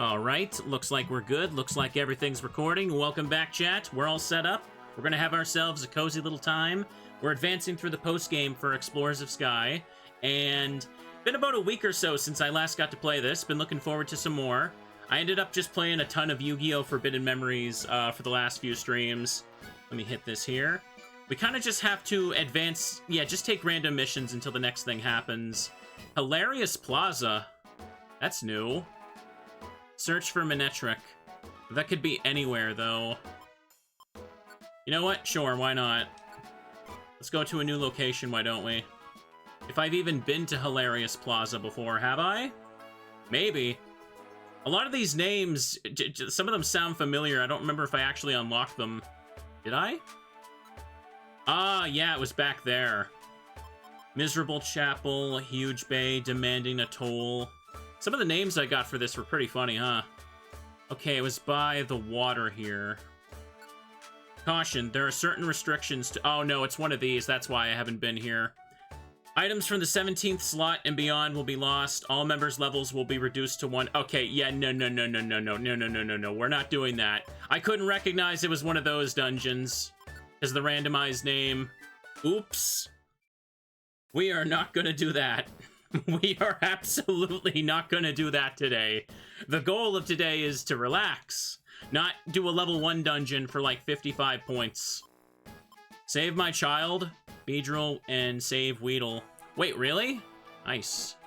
Alright, looks like we're good. Looks like everything's recording. Welcome back, chat. We're all set up. We're gonna have ourselves a cozy little time. We're advancing through the post-game for Explorers of Sky. And been about a week or so since I last got to play this. Been looking forward to some more. I ended up just playing a ton of Yu-Gi-Oh! Forbidden Memories for the last few streams. Let me hit this here. We kind of just have to advance... Yeah, just take random missions until the next thing happens. Hilarious Plaza. That's new. Search for Manectric. That could be anywhere, though. You know what? Sure, why not? Let's go to a new location, why don't we? If I've even been to Hilarious Plaza before, have I? Maybe. A lot of these names, some of them sound familiar. I don't remember if I actually unlocked them. Did I? Ah, yeah, it was back there. Miserable Chapel, Huge Bay, Demanding a Toll. Some of the names I got for this were pretty funny, huh? Okay, it was by the water here. Caution, there are certain restrictions to... Oh, no, it's one of these. That's why I haven't been here. Items from the 17th slot and beyond will be lost. All members' levels will be reduced to 1. Okay, yeah, no. We're not doing that. I couldn't recognize it was one of those dungeons. Because the randomized name. Oops. We are not gonna do that. We are absolutely not gonna do that today. The goal of today is to relax. Not do a level 1 dungeon for like 55 points. Save my child, Beedrill, and save Weedle. Wait, really? Nice.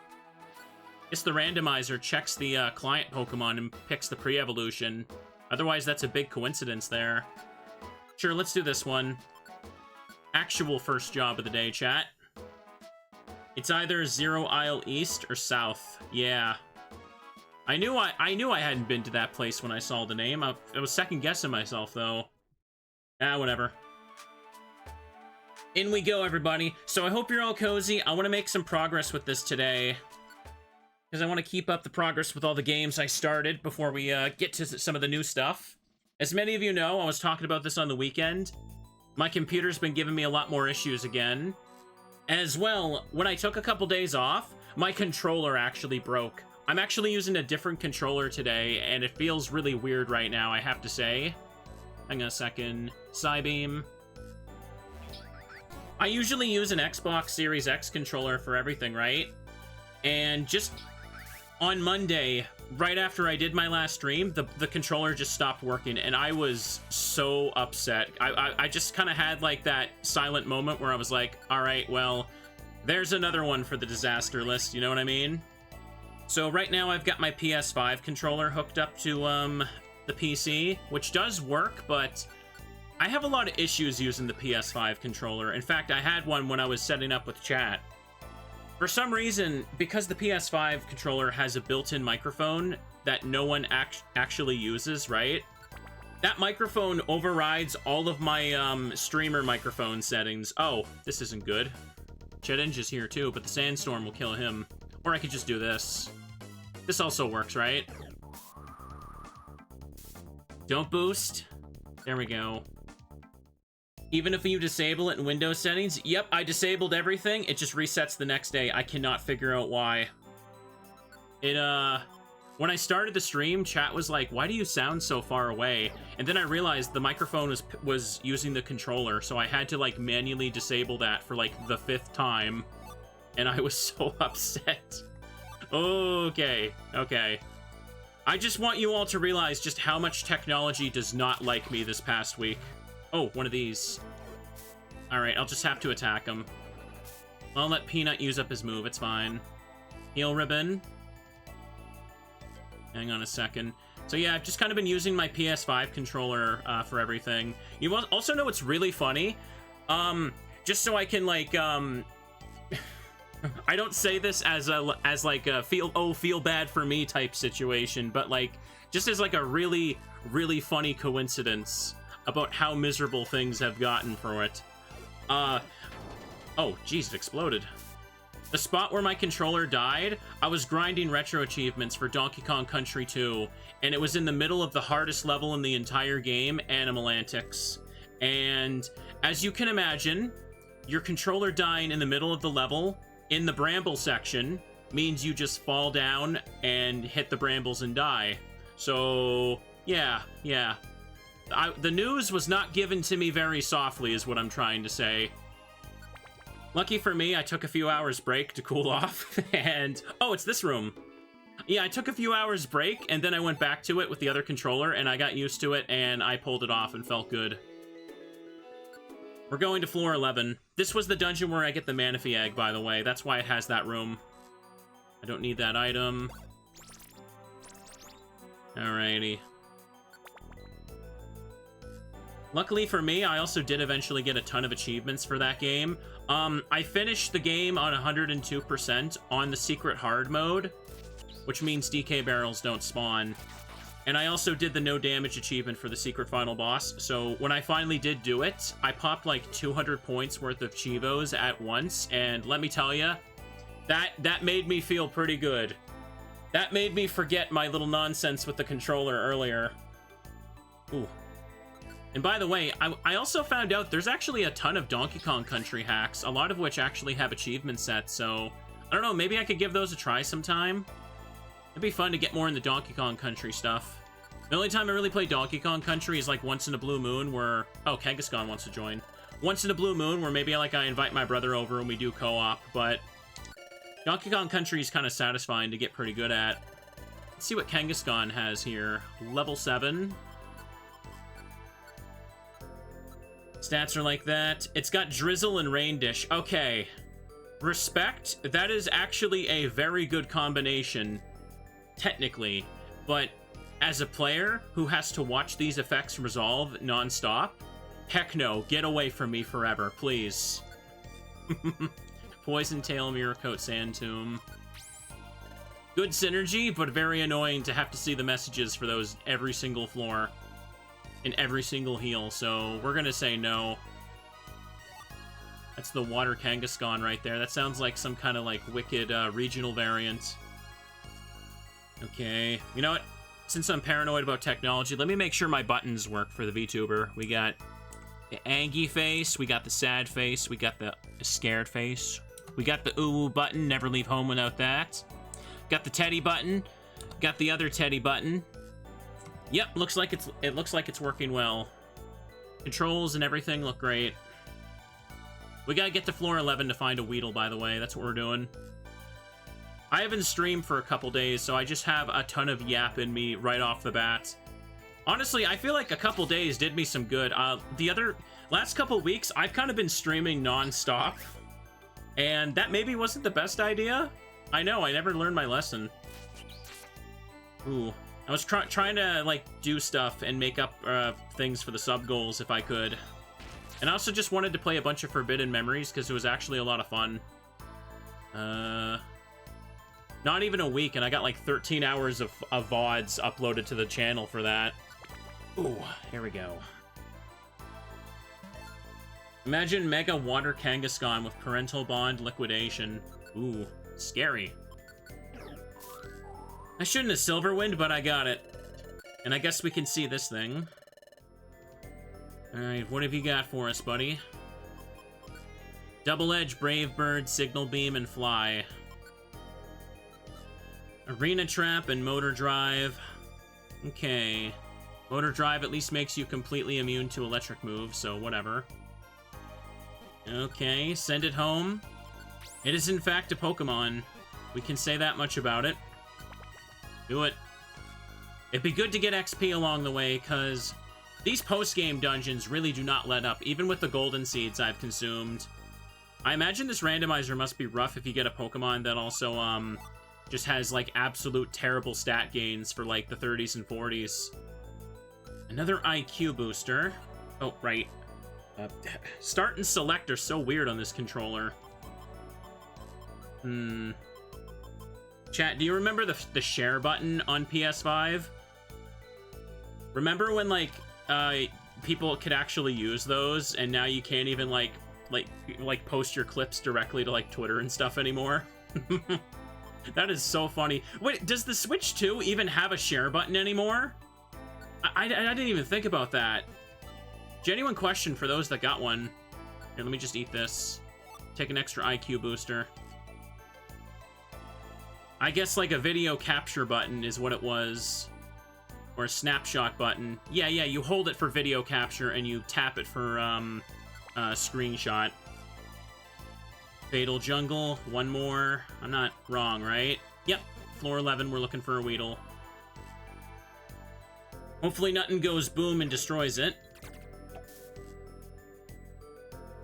Guess the randomizer checks the client Pokemon and picks the pre-evolution. Otherwise, that's a big coincidence there. Sure, let's do this one. Actual first job of the day, chat. It's either Zero Isle East or South. Yeah. I knew I hadn't been to that place when I saw the name. I was second-guessing myself, though. Ah, whatever. In we go, everybody. So I hope you're all cozy. I want to make some progress with this today. Because I want to keep up the progress with all the games I started before we get to some of the new stuff. As many of you know, I was talking about this on the weekend. My computer's been giving me a lot more issues again. As well, when I took a couple days off, my controller actually broke. I'm actually using a different controller today, and it feels really weird right now, I have to say. Hang on a second. Psybeam. I usually use an Xbox Series X controller for everything, right? And just on Monday, right after I did my last stream, the controller just stopped working, and I was so upset. I just kind of had, like, that silent moment where I was like, alright, well, there's another one for the disaster list, you know what I mean? So right now I've got my PS5 controller hooked up to, the PC, which does work, but I have a lot of issues using the PS5 controller. In fact, I had one when I was setting up with chat. For some reason, because the PS5 controller has a built-in microphone that no one actually uses, right? That microphone overrides all of my streamer microphone settings. Oh, this isn't good. Chedinge is here too, but the sandstorm will kill him. Or I could just do this. This also works, right? Don't boost. There we go. Even if you disable it in Windows settings, yep, I disabled everything. It just resets the next day. I cannot figure out why. It, when I started the stream, chat was like, why do you sound so far away? And then I realized the microphone was using the controller, so I had to, like, manually disable that for, like, the 5th time. And I was so upset. Okay. I just want you all to realize just how much technology does not like me this past week. Oh, one of these. Alright, I'll just have to attack him. I'll let Peanut use up his move, it's fine. Heal Ribbon. Hang on a second. So yeah, I've just kind of been using my PS5 controller for everything. You also know what's really funny? Just so I can, like, I don't say this as like a feel bad for me type situation, but like just as like a really funny coincidence about how miserable things have gotten for it. Oh geez, it exploded. The spot where my controller died, I was grinding retro achievements for Donkey Kong Country 2, and it was in the middle of the hardest level in the entire game, Animal Antics. And as you can imagine, your controller dying in the middle of the level in the bramble section means you just fall down and hit the brambles and die. So, yeah. The news was not given to me very softly, is what I'm trying to say. Lucky for me, I took a few hours break to cool off, and... Oh, it's this room. Yeah, I took a few hours break, and then I went back to it with the other controller, and I got used to it, and I pulled it off and felt good. We're going to floor 11. This was the dungeon where I get the Manaphy egg, by the way. That's why it has that room. I don't need that item. Alrighty. Luckily for me, I also did eventually get a ton of achievements for that game. I finished the game on 102% on the secret hard mode, which means DK barrels don't spawn. And I also did the no damage achievement for the secret final boss, so when I finally did do it, I popped like 200 points worth of Chivos at once, and let me tell you, that made me feel pretty good. That made me forget my little nonsense with the controller earlier. Ooh. And by the way, I also found out there's actually a ton of Donkey Kong Country hacks, a lot of which actually have achievement sets, so I don't know, maybe I could give those a try sometime. It'd be fun to get more in the Donkey Kong Country stuff. The only time I really play Donkey Kong Country is like once in a blue moon where... Oh, Kangaskhan wants to join. Once in a blue moon where maybe like I invite my brother over and we do co-op, but Donkey Kong Country is kind of satisfying to get pretty good at. Let's see what Kangaskhan has here. Level 7. Stats are like that. It's got Drizzle and Rain Dish. Okay. Respect. That is actually a very good combination, technically. But as a player who has to watch these effects resolve non-stop, heck no. Get away from me forever, please. Poison Tail, Mirror Coat, Sand Tomb. Good synergy, but very annoying to have to see the messages for those every single floor. In every single heal, so we're gonna say no. That's the Water Kangaskhan right there. That sounds like some kind of like wicked regional variant. Okay, you know what? Since I'm paranoid about technology, let me make sure my buttons work for the VTuber. We got the Angie face, we got the sad face, we got the scared face, we got the ooh button, never leave home without that. Got the Teddy button, got the other Teddy button. Yep, it looks like it's working well. Controls and everything look great. We gotta get to floor 11 to find a Weedle, by the way. That's what we're doing. I haven't streamed for a couple days, so I just have a ton of yap in me right off the bat. Honestly, I feel like a couple days did me some good. Last couple weeks, I've kind of been streaming non-stop, and that maybe wasn't the best idea. I know, I never learned my lesson. Ooh. I was trying to, like, do stuff and make up things for the sub-goals if I could. And I also just wanted to play a bunch of Forbidden Memories because it was actually a lot of fun. Not even a week, and I got, like, 13 hours of VODs uploaded to the channel for that. Ooh, here we go. Imagine Mega Water Kangaskhan with Parental Bond Liquidation. Ooh, scary. I shouldn't have Silverwind, but I got it. And I guess we can see this thing. Alright, what have you got for us, buddy? Double Edge, Brave Bird, Signal Beam, and Fly. Arena Trap and Motor Drive. Okay. Motor Drive at least makes you completely immune to electric moves, so whatever. Okay, Send It Home. It is in fact a Pokemon. We can say that much about it. Do it. It'd be good to get XP along the way, because these post-game dungeons really do not let up, even with the golden seeds I've consumed. I imagine this randomizer must be rough if you get a Pokemon that also, just has, like, absolute terrible stat gains for, like, the 30s and 40s. Another IQ booster. Oh, right. Start and select are so weird on this controller. Chat, do you remember the share button on PS5? Remember when, like, people could actually use those, and now you can't even, like post your clips directly to, like, Twitter and stuff anymore? That is so funny. Wait, does the Switch 2 even have a share button anymore? I didn't even think about that. Genuine question for those that got one. Here, let me just eat this. Take an extra IQ booster. I guess, like, a video capture button is what it was. Or a snapshot button. Yeah, you hold it for video capture and you tap it for screenshot. Fatal Jungle, one more. I'm not wrong, right? Yep, floor 11, we're looking for a Weedle. Hopefully nothing goes boom and destroys it.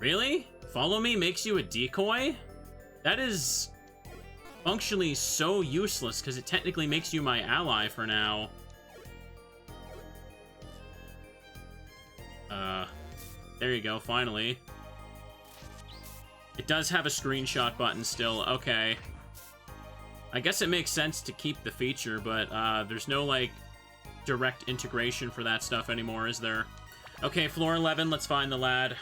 Really? Follow me makes you a decoy? That is functionally so useless because it technically makes you my ally for now. There you go, finally. It does have a screenshot button still, okay. I guess it makes sense to keep the feature, but there's no, like, direct integration for that stuff anymore, is there? Okay, floor 11, let's find the lad.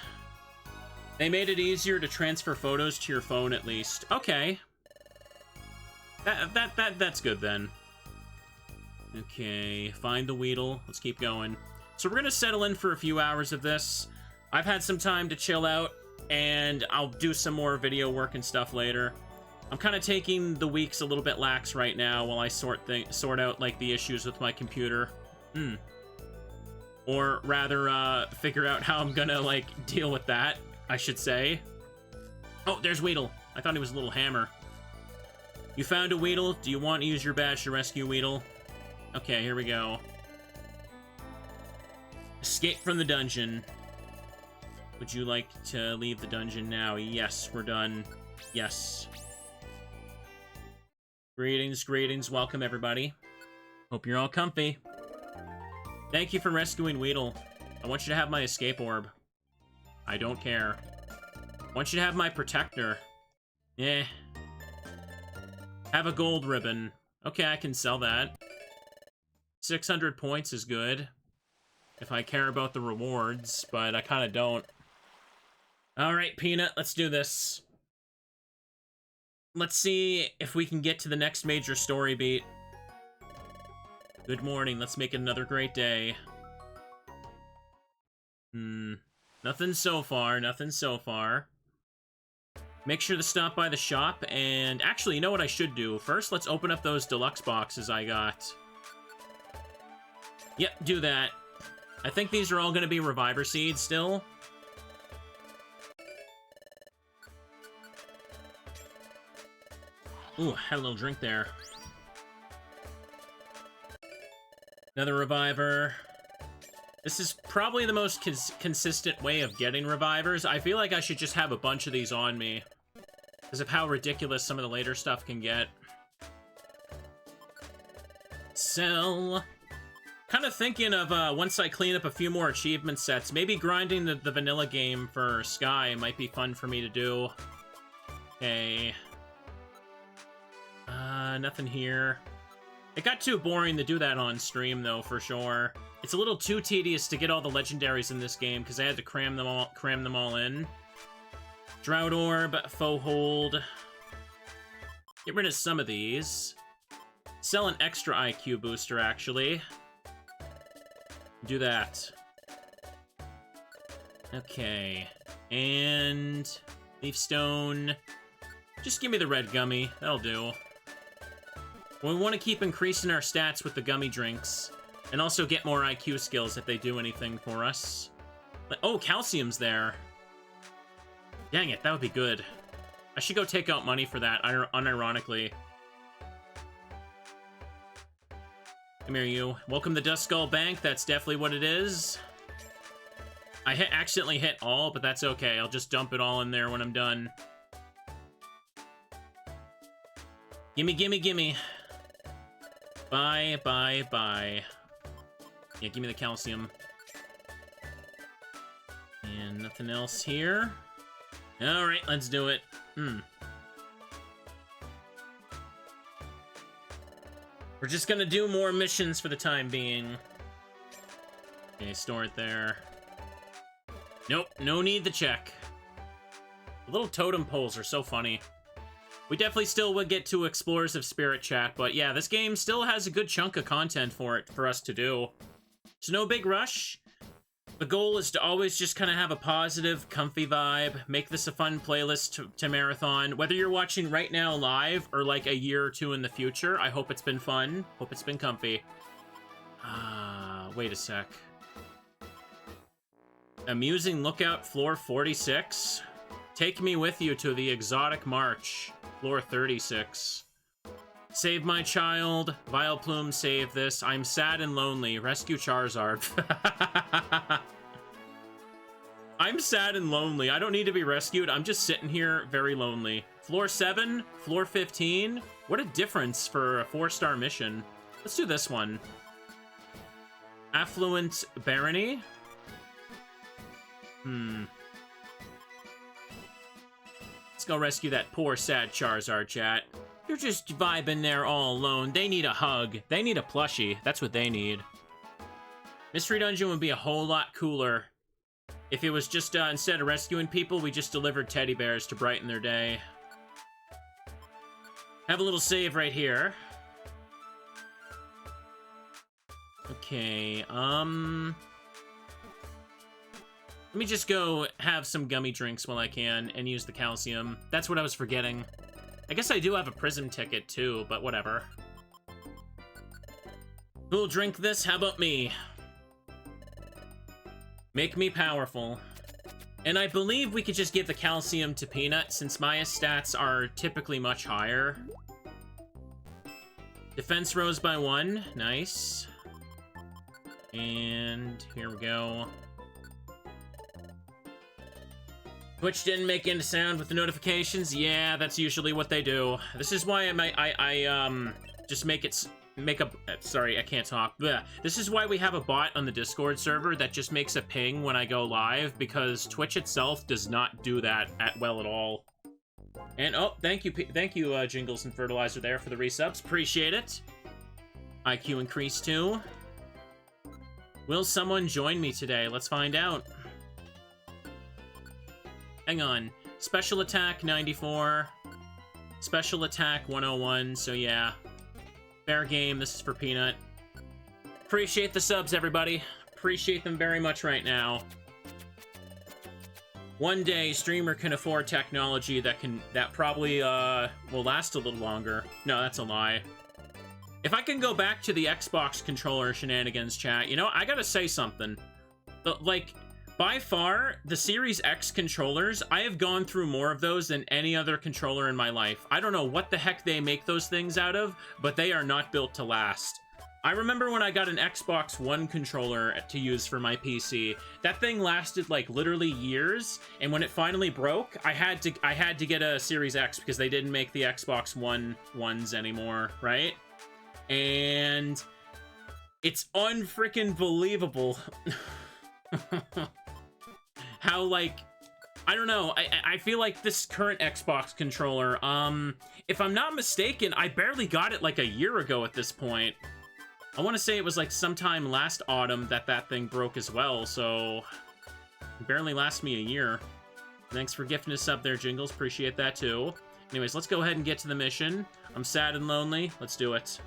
They made it easier to transfer photos to your phone, at least. Okay. That's good, then. Okay, find the Weedle. Let's keep going. So we're gonna settle in for a few hours of this. I've had some time to chill out, and I'll do some more video work and stuff later. I'm kind of taking the weeks a little bit lax right now while I sort out, like, the issues with my computer. Or rather, figure out how I'm gonna, like, deal with that, I should say. Oh, there's Weedle. I thought he was a little hammer. You found a Weedle? Do you want to use your badge to rescue Weedle? Okay, here we go. Escape from the dungeon. Would you like to leave the dungeon now? Yes, we're done. Yes. Greetings, greetings. Welcome, everybody. Hope you're all comfy. Thank you for rescuing Weedle. I want you to have my escape orb. I don't care. I want you to have my protector. Eh. Have a gold ribbon. Okay, I can sell that. 600 points is good. If I care about the rewards, but I kind of don't. Alright, Peanut, let's do this. Let's see if we can get to the next major story beat. Good morning, let's make it another great day. Nothing so far, nothing so far. Make sure to stop by the shop, and actually, you know what I should do? First, let's open up those deluxe boxes I got. Yep, do that. I think these are all going to be Reviver Seeds still. Ooh, had a little drink there. Another Reviver. This is probably the most consistent way of getting Revivers. I feel like I should just have a bunch of these on me, because of how ridiculous some of the later stuff can get. Sell. Kind of thinking of, once I clean up a few more achievement sets, maybe grinding the vanilla game for Sky might be fun for me to do. Okay. Nothing here. It got too boring to do that on stream, though, for sure. It's a little too tedious to get all the legendaries in this game, because I had to cram them all in. Drought Orb, Faux Hold. Get rid of some of these. Sell an extra IQ booster, actually. Do that. Okay. And Leaf Stone. Just give me the red gummy. That'll do. We want to keep increasing our stats with the gummy drinks. And also get more IQ skills if they do anything for us. Oh, calcium's there. Dang it, that would be good. I should go take out money for that, unironically. Come here, you. Welcome to Dust Skull Bank. That's definitely what it is. I accidentally hit all, but that's okay. I'll just dump it all in there when I'm done. Gimme, gimme, gimme. Bye, bye, bye. Yeah, give me the calcium. And nothing else here. Alright, let's do it. We're just gonna do more missions for the time being. Okay, store it there. Nope, no need to check. The little totem poles are so funny. We definitely still would get to Explorers of Spirit chat, but yeah, this game still has a good chunk of content for us to do. So no big rush. The goal is to always just kind of have a positive, comfy vibe, make this a fun playlist to marathon. Whether you're watching right now live or like a year or two in the future, I hope it's been fun. Hope it's been comfy. Wait a sec. Amusing lookout, floor 46. Take me with you to the exotic march, floor 36. Save my child. Vileplume, save this. I'm sad and lonely. Rescue Charizard. I'm sad and lonely. I don't need to be rescued. I'm just sitting here very lonely. Floor 7, floor 15. What a difference for a 4-star mission. Let's do this one. Affluent Barony. Let's go rescue that poor, sad Charizard, chat. You're just vibing there all alone. They need a hug. They need a plushie. That's what they need. Mystery Dungeon would be a whole lot cooler if it was just, instead of rescuing people, we just delivered teddy bears to brighten their day. Have a little save right here. Okay, let me just go have some gummy drinks while I can and use the calcium. That's what I was forgetting. I guess I do have a prison ticket too, but whatever. Who'll drink this? How about me? Make me powerful. And I believe we could just give the calcium to Peanut since Maya's stats are typically much higher. Defense rose by 1. Nice. And here we go. Twitch didn't make any sound with the notifications. Yeah, that's usually what they do. This is why I just sorry, I can't talk. Blech. This is why we have a bot on the Discord server that just makes a ping when I go live, because Twitch itself does not do that well at all. And oh, thank you, Jingles and Fertilizer there for the resubs. Appreciate it. IQ increased too. Will someone join me today? Let's find out. Hang on. Special attack 94. Special attack 101. So yeah. Fair game. This is for Peanut. Appreciate the subs, everybody. Appreciate them very much right now. One day, streamer can afford technology that probably will last a little longer. No, that's a lie. If I can go back to the Xbox controller shenanigans, chat, you know, I gotta say something. Like, by far, the Series X controllers, I have gone through more of those than any other controller in my life. I don't know what the heck they make those things out of, but they are not built to last. I remember when I got an Xbox One controller to use for my PC. That thing lasted like literally years, and when it finally broke, I had to get a Series X because they didn't make the Xbox One ones anymore, right? And it's unfreaking believable how, like, I don't know, I feel like this current Xbox controller, if I'm not mistaken, I barely got it like a year ago at this point. I want to say it was like sometime last autumn that thing broke as well, so it barely lasts me a year. Thanks for gifting us up there, Jingles. Appreciate that too. Anyways, let's go ahead and get to the mission. I'm sad and lonely. Let's do it.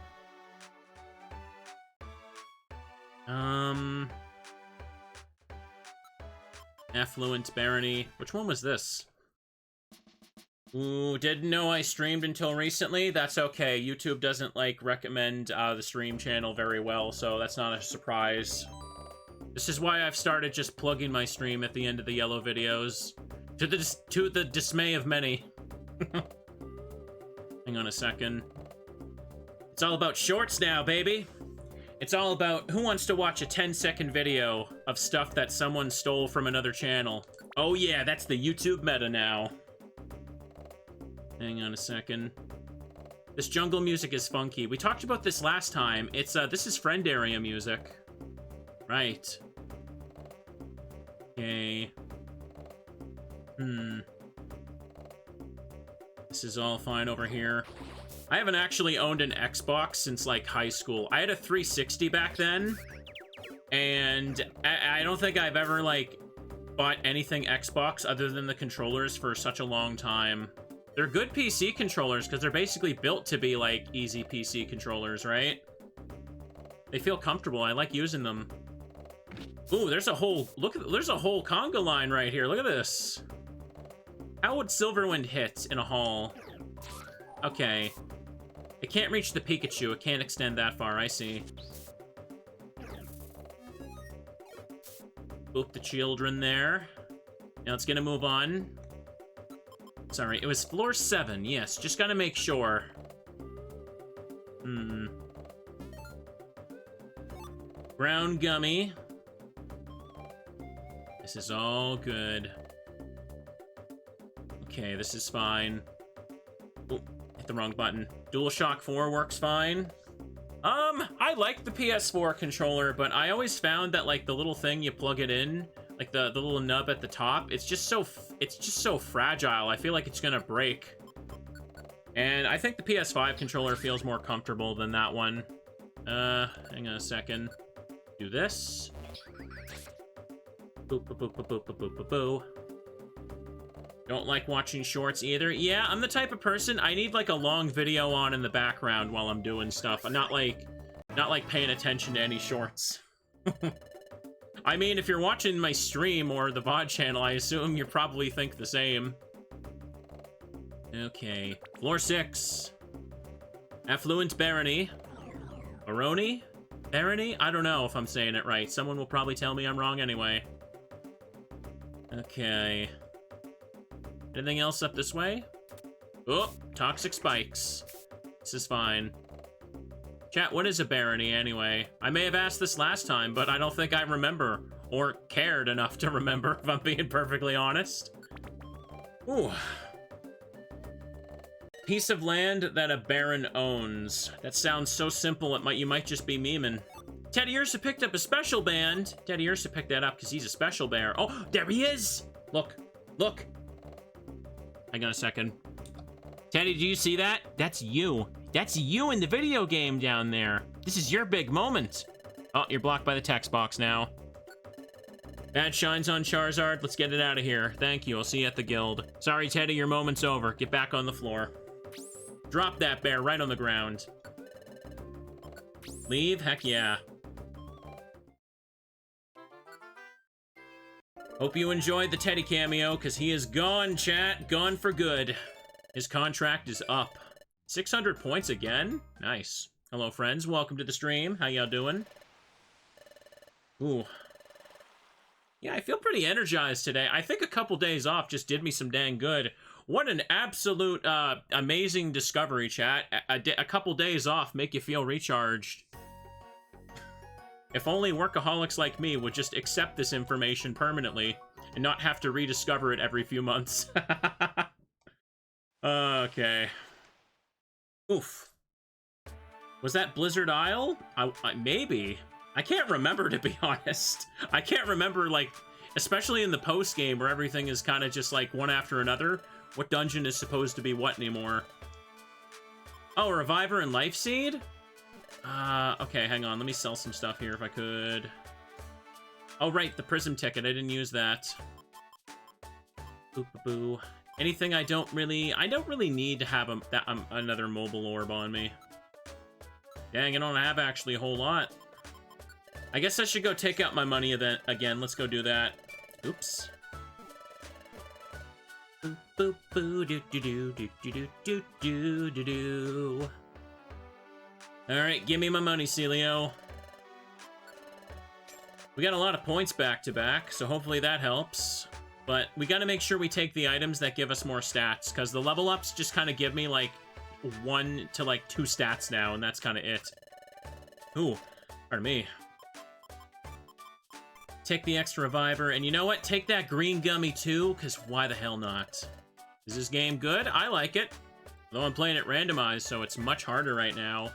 Affluent Barony. Which one was this? Ooh, didn't know I streamed until recently. That's okay. YouTube doesn't, like, recommend the stream channel very well, so that's not a surprise. This is why I've started just plugging my stream at the end of the yellow videos. To the dismay of many. Hang on a second. It's all about shorts now, baby. It's all about who wants to watch a 10-second video of stuff that someone stole from another channel. Oh yeah, that's the YouTube meta now. Hang on a second. This jungle music is funky. We talked about this last time. It's, this is friend area music. Right. Okay. This is all fine over here. I haven't actually owned an Xbox since, like, high school. I had a 360 back then, and I don't think I've ever, like, bought anything Xbox other than the controllers for such a long time. They're good PC controllers because they're basically built to be, like, easy PC controllers, right? They feel comfortable. I like using them. Ooh, there's a whole conga line right here. Look at this. How would Silverwind hit in a hall? Okay. It can't reach the Pikachu. It can't extend that far. I see. Boop the children there. Now it's gonna move on. Sorry, it was floor 7. Yes, just gotta make sure. Brown gummy. This is all good. Okay, this is fine. Oh, hit the wrong button. DualShock 4 works fine. I like the PS4 controller, but I always found that, like, the little thing you plug it in, like the little nub at the top, it's just so fragile. I feel like it's gonna break. And I think the PS5 controller feels more comfortable than that one. Hang on a second. Do this. Boop, boop, boop, boop, boop, boop, boop, boop. Don't like watching shorts either. Yeah, I'm the type of person, I need like a long video on in the background while I'm doing stuff. I'm not like paying attention to any shorts. I mean, if you're watching my stream or the VOD channel, I assume you probably think the same. Okay, floor 6. Affluent Barony. Barony? Barony? I don't know if I'm saying it right. Someone will probably tell me I'm wrong anyway. Okay. Anything else up this way? Oh, toxic spikes. This is fine. Chat, what is a barony anyway? I may have asked this last time, but I don't think I remember, or cared enough to remember, if I'm being perfectly honest. Ooh. Piece of land that a baron owns. That sounds so simple, you might just be memeing. Teddy Ursa picked up a special band. Teddy Ursa picked that up because he's a special bear. Oh, there he is! Look, look. Hang on a second. Teddy, do you see that? That's you. That's you in the video game down there. This is your big moment. Oh, you're blocked by the text box now. Bad shines on Charizard. Let's get it out of here. Thank you. I'll see you at the guild. Sorry, Teddy, your moment's over. Get back on the floor. Drop that bear right on the ground. Leave? Heck yeah. Hope you enjoyed the Teddy cameo, because he is gone, chat. Gone for good. His contract is up. 600 points again? Nice. Hello, friends. Welcome to the stream. How y'all doing? Ooh. Yeah, I feel pretty energized today. I think a couple days off just did me some dang good. What an absolute amazing discovery, chat. A couple days off make you feel recharged. If only workaholics like me would just accept this information permanently and not have to rediscover it every few months. Okay. Oof. Was that Blizzard Isle? Maybe. I can't remember, to be honest. I can't remember, like, especially in the post-game where everything is kind of just, like, one after another, what dungeon is supposed to be what anymore. Oh, Reviver and Life Seed? Okay, hang on. Let me sell some stuff here if I could. Oh, right, the Prism ticket. I didn't use that. Boop-a-boo. Anything I don't really need to have another mobile orb on me. Dang, I don't have actually a whole lot. I guess I should go take out my money again. Let's go do that. Oops. Boop, boop, boo, do, do, do, do, do, do, do, do, do. Alright, give me my money, Celio. We got a lot of points back to back, so hopefully that helps. But we gotta make sure we take the items that give us more stats, because the level ups just kind of give me, like, 1 to, like, 2 stats now, and that's kind of it. Ooh, pardon me. Take the extra reviver, and you know what? Take that green gummy, too, because why the hell not? Is this game good? I like it. Though I'm playing it randomized, so it's much harder right now.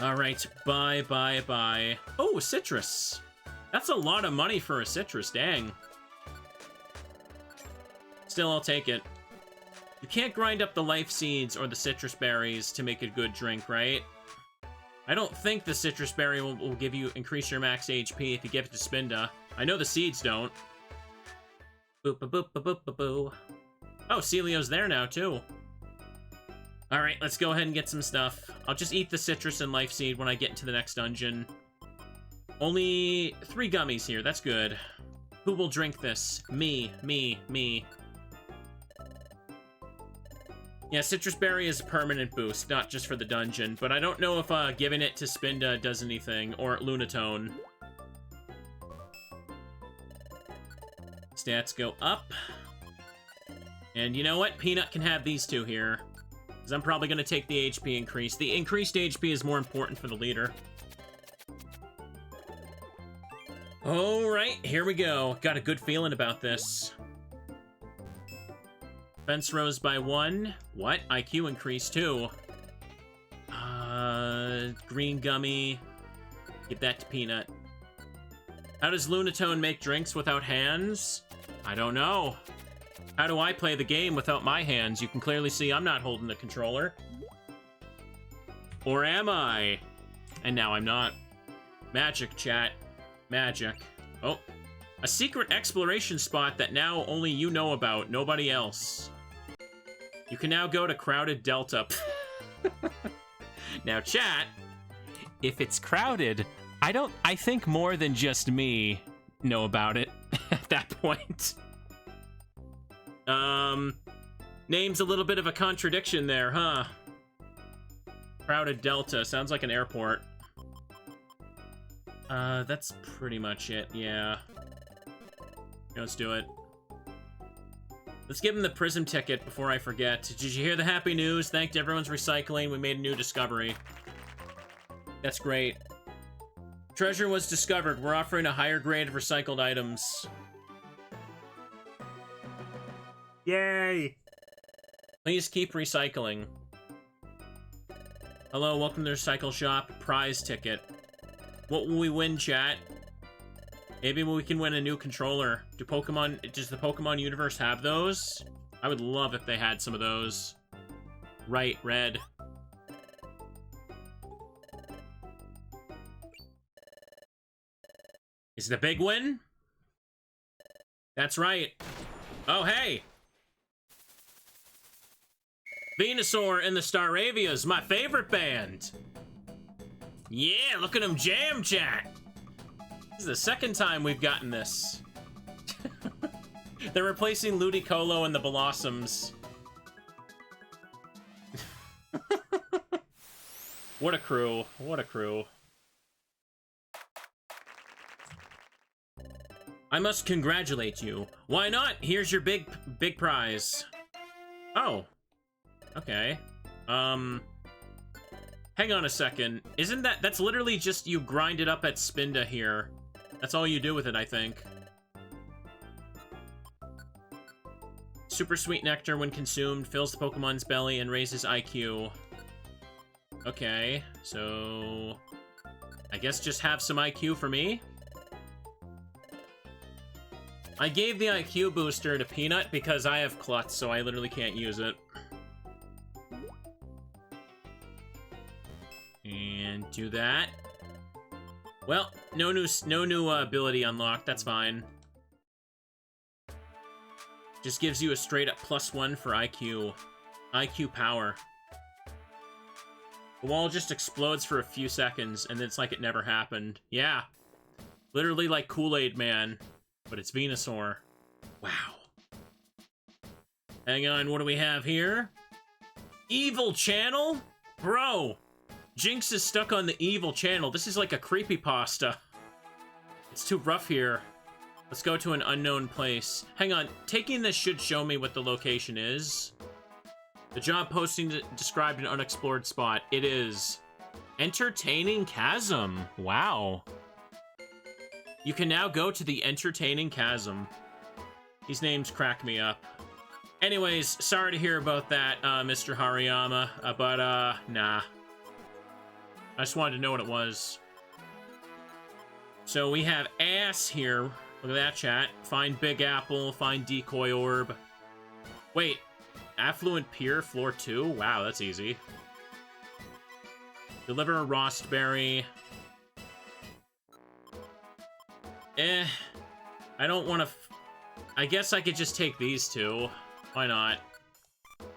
Alright, bye, bye, bye. Oh, a citrus. That's a lot of money for a citrus, dang. Still, I'll take it. You can't grind up the life seeds or the citrus berries to make a good drink, right? I don't think the citrus berry will give you increase your max HP if you give it to Spinda. I know the seeds don't. Boop, boop, boop, boop, boop, boop, boop. Oh, Celio's there now, too. Alright, let's go ahead and get some stuff. I'll just eat the citrus and life seed when I get into the next dungeon. Only 3 gummies here, that's good. Who will drink this? Me, me, me. Yeah, Citrus Berry is a permanent boost, not just for the dungeon, but I don't know if giving it to Spinda does anything, or Lunatone. Stats go up. And you know what? Peanut can have these two here. Because I'm probably going to take the HP increase. The increased HP is more important for the leader. Alright, here we go. Got a good feeling about this. Defense rose by 1. What? IQ increased too. Green gummy. Give that to Peanut. How does Lunatone make drinks without hands? I don't know. How do I play the game without my hands? You can clearly see I'm not holding the controller. Or am I? And now I'm not. Magic, chat. Magic. Oh. A secret exploration spot that now only you know about, nobody else. You can now go to Crowded Delta. Now, chat, if it's crowded, I think more than just me know about it at that point. Name's a little bit of a contradiction there, huh? Crowded Delta, sounds like an airport. That's pretty much it, yeah. Let's do it. Let's give him the Prism ticket before I forget. Did you hear the happy news? Thanked everyone's recycling. We made a new discovery. That's great. Treasure was discovered. We're offering a higher grade of recycled items. Yay! Please keep recycling. Hello, welcome to the Recycle Shop. Prize ticket. What will we win, chat? Maybe we can win a new controller. Does the Pokemon universe have those? I would love if they had some of those. Right, red. Is it a big win? That's right. Oh, hey! Venusaur and the Staravias, my favorite band! Yeah, look at them jam, chat! This is the second time we've gotten this. They're replacing Ludicolo and the Blossoms. What a crew. What a crew. I must congratulate you. Why not? Here's your big prize. Oh. Okay. Hang on a second. Isn't that's literally just you grind it up at Spinda here. That's all you do with it, I think. Super sweet nectar, when consumed, fills the Pokemon's belly and raises IQ. Okay, so I guess just have some IQ for me. I gave the IQ booster to Peanut because I have Klutz, so I literally can't use it. And do that. Well, no new ability unlocked. That's fine. Just gives you a straight up +1 for IQ. IQ power. The wall just explodes for a few seconds, and it's like it never happened. Yeah. Literally like Kool-Aid Man. But it's Venusaur. Wow. Hang on, what do we have here? Evil channel? Bro! Jinx is stuck on the evil channel. This is like a creepypasta. It's too rough here. Let's go to an unknown place. Hang on, taking this should show me what the location is. The job posting described an unexplored spot. It is Entertaining Chasm. Wow. You can now go to the Entertaining Chasm. These names crack me up. Anyways, sorry to hear about that, Mr. Hariyama, but, nah. I just wanted to know what it was. So we have Ass here. Look at that, chat. Find Big Apple, find Decoy Orb. Wait, Affluent Pier, floor 2? Wow, that's easy. Deliver a Rostberry. I don't want to... I guess I could just take these two. Why not?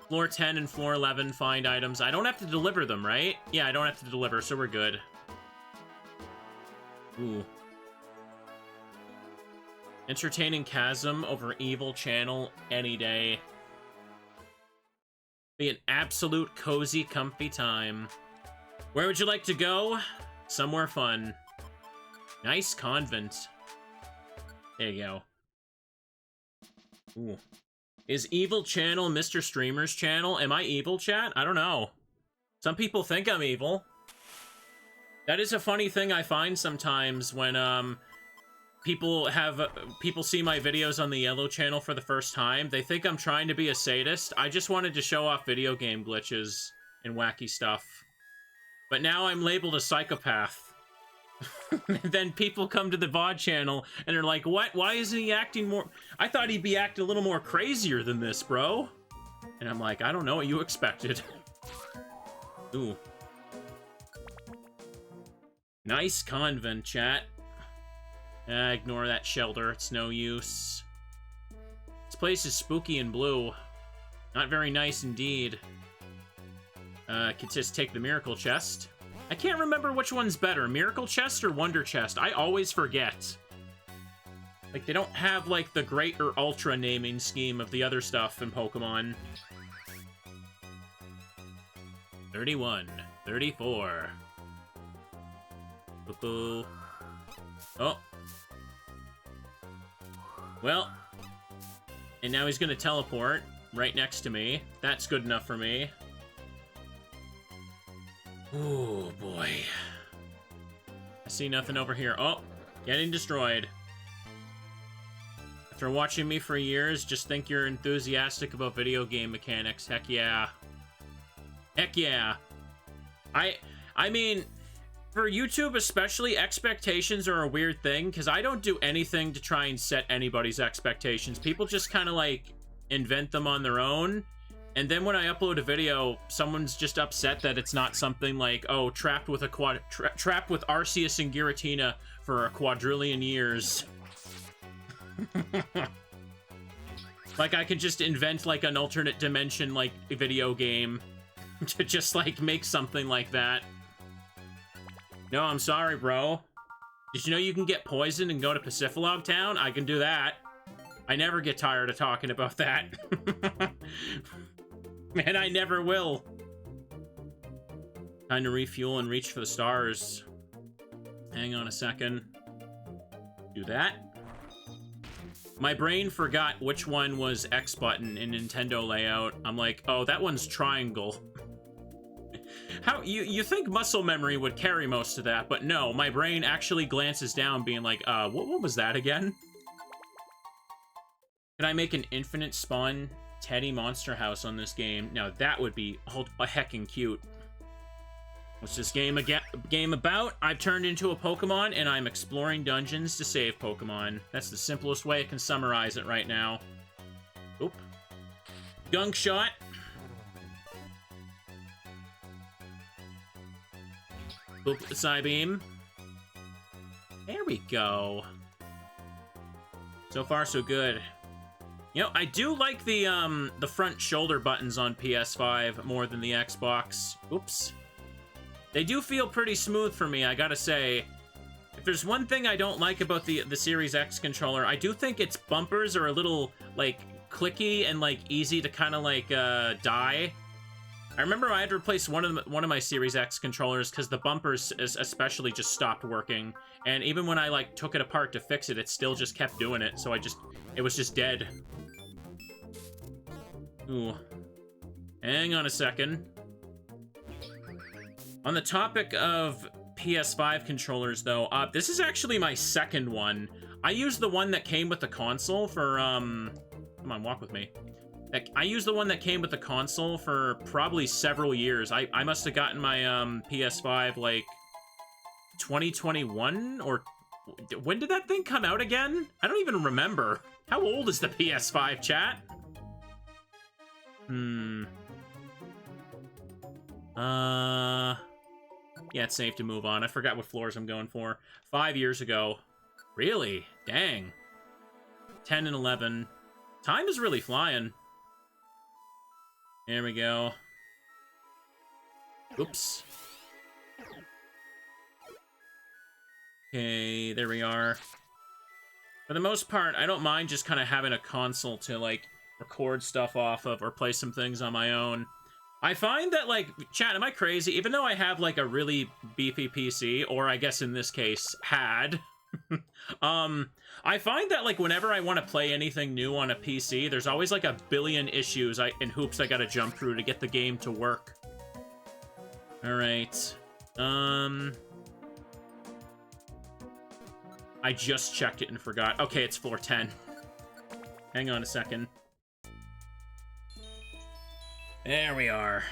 Floor 10 and floor 11, find items. I don't have to deliver them, right? Yeah, I don't have to deliver, so we're good. Ooh. Entertaining Chasm over Evil Channel any day. Be an absolute cozy, comfy time. Where would you like to go? Somewhere fun. Nice convent. There you go. Ooh. Is Evil Channel Mr. Streamer's channel? Am I evil, chat? I don't know. Some people think I'm evil. That is a funny thing I find sometimes when, people see my videos on the Yellow Channel for the first time. They think I'm trying to be a sadist. I just wanted to show off video game glitches and wacky stuff. But now I'm labeled a psychopath. Then people come to the VOD channel and are like, what? Why isn't he acting more... I thought he'd be acting a little more crazier than this, bro. And I'm like, I don't know what you expected. Ooh. Nice convent, chat. Ignore that shelter. It's no use. This place is spooky and blue. Not very nice indeed. Could just take the miracle chest. I can't remember which one's better, Miracle Chest or Wonder Chest. I always forget. Like, they don't have, like, the Great or Ultra naming scheme of the other stuff in Pokemon. 31. 34. Boo-boo. Oh. Well. And now he's gonna teleport right next to me. That's good enough for me. Oh, boy. I see nothing over here. Oh, getting destroyed. After watching me for years, just think you're enthusiastic about video game mechanics. Heck yeah. Heck yeah. I mean, for YouTube especially, expectations are a weird thing, because I don't do anything to try and set anybody's expectations. People just kind of, like, invent them on their own. And then when I upload a video, someone's just upset that it's not something like, oh, trapped with Arceus and Giratina for a quadrillion years. Like, I could just invent, like, an alternate dimension, like, video game to just, like, make something like that. No, I'm sorry, bro. Did you know you can get poisoned and go to Pacifilog Town? I can do that. I never get tired of talking about that. Man, I never will. Time to refuel and reach for the stars. Hang on a second. Do that. My brain forgot which one was X button in Nintendo layout. I'm like, oh, that one's triangle. How you think muscle memory would carry most of that, but no, my brain actually glances down being like, what was that again? Can I make an infinite spawn Teddy Monster House on this game? Now that would be a heckin' cute. What's this game about? I've turned into a Pokemon and I'm exploring dungeons to save Pokemon. That's the simplest way I can summarize it right now. Oop. Gunk shot. Boop the Psybeam. There we go. So far, so good. You know, I do like the front shoulder buttons on PS5 more than the Xbox. Oops. They do feel pretty smooth for me, I gotta say. If there's one thing I don't like about the Series X controller, I do think its bumpers are a little, like, clicky and, like, easy to kind of, like, die. I remember I had to replace one of my Series X controllers because the bumpers especially just stopped working. And even when I, like, took it apart to fix it, it still just kept doing it. So it was just dead. Ooh. Hang on a second. On the topic of PS5 controllers, though, this is actually my second one. I used the one that came with the console for, come on, walk with me. I used the one that came with the console for probably several years. I must have gotten my PS5 like 2021 or when did that thing come out again? I don't even remember. How old is the PS5, chat? Yeah, it's safe to move on. I forgot what floors I'm going for. 5 years ago. Really? Dang. 10 and 11. Time is really flying. There we go. Oops. Okay, there we are. For the most part, I don't mind just kind of having a console to, like, record stuff off of or play some things on my own. I find that, like, chat, am I crazy? Even though I have, like, a really beefy PC, or I guess in this case, had, I find that, like, whenever I want to play anything new on a PC, there's always, like, a billion issues and hoops I gotta jump through to get the game to work. Alright. I just checked it and forgot. Okay, it's floor 10. Hang on a second. There we are.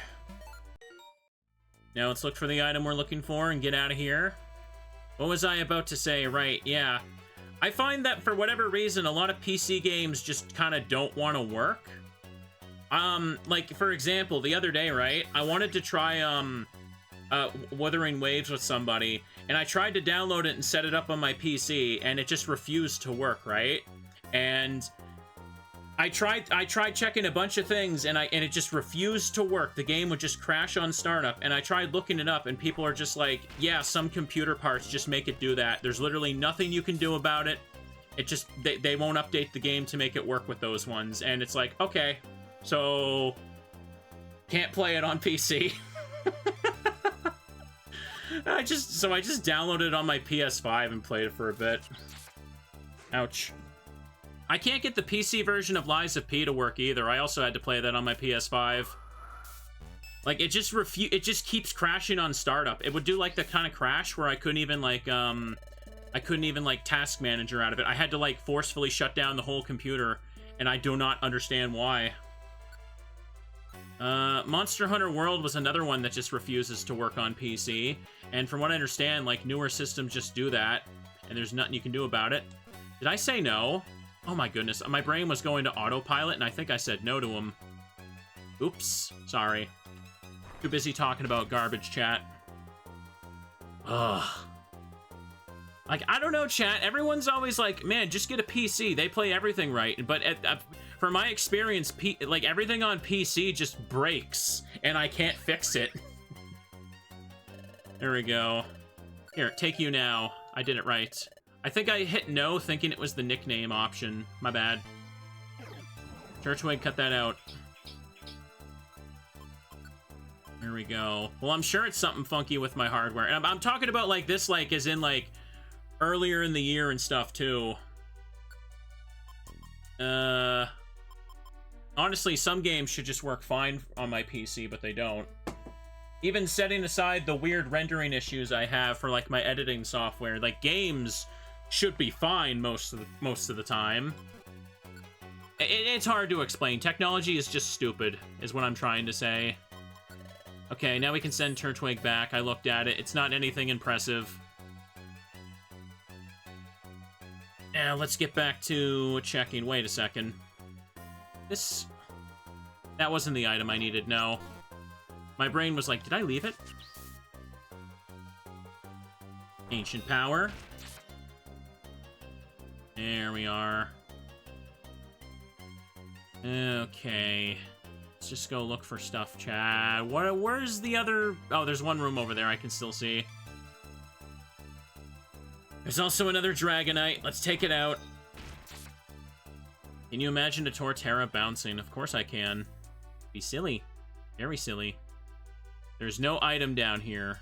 Now let's look for the item we're looking for and get out of here. What was I about to say? Right, yeah. I find that for whatever reason, a lot of PC games just kind of don't want to work. Like, for example, the other day, right? I wanted to try, Wuthering Waves with somebody, and I tried to download it and set it up on my PC, and it just refused to work, right? And I tried checking a bunch of things, and it just refused to work. The game would just crash on startup, and I tried looking it up, and people are just like, yeah, some computer parts just make it do that. There's literally nothing you can do about it. It just, they won't update the game to make it work with those ones, and it's like, okay, so can't play it on PC. I just downloaded it on my PS5 and played it for a bit. Ouch. I can't get the PC version of Lies of P to work either. I also had to play that on my PS5. Like, it just keeps crashing on startup. It would do, like, the kind of crash where I couldn't even, like, task manager out of it. I had to, like, forcefully shut down the whole computer, and I do not understand why. Monster Hunter World was another one that just refuses to work on PC. And from what I understand, like, newer systems just do that, and there's nothing you can do about it. Did I say no? Oh my goodness, my brain was going to autopilot, and I think I said no to him. Oops, sorry. Too busy talking about garbage, chat. Ugh. Like, I don't know, chat. Everyone's always like, man, just get a PC. They play everything right. But for my experience, like, everything on PC just breaks, and I can't fix it. There we go. Here, take you now. I did it right. I think I hit no thinking it was the nickname option. My bad. Churchwig, cut that out. There we go. Well, I'm sure it's something funky with my hardware. And I'm talking about, like, this, like, as in, like, earlier in the year and stuff, too. Honestly, some games should just work fine on my PC, but they don't. Even setting aside the weird rendering issues I have for, like, my editing software, like, games should be fine most of the time. It's hard to explain. Technology is just stupid, is what I'm trying to say. Okay, now we can send Turtwig back. I looked at it. It's not anything impressive. Now, let's get back to checking. Wait a second. That wasn't the item I needed, no. My brain was like, did I leave it? Ancient Power. There we are. Okay. Let's just go look for stuff, chat. Where's the other... Oh, there's one room over there I can still see. There's also another Dragonite. Let's take it out. Can you imagine a Torterra bouncing? Of course I can. Be silly. Very silly. There's no item down here.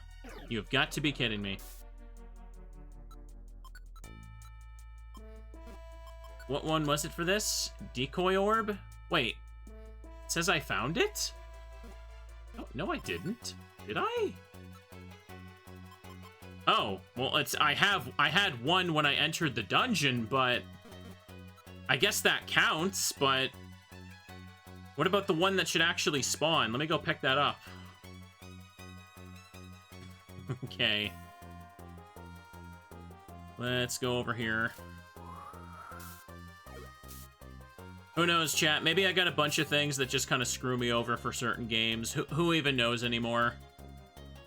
You've got to be kidding me. What one was it for this? Decoy Orb? Wait. It says I found it? Oh, no, I didn't. Did I? Oh, well, I had one when I entered the dungeon, but I guess that counts, but what about the one that should actually spawn? Let me go pick that up. Okay. Let's go over here. Who knows, chat? Maybe I got a bunch of things that just kind of screw me over for certain games. Who even knows anymore?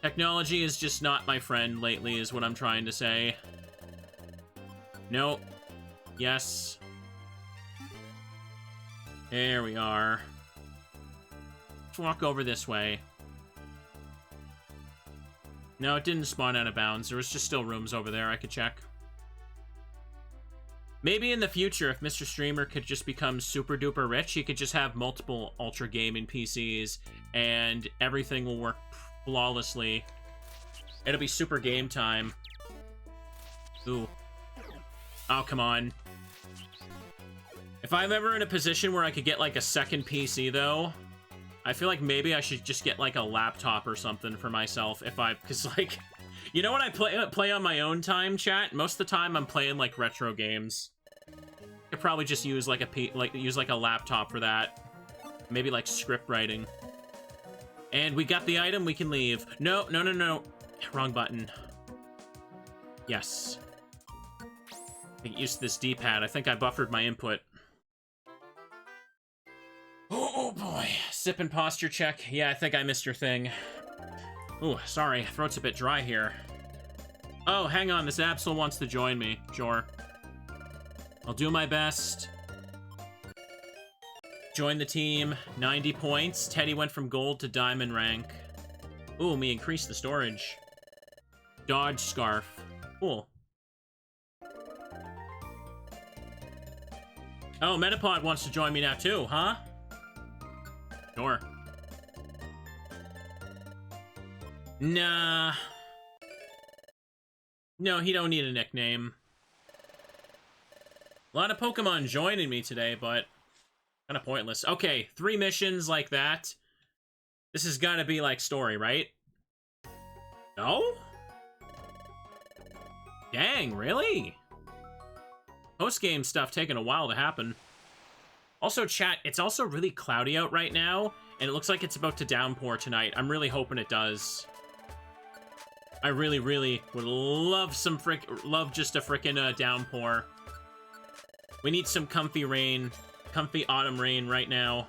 Technology is just not my friend lately, is what I'm trying to say. Nope. Yes. There we are. Let's walk over this way. No, it didn't spawn out of bounds. There was just still rooms over there I could check. Maybe in the future, if Mr. Streamer could just become super duper rich, he could just have multiple Ultra Gaming PCs and everything will work flawlessly. It'll be super game time. Ooh. Oh, come on. If I'm ever in a position where I could get, like, a second PC, though, I feel like maybe I should just get, like, a laptop or something for myself if I... Because, like... You know when I play on my own time, chat? Most of the time I'm playing, like, retro games. I could probably just use, like, a laptop for that. Maybe, like, script writing. And we got the item, we can leave. No, no, no, no. Wrong button. Yes. Get used to this D-pad. I think I buffered my input. Oh boy. Sip and posture check. Yeah, I think I missed your thing. Ooh, sorry. Throat's a bit dry here. Oh, hang on. This Absol wants to join me. Sure. I'll do my best. Join the team. 90 points. Teddy went from gold to diamond rank. Ooh, me increase the storage. Dodge scarf. Cool. Oh, Metapod wants to join me now too, huh? Sure. Nah. No, he don't need a nickname. A lot of Pokemon joining me today, but kind of pointless. Okay, 3 missions like that. This has got to be like story, right? No? Dang, really? Post-game stuff taking a while to happen. Also, chat, it's also really cloudy out right now, and it looks like it's about to downpour tonight. I'm really hoping it does. I really, really would love just a frickin' downpour. We need some comfy rain, comfy autumn rain right now.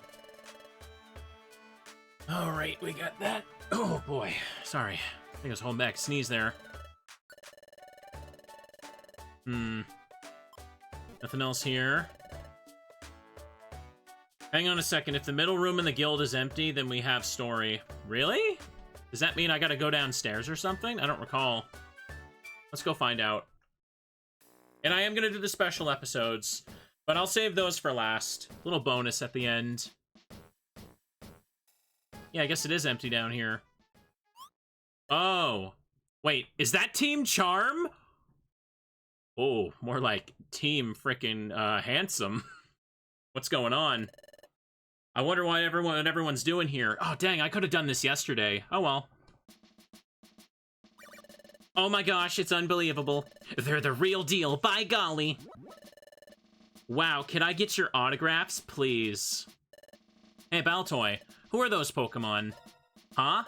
All right, we got that. Oh boy, sorry. I think I was holding back a sneeze there. Nothing else here. Hang on a second. If the middle room in the guild is empty, then we have story. Really? Does that mean I gotta go downstairs or something? I don't recall. Let's go find out. And I am gonna do the special episodes, but I'll save those for last. Little bonus at the end. Yeah, I guess it is empty down here. Oh. Wait, is that Team Charm? Oh, more like Team frickin' Handsome. What's going on? I wonder what everyone's doing here. Oh, dang, I could have done this yesterday. Oh, well. Oh my gosh, it's unbelievable. They're the real deal, by golly. Wow, can I get your autographs, please? Hey, Baltoy, who are those Pokemon? Huh?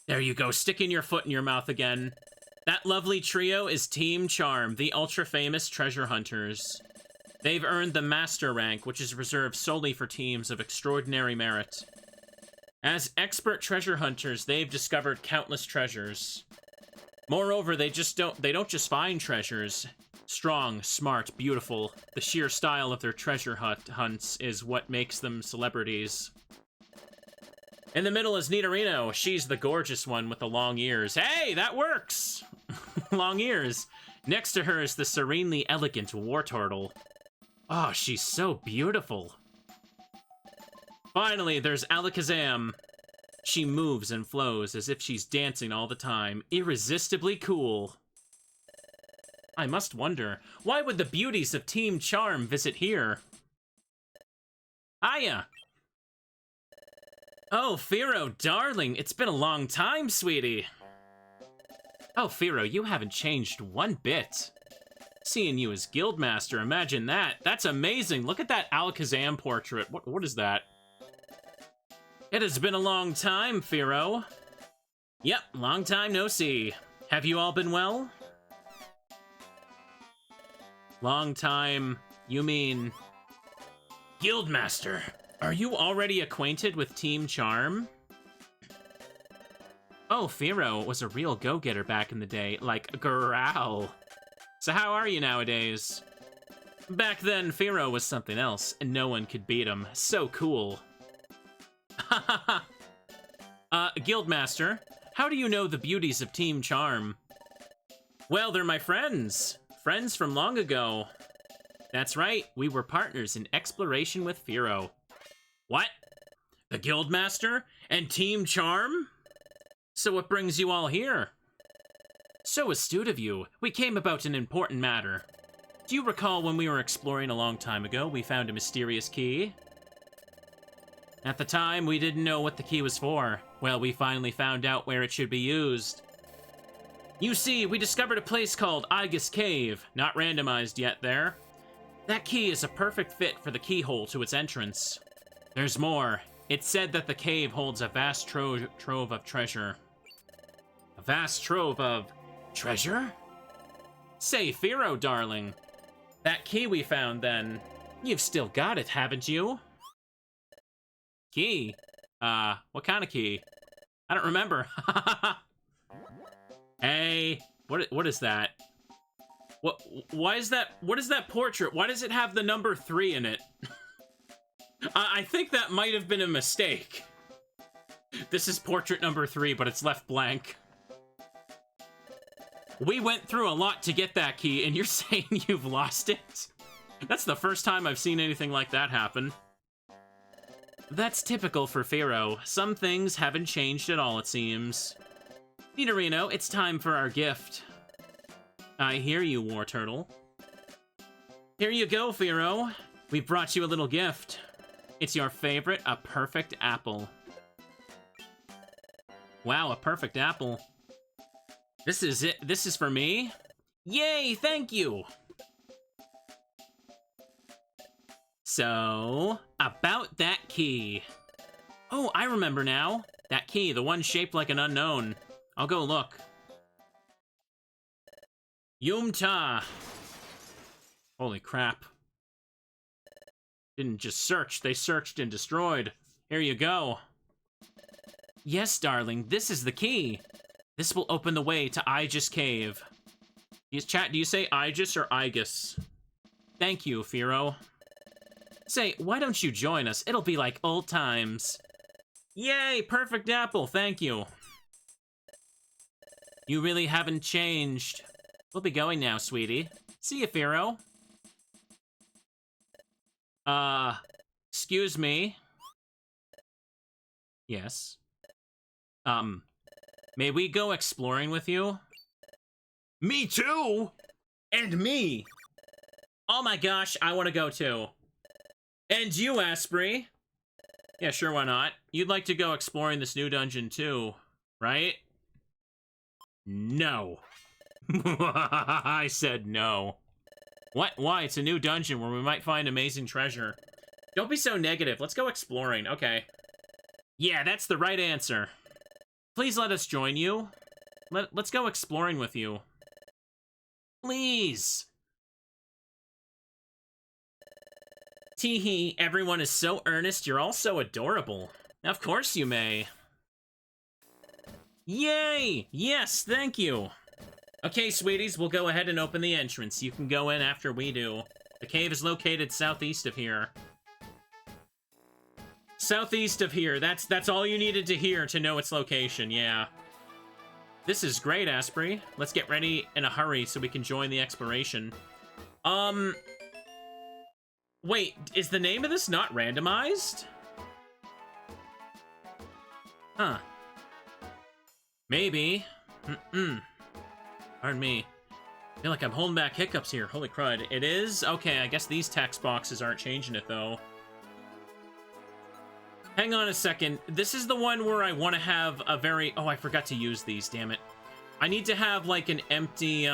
There you go, sticking your foot in your mouth again. That lovely trio is Team Charm, the ultra-famous treasure hunters. They've earned the Master rank, which is reserved solely for teams of extraordinary merit. As expert treasure hunters, they've discovered countless treasures. Moreover, they don't just find treasures. Strong, smart, beautiful. The sheer style of their treasure hunts is what makes them celebrities. In the middle is Nidorino. She's the gorgeous one with the long ears. Hey, that works! Long ears. Next to her is the serenely elegant Wartortle. Oh, she's so beautiful. Finally, there's Alakazam. She moves and flows as if she's dancing all the time. Irresistibly cool. I must wonder, why would the beauties of Team Charm visit here? Aya! Oh, Firo, darling, it's been a long time, sweetie. Oh, Firo, you haven't changed one bit. Seeing you as Guildmaster, imagine that. That's amazing. Look at that Alakazam portrait. What is that? It has been a long time, Firo. Yep, long time no see. Have you all been well? Long time, you mean... Guildmaster, are you already acquainted with Team Charm? Oh, Firo was a real go-getter back in the day, like growl. So how are you nowadays? Back then, Firo was something else, and no one could beat him. So cool. Guildmaster, how do you know the beauties of Team Charm? Well, they're my friends. Friends from long ago. That's right, we were partners in exploration with Firo. What? The Guildmaster? And Team Charm? So what brings you all here? So astute of you. We came about an important matter. Do you recall when we were exploring a long time ago, we found a mysterious key? At the time, we didn't know what the key was for. Well, we finally found out where it should be used. You see, we discovered a place called Aegis Cave, not randomized yet there. That key is a perfect fit for the keyhole to its entrance. There's more. It's said that the cave holds a vast trove of treasure. A vast trove of treasure? Say, Firo, darling. That key we found, then. You've still got it, haven't you? Key? What kind of key? I don't remember. Hey, what is that? Why is that? What is that portrait? Why does it have the number 3 in it? I think that might have been a mistake. This is portrait number 3, but it's left blank. We went through a lot to get that key, and you're saying you've lost it? That's the first time I've seen anything like that happen. That's typical for Firo. Some things haven't changed at all, it seems. Nidorino, it's time for our gift. I hear you, War Turtle. Here you go, Firo. We brought you a little gift. It's your favorite, a perfect apple. Wow, a perfect apple. This is it. This is for me? Yay, thank you! So, about that key. Oh, I remember now. That key, the one shaped like an unknown. I'll go look. Yumta. Holy crap. Didn't just search, they searched and destroyed. Here you go. Yes, darling, this is the key. This will open the way to Aegis Cave. Chat, do you say Aegis or Aegis? Thank you, Firo. Say, why don't you join us? It'll be like old times. Yay, perfect apple, thank you. You really haven't changed. We'll be going now, sweetie. See you, Firo. Excuse me. Yes. May we go exploring with you? Me too! And me! Oh my gosh, I want to go too. And you, Asprey? Yeah, sure, why not? You'd like to go exploring this new dungeon too, right? No. I said no. What? Why? It's a new dungeon where we might find amazing treasure. Don't be so negative. Let's go exploring. Okay. Yeah, that's the right answer. Please let us join you. Let's go exploring with you. Please. Teehee, everyone is so earnest. You're all so adorable. Of course you may. Yay! Yes, thank you. Okay, sweeties, we'll go ahead and open the entrance. You can go in after we do. The cave is located southeast of here. Southeast of here. That's all you needed to hear to know its location, yeah. This is great, Asprey. Let's get ready in a hurry so we can join the exploration. Wait, is the name of this not randomized? Huh. Maybe. Pardon me. I feel like I'm holding back hiccups here. Holy crud. It is? Okay, I guess these text boxes aren't changing it, though. Hang on a second. This is the one where I want to have a very... Oh, I forgot to use these, damn it. I need to have, like, an empty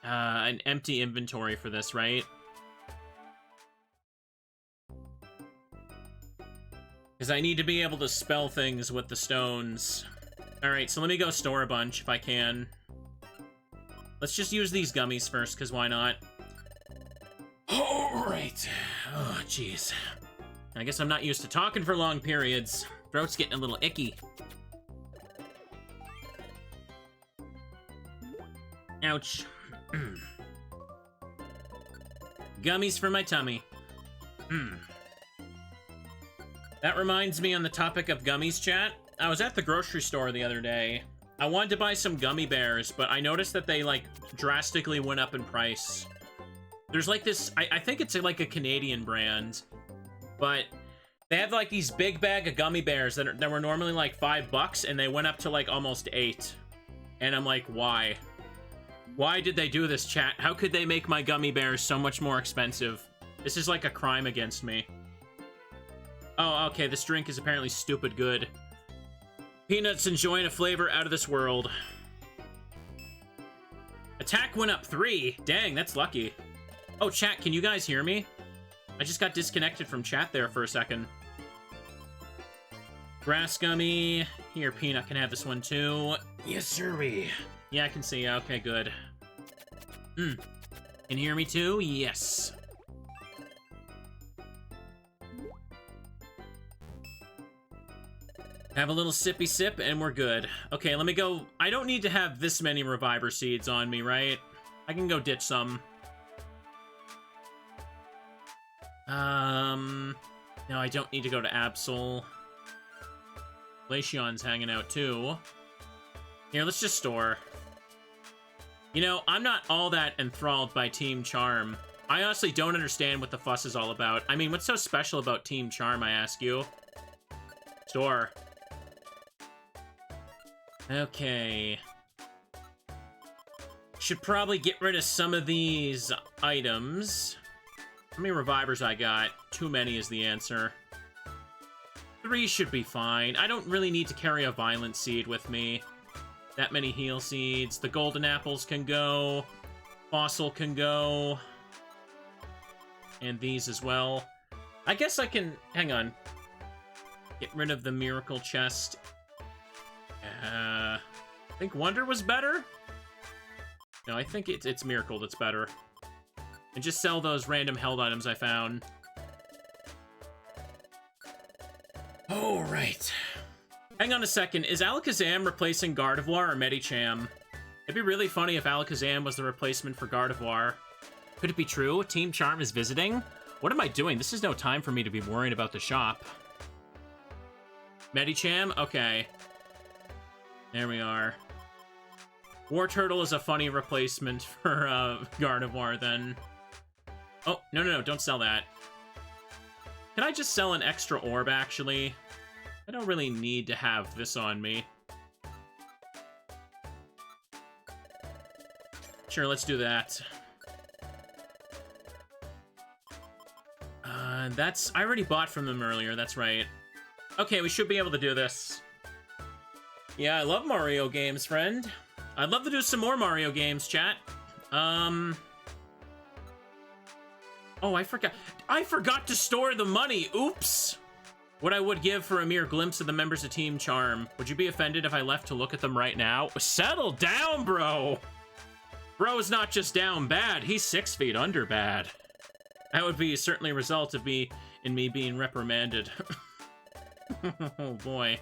inventory for this, right? Because I need to be able to spell things with the stones. Alright, so let me go store a bunch if I can. Let's just use these gummies first, because why not? Alright. Oh, jeez. I guess I'm not used to talking for long periods. Throat's getting a little icky. Ouch. Gummies for my tummy. That reminds me, on the topic of gummies, chat, I was at the grocery store the other day. I wanted to buy some gummy bears, but I noticed that they, like, drastically went up in price. There's, like, this... I think it's, like, a Canadian brand. But they have, like, these big bag of gummy bears that were normally, like, $5, and they went up to, like, almost $8. And I'm like, why? Why did they do this, chat? How could they make my gummy bears so much more expensive? This is like a crime against me. Oh, okay, this drink is apparently stupid good. Peanuts enjoying a flavor out of this world. Attack went up 3. Dang, that's lucky. Oh, chat, can you guys hear me? I just got disconnected from chat there for a second. Grass gummy. Here, Peanut can have this one too. Yes, sirree. Yeah, I can see. Okay, good. Can you hear me too? Yes. Have a little sippy sip and we're good. Okay, let me go. I don't need to have this many Reviver Seeds on me, right? I can go ditch some. No, I don't need to go to Absol. Glaceon's hanging out too. Here, let's just store. You know, I'm not all that enthralled by Team Charm. I honestly don't understand what the fuss is all about. I mean, what's so special about Team Charm, I ask you? Store. Okay. Should probably get rid of some of these items. How many revivers I got? Too many is the answer. 3 should be fine. I don't really need to carry a Violent Seed with me. That many Heal Seeds. The Golden Apples can go. Fossil can go. And these as well. I guess I can... Hang on. Get rid of the Miracle Chest. I think Wonder was better? No, I think it's Miracle that's better. And just sell those random held items I found. Oh, right. Hang on a second. Is Alakazam replacing Gardevoir or Medicham? It'd be really funny if Alakazam was the replacement for Gardevoir. Could it be true? Team Charm is visiting? What am I doing? This is no time for me to be worrying about the shop. Medicham? Okay. There we are. Wartortle is a funny replacement for Gardevoir, then. Oh, no, don't sell that. Can I just sell an extra orb, actually? I don't really need to have this on me. Sure, let's do that. I already bought from them earlier, that's right. Okay, we should be able to do this. Yeah, I love Mario games, friend. I'd love to do some more Mario games, chat. Oh, I forgot. I forgot to store the money. Oops. What I would give for a mere glimpse of the members of Team Charm. Would you be offended if I left to look at them right now? Settle down, bro. Bro's not just down bad. He's 6 feet under bad. That would be certainly a result of me being reprimanded. Oh, boy.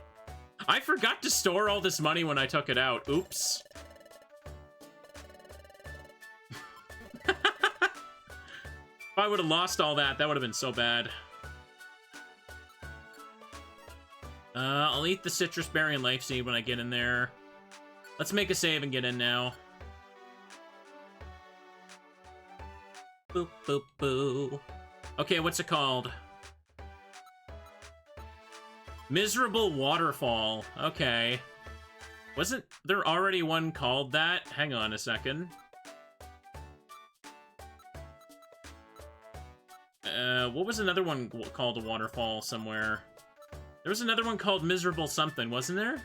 I forgot to store all this money when I took it out. Oops. If I would have lost all that, that would have been so bad. I'll eat the citrus berry and life seed when I get in there. Let's make a save and get in now. Boop, boop, boo. Okay, what's it called? Miserable Waterfall. Okay. Wasn't there already one called that? Hang on a second. What was another one called a waterfall somewhere? There was another one called Miserable something, wasn't there?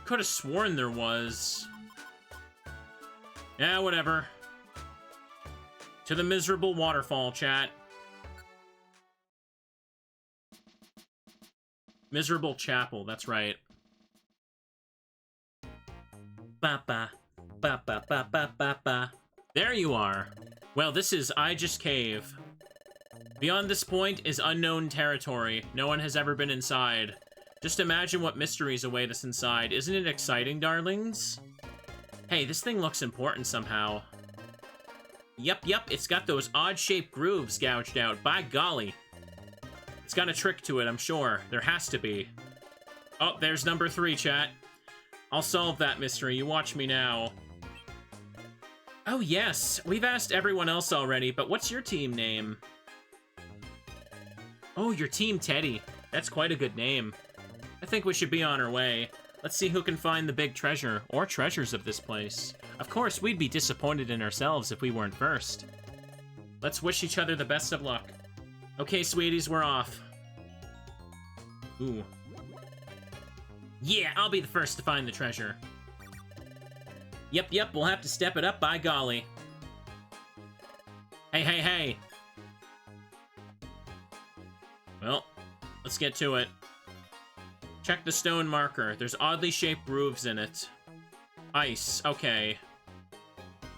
Could have sworn there was. Yeah, whatever. To the Miserable Waterfall, chat. Miserable Chapel, that's right. Ba-ba. Ba-ba-ba-ba-ba-ba. There you are. Well, this is Aegis Cave. Beyond this point is unknown territory. No one has ever been inside. Just imagine what mysteries await us inside. Isn't it exciting, darlings? Hey, this thing looks important somehow. Yep, it's got those odd-shaped grooves gouged out. By golly. It's got a trick to it, I'm sure. There has to be. Oh, there's number 3, chat. I'll solve that mystery. You watch me now. Oh, yes. We've asked everyone else already, but what's your team name? Oh, your Team Teddy. That's quite a good name. I think we should be on our way. Let's see who can find the big treasure, or treasures of this place. Of course, we'd be disappointed in ourselves if we weren't first. Let's wish each other the best of luck. Okay, sweeties, we're off. Ooh. Yeah, I'll be the first to find the treasure. Yep, we'll have to step it up, by golly. Hey. Well, let's get to it. Check the stone marker. There's oddly shaped grooves in it. Ice, okay.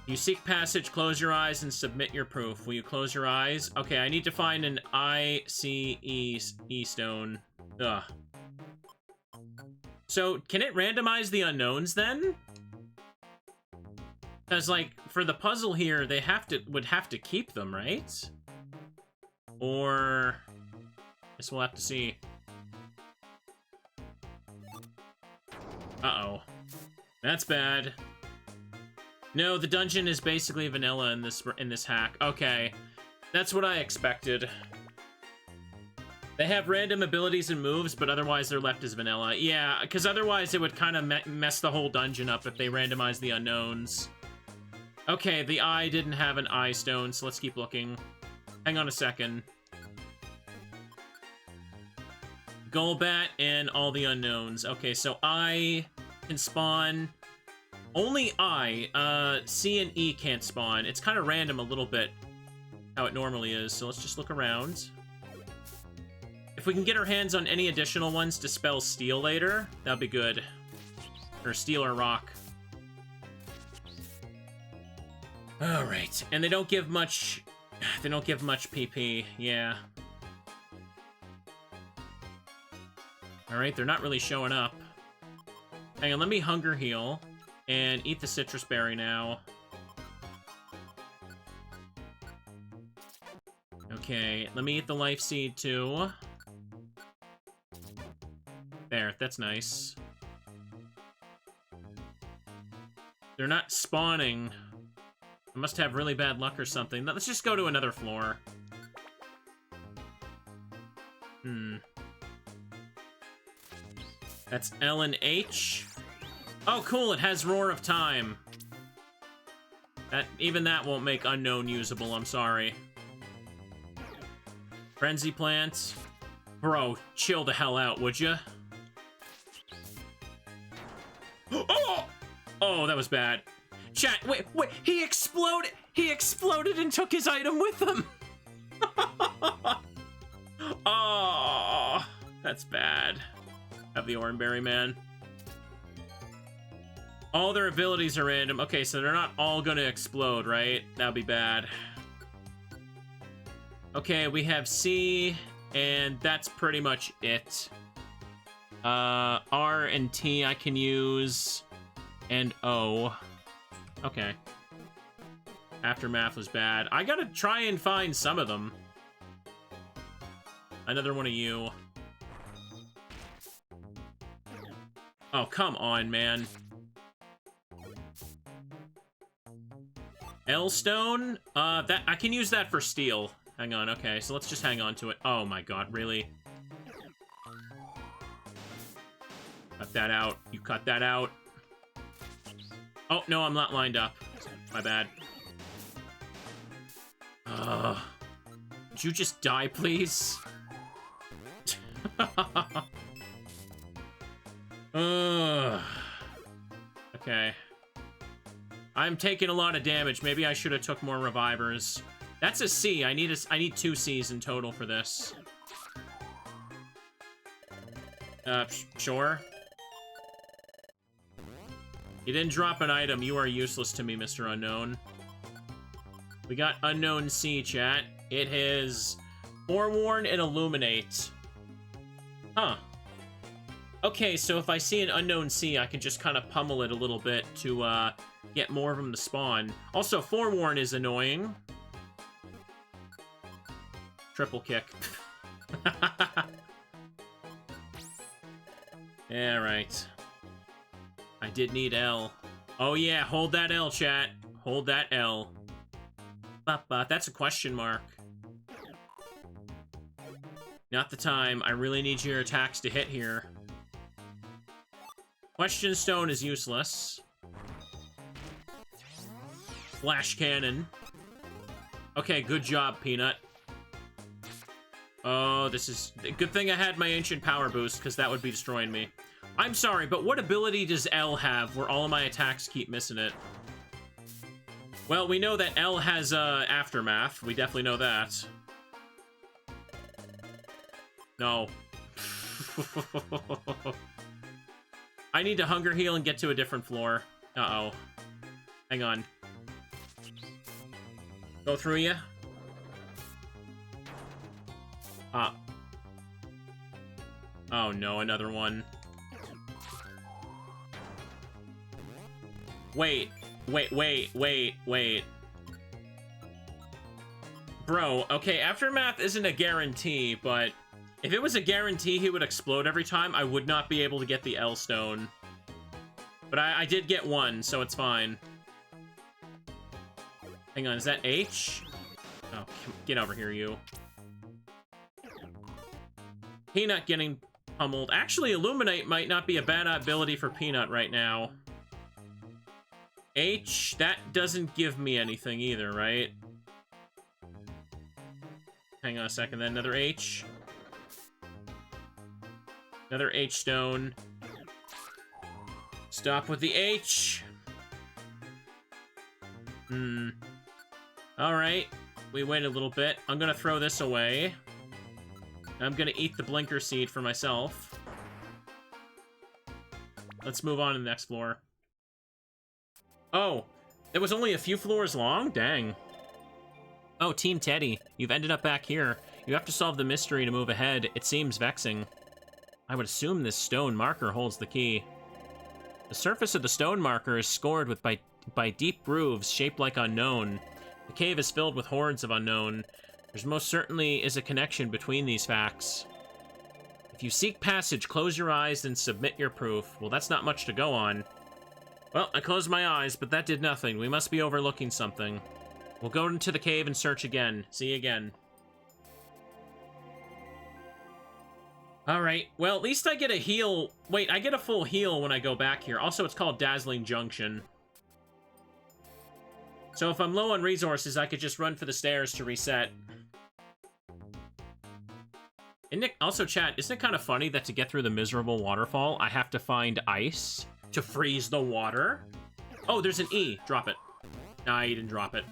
You seek passage, close your eyes, and submit your proof. Will you close your eyes? Okay, I need to find an ICE stone. Ugh. So, can it randomize the unknowns, then? Because, like, for the puzzle here, they would have to keep them, right? Or... I guess we'll have to see. Uh-oh. That's bad. No, the dungeon is basically vanilla in this hack. Okay. That's what I expected. They have random abilities and moves, but otherwise they're left as vanilla. Yeah, because otherwise it would kind of mess the whole dungeon up if they randomized the unknowns. Okay, the eye didn't have an eye stone, so let's keep looking. Hang on a second. Golbat and all the unknowns. Okay, so I can spawn. Only I. C and E can't spawn. It's kind of random a little bit how it normally is, so let's just look around. If we can get our hands on any additional ones to spell steel later, that'd be good. Or steel or rock. Alright, and they don't give much... They don't give much PP, yeah. Alright, they're not really showing up. Hang on, let me hunger heal. And eat the citrus berry now. Okay, let me eat the life seed too. There, that's nice. They're not spawning. I must have really bad luck or something. Let's just go to another floor. That's L and H. Oh, cool, it has Roar of Time. Even that won't make Unknown usable, I'm sorry. Frenzy Plant. Bro, chill the hell out, would ya? Oh! Oh, that was bad. Chat, wait, he exploded! He exploded and took his item with him! Oh, that's bad. Have the Oranberry Man. All their abilities are random. Okay, so they're not all gonna explode, right? That'd be bad. Okay, we have C, and that's pretty much it. R and T I can use, and O. Okay. Aftermath was bad. I gotta try and find some of them. Another one of you. Oh, come on, man. L-Stone? That I can use that for steel. Hang on, okay, so let's just hang on to it. Oh my god, really? Cut that out. You cut that out. Oh, no, I'm not lined up. My bad. Would you just die, please? Okay. I'm taking a lot of damage. Maybe I should have took more revivers. That's a C. I need 2 C's in total for this. Sure. You didn't drop an item. You are useless to me, Mr. Unknown. We got Unknown C, chat. It is Forewarn and Illuminate. Huh. Okay, so if I see an Unknown C, I can just kind of pummel it a little bit to get more of them to spawn. Also, Forewarn is annoying. Triple kick. Yeah, right. I did need L. Oh yeah, hold that L, chat. Hold that L. That's a question mark. Not the time. I really need your attacks to hit here. Question Stone is useless. Flash Cannon. Okay, good job, Peanut. Oh, this is... Good thing I had my Ancient Power Boost, because that would be destroying me. I'm sorry, but what ability does L have where all of my attacks keep missing it? Well, we know that L has, Aftermath. We definitely know that. No. I need to Hunger Heal and get to a different floor. Uh-oh. Hang on. Go through ya? Ah. Oh no, another one. Wait. Bro, okay, Aftermath isn't a guarantee, but if it was a guarantee he would explode every time, I would not be able to get the L stone. But I did get one, so it's fine. Hang on, is that H? Oh, get over here, you. Peanut getting pummeled. Actually, Illuminate might not be a bad ability for Peanut right now. H, that doesn't give me anything either, right? Hang on a second, then another H. Another H stone. Stop with the H. Alright. We wait a little bit. I'm gonna throw this away. I'm gonna eat the Blinker Seed for myself. Let's move on to the next floor. Oh, it was only a few floors long? Dang. Oh, Team Teddy, you've ended up back here. You have to solve the mystery to move ahead. It seems vexing. I would assume this stone marker holds the key. The surface of the stone marker is scored with by deep grooves shaped like unknown. The cave is filled with hordes of unknown. There's most certainly is a connection between these facts. If you seek passage, close your eyes and submit your proof. Well, that's not much to go on. Well, I closed my eyes, but that did nothing. We must be overlooking something. We'll go into the cave and search again. See you again. Alright, well, at least I get a heal. Wait, I get a full heal when I go back here. Also, it's called Dazzling Junction. So if I'm low on resources, I could just run for the stairs to reset. Also, chat, isn't it kind of funny that to get through the miserable waterfall, I have to find ice to freeze the water? Oh, there's an E. Drop it. Nah, you didn't drop it.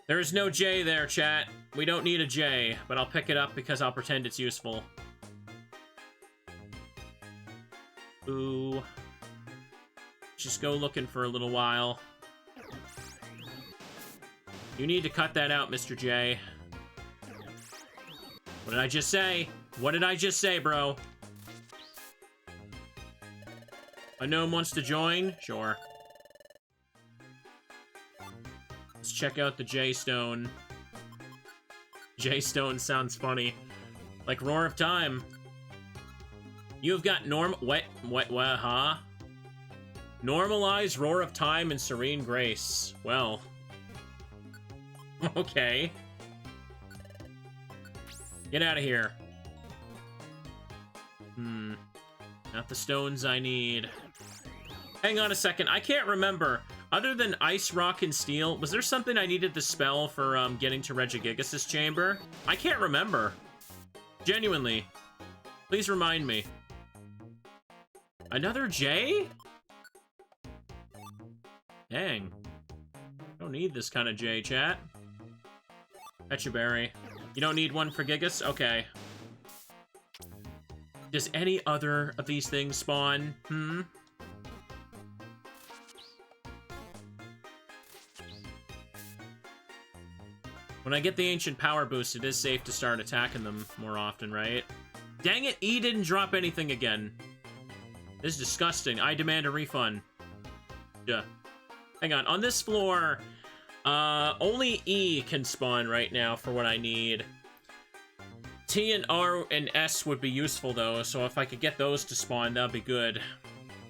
There is no J there, chat. We don't need a J, but I'll pick it up because I'll pretend it's useful. Ooh. Just go looking for a little while. You need to cut that out, Mr. J. What did I just say? What did I just say, bro? A gnome wants to join? Sure. Let's check out the J-Stone. J-Stone sounds funny. Like Roar of Time. You've got what, huh? Normalize Roar of Time and Serene Grace. Well. Okay. Get out of here. Not the stones I need. Hang on a second. I can't remember. Other than Ice, Rock, and Steel, was there something I needed to spell for getting to Regigigas' chamber? I can't remember. Genuinely. Please remind me. Another J? Dang. Don't need this kind of J, chat. Pechaberry. You don't need one for Gigas? Okay. Does any other of these things spawn? When I get the Ancient Power Boost, it is safe to start attacking them more often, right? Dang it, E didn't drop anything again. This is disgusting. I demand a refund. Duh. Hang on this floor, only E can spawn right now for what I need. T and R and S would be useful, though, so if I could get those to spawn, that'd be good.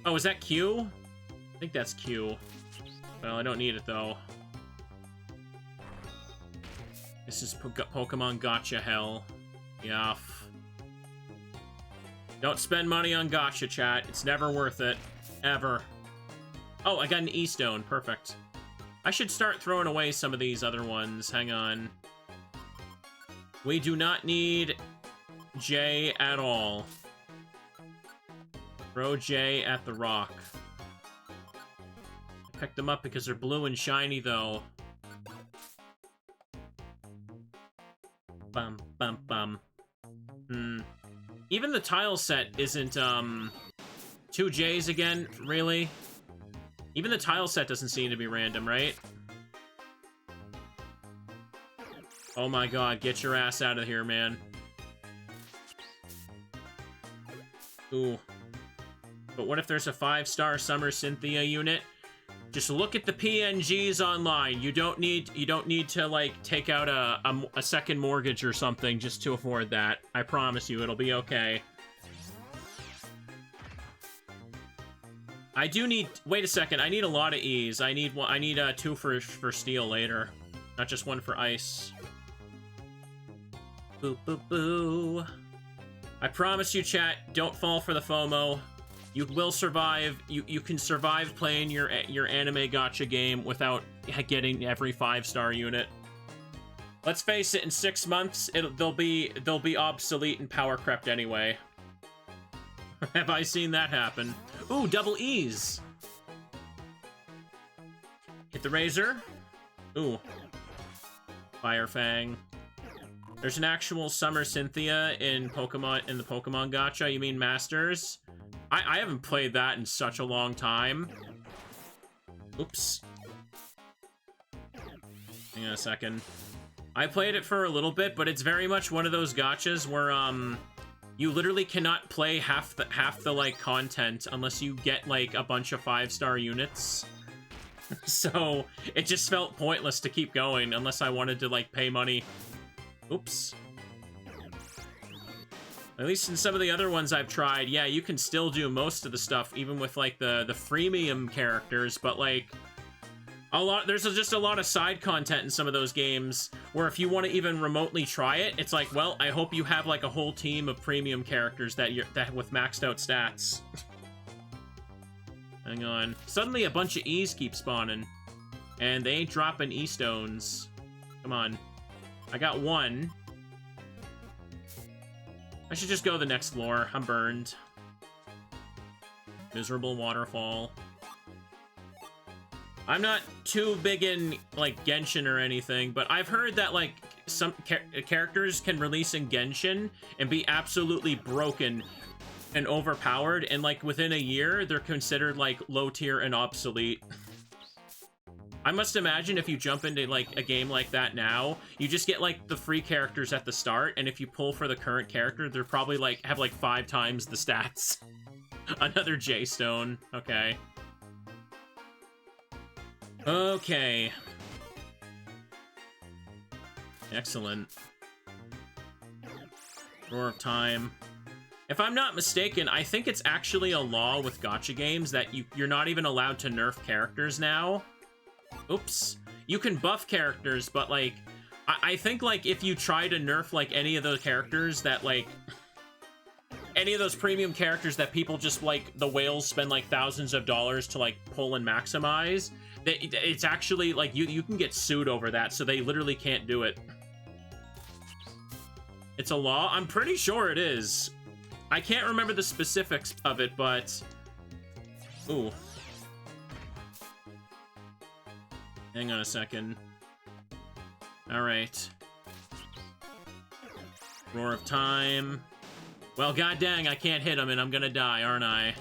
Oh, is that Q? I think that's Q. Well, I don't need it, though. This is Pokemon Gotcha hell. Yeah. Don't spend money on gacha, chat. It's never worth it. Ever. Oh, I got an E-stone. Perfect. I should start throwing away some of these other ones. Hang on. We do not need J at all. Throw J at the rock. Pick them up because they're blue and shiny, though. Bum, bum, bum. Even the tile set isn't, 2 J's again? Really? Even the tile set doesn't seem to be random, right? Oh my god, get your ass out of here, man. Ooh. But what if there's a 5-star Summer Cynthia unit? Just look at the PNGs online. You don't need to, like, take out a second mortgage or something just to afford that. I promise you, it'll be okay. I do need... Wait a second, I need a lot of E's. I need 2 for steel later. Not just 1 for ice. Boo, boo, boo. I promise you, chat, don't fall for the FOMO. You will survive. You can survive playing your anime gacha game without getting every 5-star unit. Let's face it, in 6 months, they'll be obsolete and power crept anyway. Have I seen that happen? Ooh, double E's. Hit the razor. Ooh. Fire Fang. There's an actual Summer Cynthia in the Pokemon Gacha. You mean Masters? I haven't played that in such a long time. Oops. Hang on a second. I played it for a little bit, but it's very much one of those gachas where you literally cannot play half the like content unless you get like a bunch of 5-star units. So it just felt pointless to keep going unless I wanted to like pay money. Oops. At least in some of the other ones I've tried, yeah, you can still do most of the stuff, even with, like, the freemium characters, but, like, there's just a lot of side content in some of those games, where if you want to even remotely try it, it's like, well, I hope you have, like, a whole team of premium characters that with maxed out stats. Hang on. Suddenly a bunch of E's keep spawning, and they ain't dropping E-stones. Come on. I got 1. I should just go the next floor. I'm burned. Miserable waterfall. I'm not too big in, like, Genshin or anything, but I've heard that, like, some characters can release in Genshin and be absolutely broken and overpowered, and, like, within a year, they're considered, like, low tier and obsolete. I must imagine if you jump into, like, a game like that now, you just get, like, the free characters at the start, and if you pull for the current character, they're probably, like, have, like, 5 times the stats. Another J-Stone. Okay. Okay. Excellent. Roar of Time. If I'm not mistaken, I think it's actually a law with gacha games that you're not even allowed to nerf characters now. Oops. You can buff characters, but, like, I think, like, if you try to nerf, like, any of those characters that, like, any of those premium characters that people just, like, the whales spend, like, thousands of dollars to, like, pull and maximize, it's actually, like, you can get sued over that, so they literally can't do it. It's a law? I'm pretty sure it is. I can't remember the specifics of it, but... Ooh. Hang on a second. Alright. Roar of Time. Well, god dang, I can't hit him and I'm gonna die, aren't I?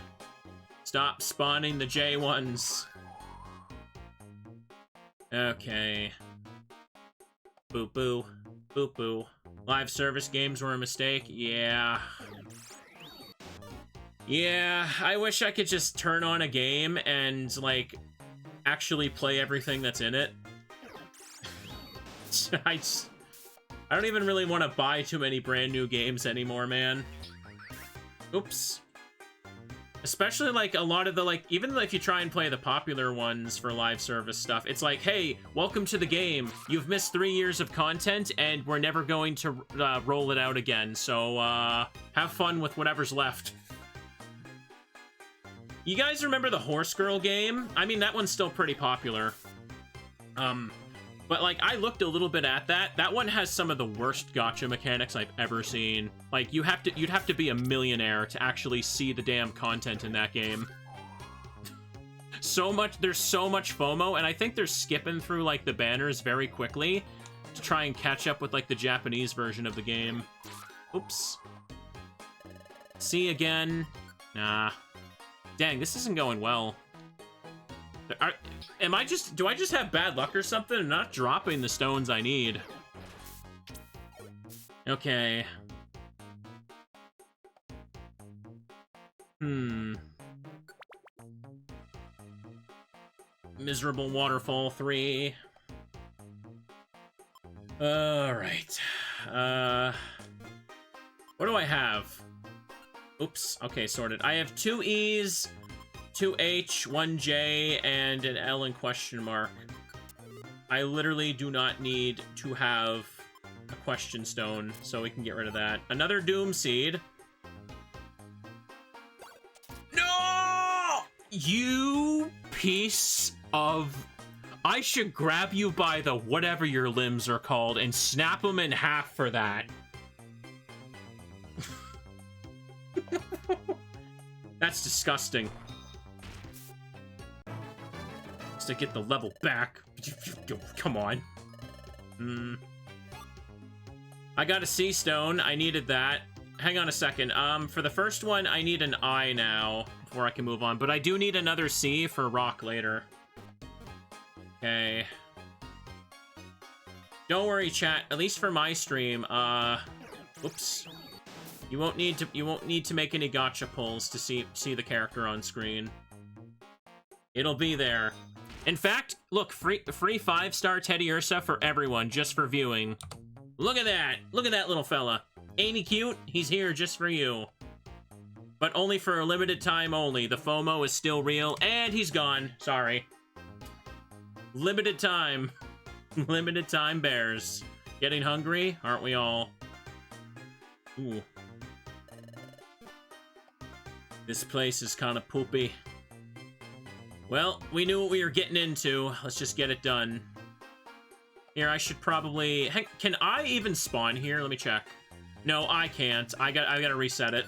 Stop spawning the J1s. Okay. Boop boo. Boop boo. Live service games were a mistake? Yeah. Yeah, I wish I could just turn on a game and, like, actually play everything that's in it. I don't even really want to buy too many brand new games anymore, man. Oops. Especially, like, a lot of the, like, even if you try and play the popular ones for live service stuff, it's like, hey, welcome to the game. You've missed 3 years of content, and we're never going to roll it out again. So, have fun with whatever's left. You guys remember the Horse Girl game? I mean, that one's still pretty popular. But, like, I looked a little bit at that. That one has some of the worst gacha mechanics I've ever seen. Like, you'd have to be a millionaire to actually see the damn content in that game. There's so much FOMO, and I think they're skipping through, like, the banners very quickly to try and catch up with, like, the Japanese version of the game. Oops. See again? Nah. Dang, this isn't going well. Do I just have bad luck or something? I'm not dropping the stones I need. Okay. Miserable Waterfall 3. Alright. What do I have? Oops. Okay, sorted. I have 2 E's, 2 H, 1 J, and an L in question mark. I literally do not need to have a question stone, so we can get rid of that. Another Doom Seed. No! You piece of... I should grab you by the whatever your limbs are called and snap them in half for that. That's disgusting. To get the level back. Come on. I got a C stone. I needed that. Hang on a second. For the first one, I need an I now before I can move on. But I do need another C for rock later. Okay. Don't worry, chat. At least for my stream. Oops. You won't need to make any gacha pulls to see the character on screen. It'll be there. In fact, look, free 5-star Teddy Ursa for everyone, just for viewing. Look at that! Look at that little fella. Ain't he cute? He's here just for you. But only for a limited time only. The FOMO is still real, and he's gone. Sorry. Limited time. Limited time bears. Getting hungry? Aren't we all? Ooh. This place is kind of poopy. Well, we knew what we were getting into. Let's just get it done. Here, I should probably... Heck, can I even spawn here? Let me check. No, I can't. I gotta reset it.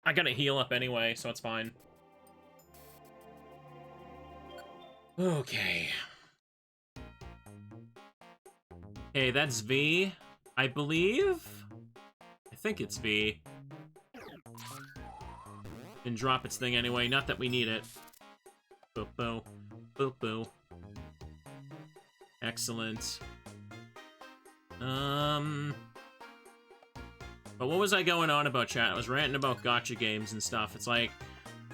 I gotta heal up anyway, so it's fine. Okay. Okay, that's V, I believe? I think it's V. And drop its thing anyway, not that we need it. Boop, boo. Boop, boo. Excellent. But what was I going on about, chat? I was ranting about gacha games and stuff. It's like,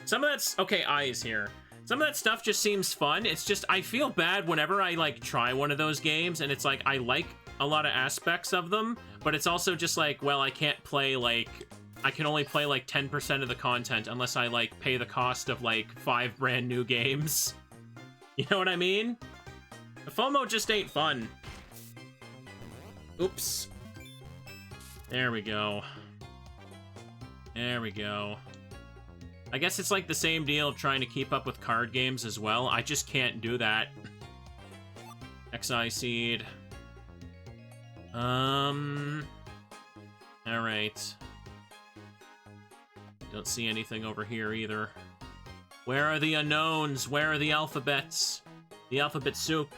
some of that's... Okay, I is here. Some of that stuff just seems fun. It's just, I feel bad whenever I, like, try one of those games, and it's like, I like a lot of aspects of them, but it's also just like, well, I can't play, like... I can only play, like, 10% of the content unless I, like, pay the cost of, like, 5 brand new games. You know what I mean? The FOMO just ain't fun. Oops. There we go. There we go. I guess it's like the same deal of trying to keep up with card games as well. I just can't do that. XI Seed. Alright. Don't see anything over here either. Where are the unknowns? Where are the alphabets? The alphabet soup.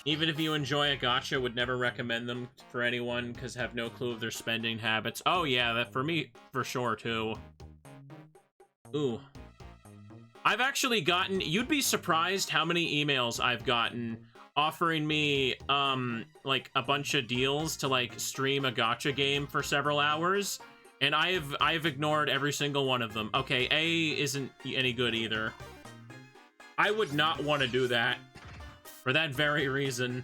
Even if you enjoy a gacha, would never recommend them for anyone because have no clue of their spending habits. Oh yeah, that for me, for sure, too. Ooh. I've actually gotten... You'd be surprised how many emails I've gotten offering me, like, a bunch of deals to, like, stream a gacha game for several hours, and I've ignored every single one of them. Okay, A isn't any good either. I would not want to do that, for that very reason.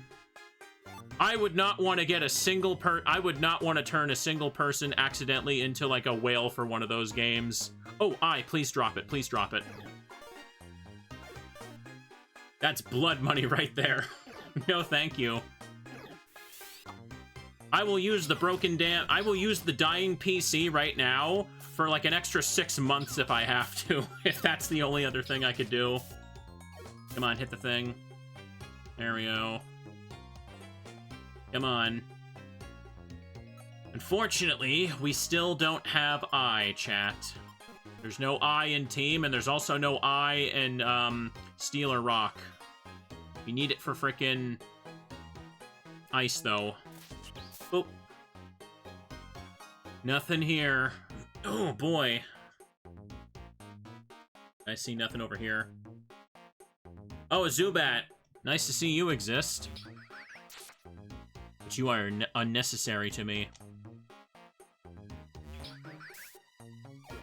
I would not want to get a single I would not want to turn a single person accidentally into like a whale for one of those games. Oh, please drop it. Please drop it. That's blood money right there. No, thank you. I will use the I will use the dying PC right now for like an extra 6 months if I have to. If that's the only other thing I could do. Come on, hit the thing. There we go. Come on. Unfortunately, we still don't have I, chat. There's no I in team, and there's also no I in Steel or Rock. We need it for frickin' Ice, though. Boop. Nothing here. Oh, boy. I see nothing over here. Oh, a Zubat. Nice to see you exist. But you are unnecessary to me.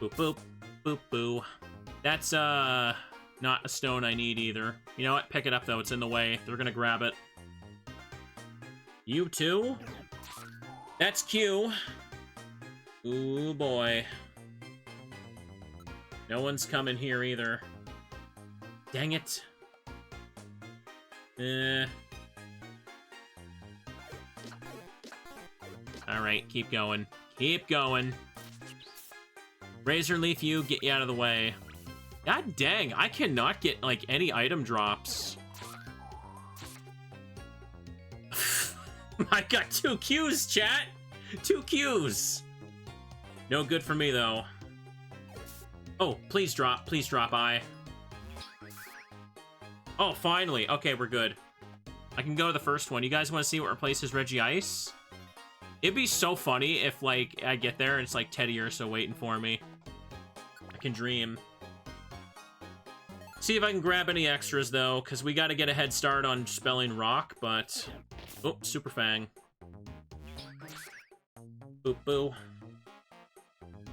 Boop, boop. Boop, boo. That's, not a stone I need either. You know what? Pick it up, though. It's in the way. They're gonna grab it. You too? That's Q. Ooh, boy. No one's coming here either. Dang it. Alright, keep going. Keep going. Razor Leaf, get you out of the way. God dang, I cannot get, like, any item drops. I got 2 Qs, chat! 2 Qs! No good for me, though. Oh, please drop, I. Oh, finally. Okay, we're good. I can go to the first one. You guys want to see what replaces Regice? It'd be so funny if, like, I get there and it's, like, Teddy Ursa waiting for me. I can dream. See if I can grab any extras, though, because we got to get a head start on spelling rock, but... Oh, Super Fang. Boop, boo.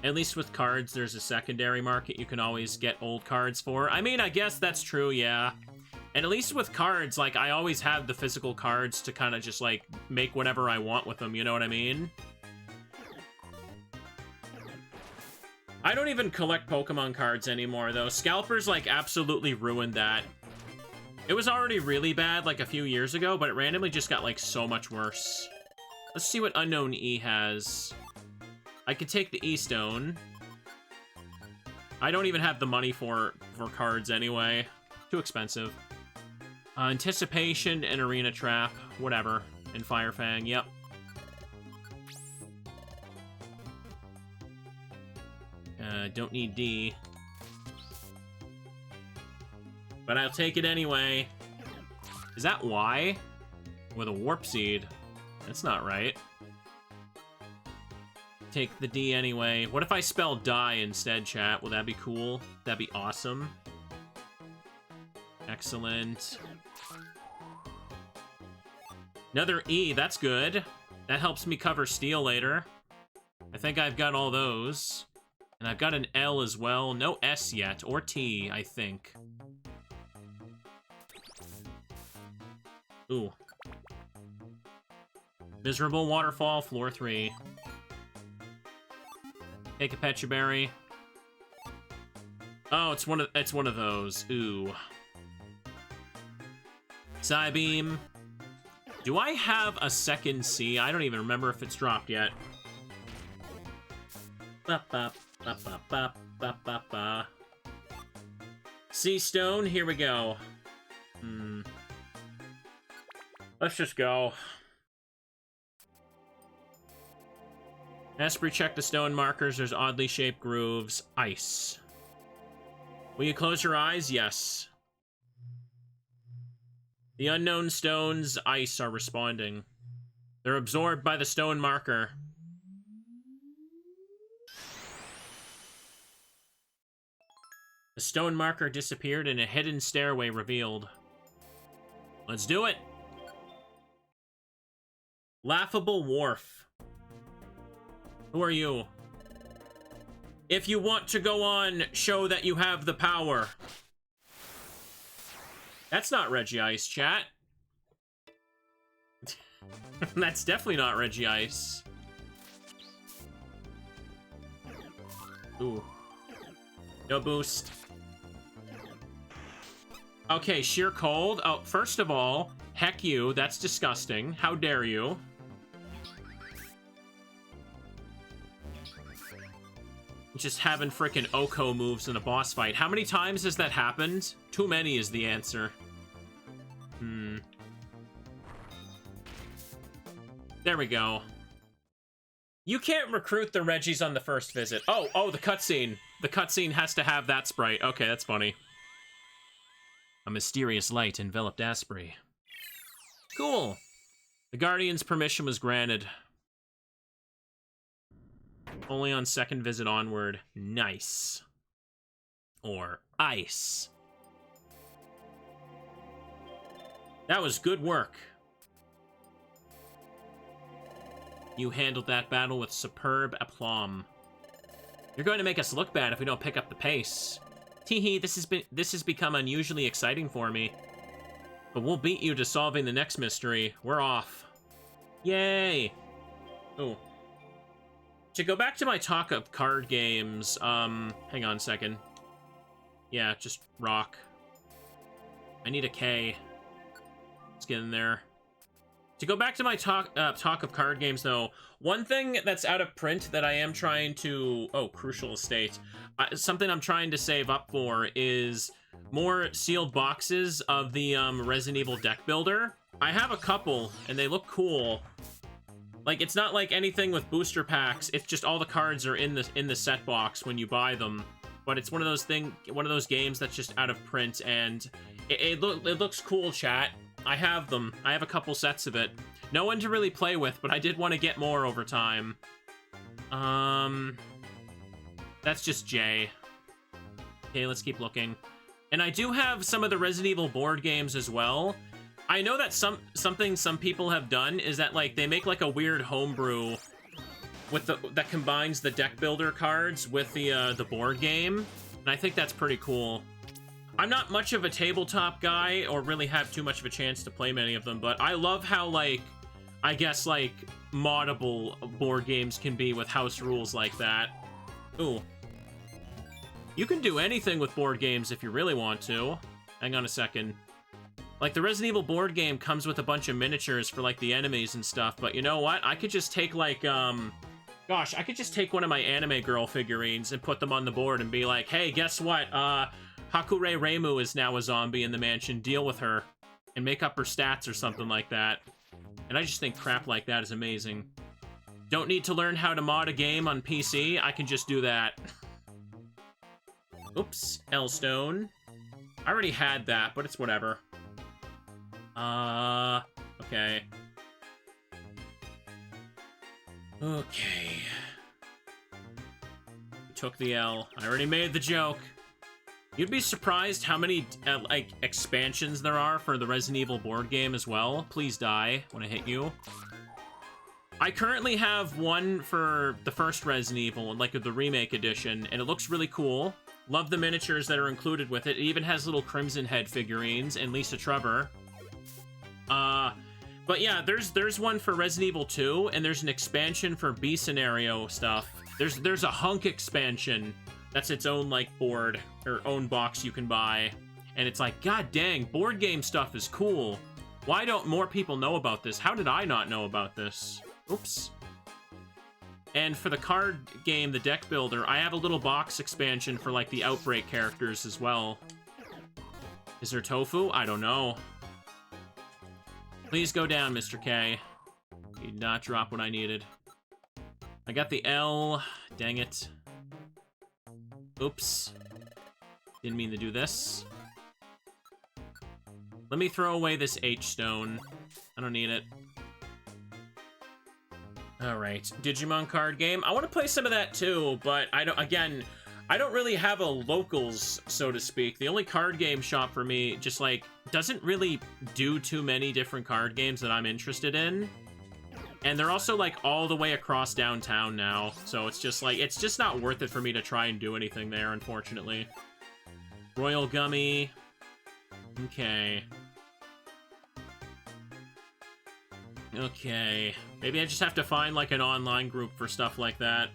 At least with cards, there's a secondary market you can always get old cards for. I mean, I guess that's true, yeah. And at least with cards, like, I always have the physical cards to kind of just, like, make whatever I want with them, you know what I mean? I don't even collect Pokemon cards anymore, though. Scalpers, like, absolutely ruined that. It was already really bad, like, a few years ago, but it randomly just got, like, so much worse. Let's see what Unknown E has. I could take the E-Stone. I don't even have the money for cards anyway. Too expensive. Anticipation and Arena Trap. Whatever. And Fire Fang, yep. Don't need D. But I'll take it anyway. Is that Y? With a Warp Seed? That's not right. Take the D anyway. What if I spell die instead, chat? Will that be cool? That'd be awesome. Excellent. Another E, that's good. That helps me cover steel later. I think I've got all those. And I've got an L as well. No S yet, or T, I think. Ooh. Miserable Waterfall, floor 3. Take a Pecha Berry. Oh, it's one of those. Ooh. Psybeam. Do I have a second C? I don't even remember if it's dropped yet. Ba ba ba ba ba ba ba ba. Sea Stone, here we go. Let's just go. Esprit, check the stone markers. There's oddly shaped grooves. Ice. Will you close your eyes? Yes. The unknown stones, ice, are responding. They're absorbed by the stone marker. The stone marker disappeared and a hidden stairway revealed. Let's do it! Laughable Wharf. Who are you? If you want to go on, show that you have the power. That's not Regice, chat. That's definitely not Regice. Ooh. No boost. Okay, sheer cold. Oh, first of all, heck you. That's disgusting. How dare you? Just having frickin' Oko moves in a boss fight. How many times has that happened? Too many is the answer. There we go. You can't recruit the Regis on the first visit. Oh, the cutscene. The cutscene has to have that sprite. Okay, that's funny. A mysterious light enveloped Asprey. Cool. The Guardian's permission was granted. Only on second visit onward. Nice. Or ice. That was good work. You handled that battle with superb aplomb. You're going to make us look bad if we don't pick up the pace. Teehee, this has become unusually exciting for me. But we'll beat you to solving the next mystery. We're off. Yay! Ooh. To go back to my talk of card games, hang on a second. Yeah, just rock. I need a K. Let's get in there. To go back to my talk of card games, though, one thing that's out of print that I am trying to... Oh, Crucial Estate. Something I'm trying to save up for is more sealed boxes of the Resident Evil deck builder. I have a couple, and they look cool. Like, it's not like anything with booster packs. It's just all the cards are in the set box when you buy them. But it's one of those games that's just out of print, and it looks cool, chat. I have them. I have a couple sets of it. No one to really play with, but I did want to get more over time. That's just J. Okay, let's keep looking. And I do have some of the Resident Evil board games as well. I know that something some people have done is that, like, they make like a weird homebrew with that combines the deck builder cards with the board game, and I think that's pretty cool. I'm not much of a tabletop guy or really have too much of a chance to play many of them, but I love how, like, I guess, like, moddable board games can be with house rules like that. Ooh. You can do anything with board games if you really want to. Hang on a second. Like, the Resident Evil board game comes with a bunch of miniatures for, like, the enemies and stuff, but you know what? I could just take, like, gosh, I could just take one of my anime girl figurines and put them on the board and be like, hey, guess what? Hakure Reimu is now a zombie in the mansion. Deal with her. And make up her stats or something like that. And I just think crap like that is amazing. Don't need to learn how to mod a game on PC. I can just do that. Oops. L-Stone. I already had that, but it's whatever. Okay. Okay. Took the L. I already made the joke. You'd be surprised how many, like, expansions there are for the Resident Evil board game as well. Please die when I hit you. I currently have one for the first Resident Evil, like the remake edition, and it looks really cool. Love the miniatures that are included with it. It even has little Crimson Head figurines and Lisa Trevor. But yeah, there's one for Resident Evil 2, and there's an expansion for B scenario stuff. There's a Hunk expansion. That's its own, like, board, or own box you can buy. And it's like, god dang, board game stuff is cool. Why don't more people know about this? How did I not know about this? Oops. And for the card game, the deck builder, I have a little box expansion for, like, the Outbreak characters as well. Is there tofu? I don't know. Please go down, Mr. K. You did not drop what I needed. I got the L. Dang it. Oops. Didn't mean to do this. Let me throw away this H-stone. I don't need it. Alright, Digimon card game. I want to play some of that too, but I don't really have a locals, so to speak. The only card game shop for me just, like, doesn't really do too many different card games that I'm interested in. And they're also, like, all the way across downtown now. So it's just, like, it's just not worth it for me to try and do anything there, unfortunately. Royal Gummy. Okay. Okay. Maybe I just have to find, like, an online group for stuff like that.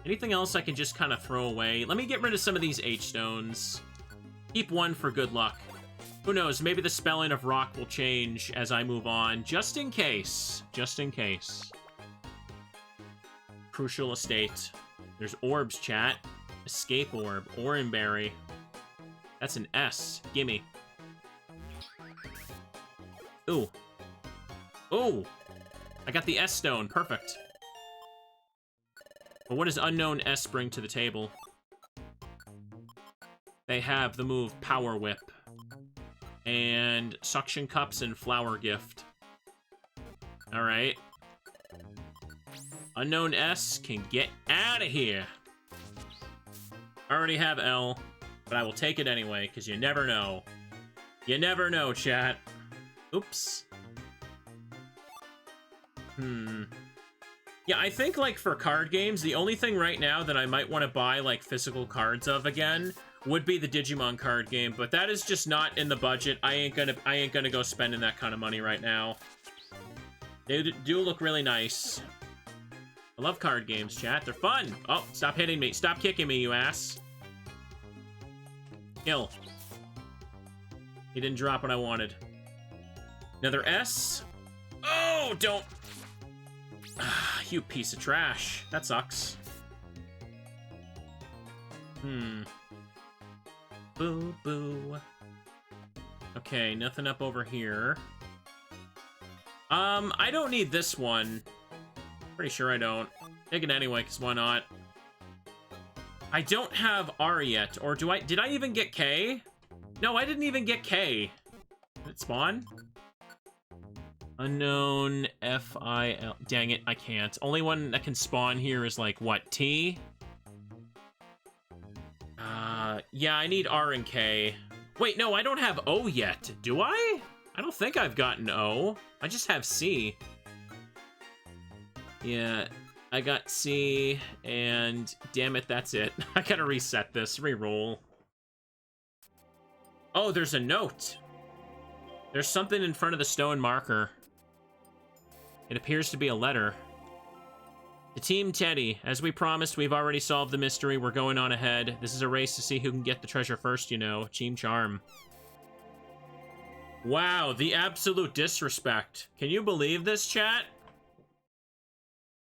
Anything else I can just kind of throw away? Let me get rid of some of these H-stones. Keep one for good luck. Who knows, maybe the spelling of rock will change as I move on, just in case. Just in case. Crucial estate. There's orbs, chat. Escape orb. Oranberry. That's an S. Gimme. Ooh. Ooh! I got the S stone. Perfect. But what does unknown S bring to the table? They have the move Power Whip. And Suction Cups and Flower Gift. Alright. Unknown S can get out of here. I already have L, but I will take it anyway, because you never know. You never know, chat. Oops. Yeah, I think, like, for card games, the only thing right now that I might want to buy, like, physical cards of again would be the Digimon card game, but that is just not in the budget. I ain't gonna go spending that kind of money right now. They do look really nice. I love card games, chat. They're fun. Oh, stop hitting me. Stop kicking me, you ass. Kill. He didn't drop what I wanted. Another S. Oh, don't. Ah, you piece of trash. That sucks. Boo, boo. Okay, nothing up over here. I don't need this one. Pretty sure I don't. Take it anyway, because why not? I don't have R yet, or do I? Did I even get K? No, I didn't even get K. Did it spawn? Unknown F-I-L. Dang it, I can't. Only one that can spawn here is like, what, T? Yeah, I need R and K. Wait, no, I don't have O yet. Do I? I don't think I've gotten O. I just have C. Yeah, I got C, and damn it, that's it. I gotta reset this, re-roll. Oh, there's a note. There's something in front of the stone marker. It appears to be a letter. To Team Teddy, as we promised, we've already solved the mystery. We're going on ahead. This is a race to see who can get the treasure first, you know. Team Charm. Wow, the absolute disrespect. Can you believe this, chat?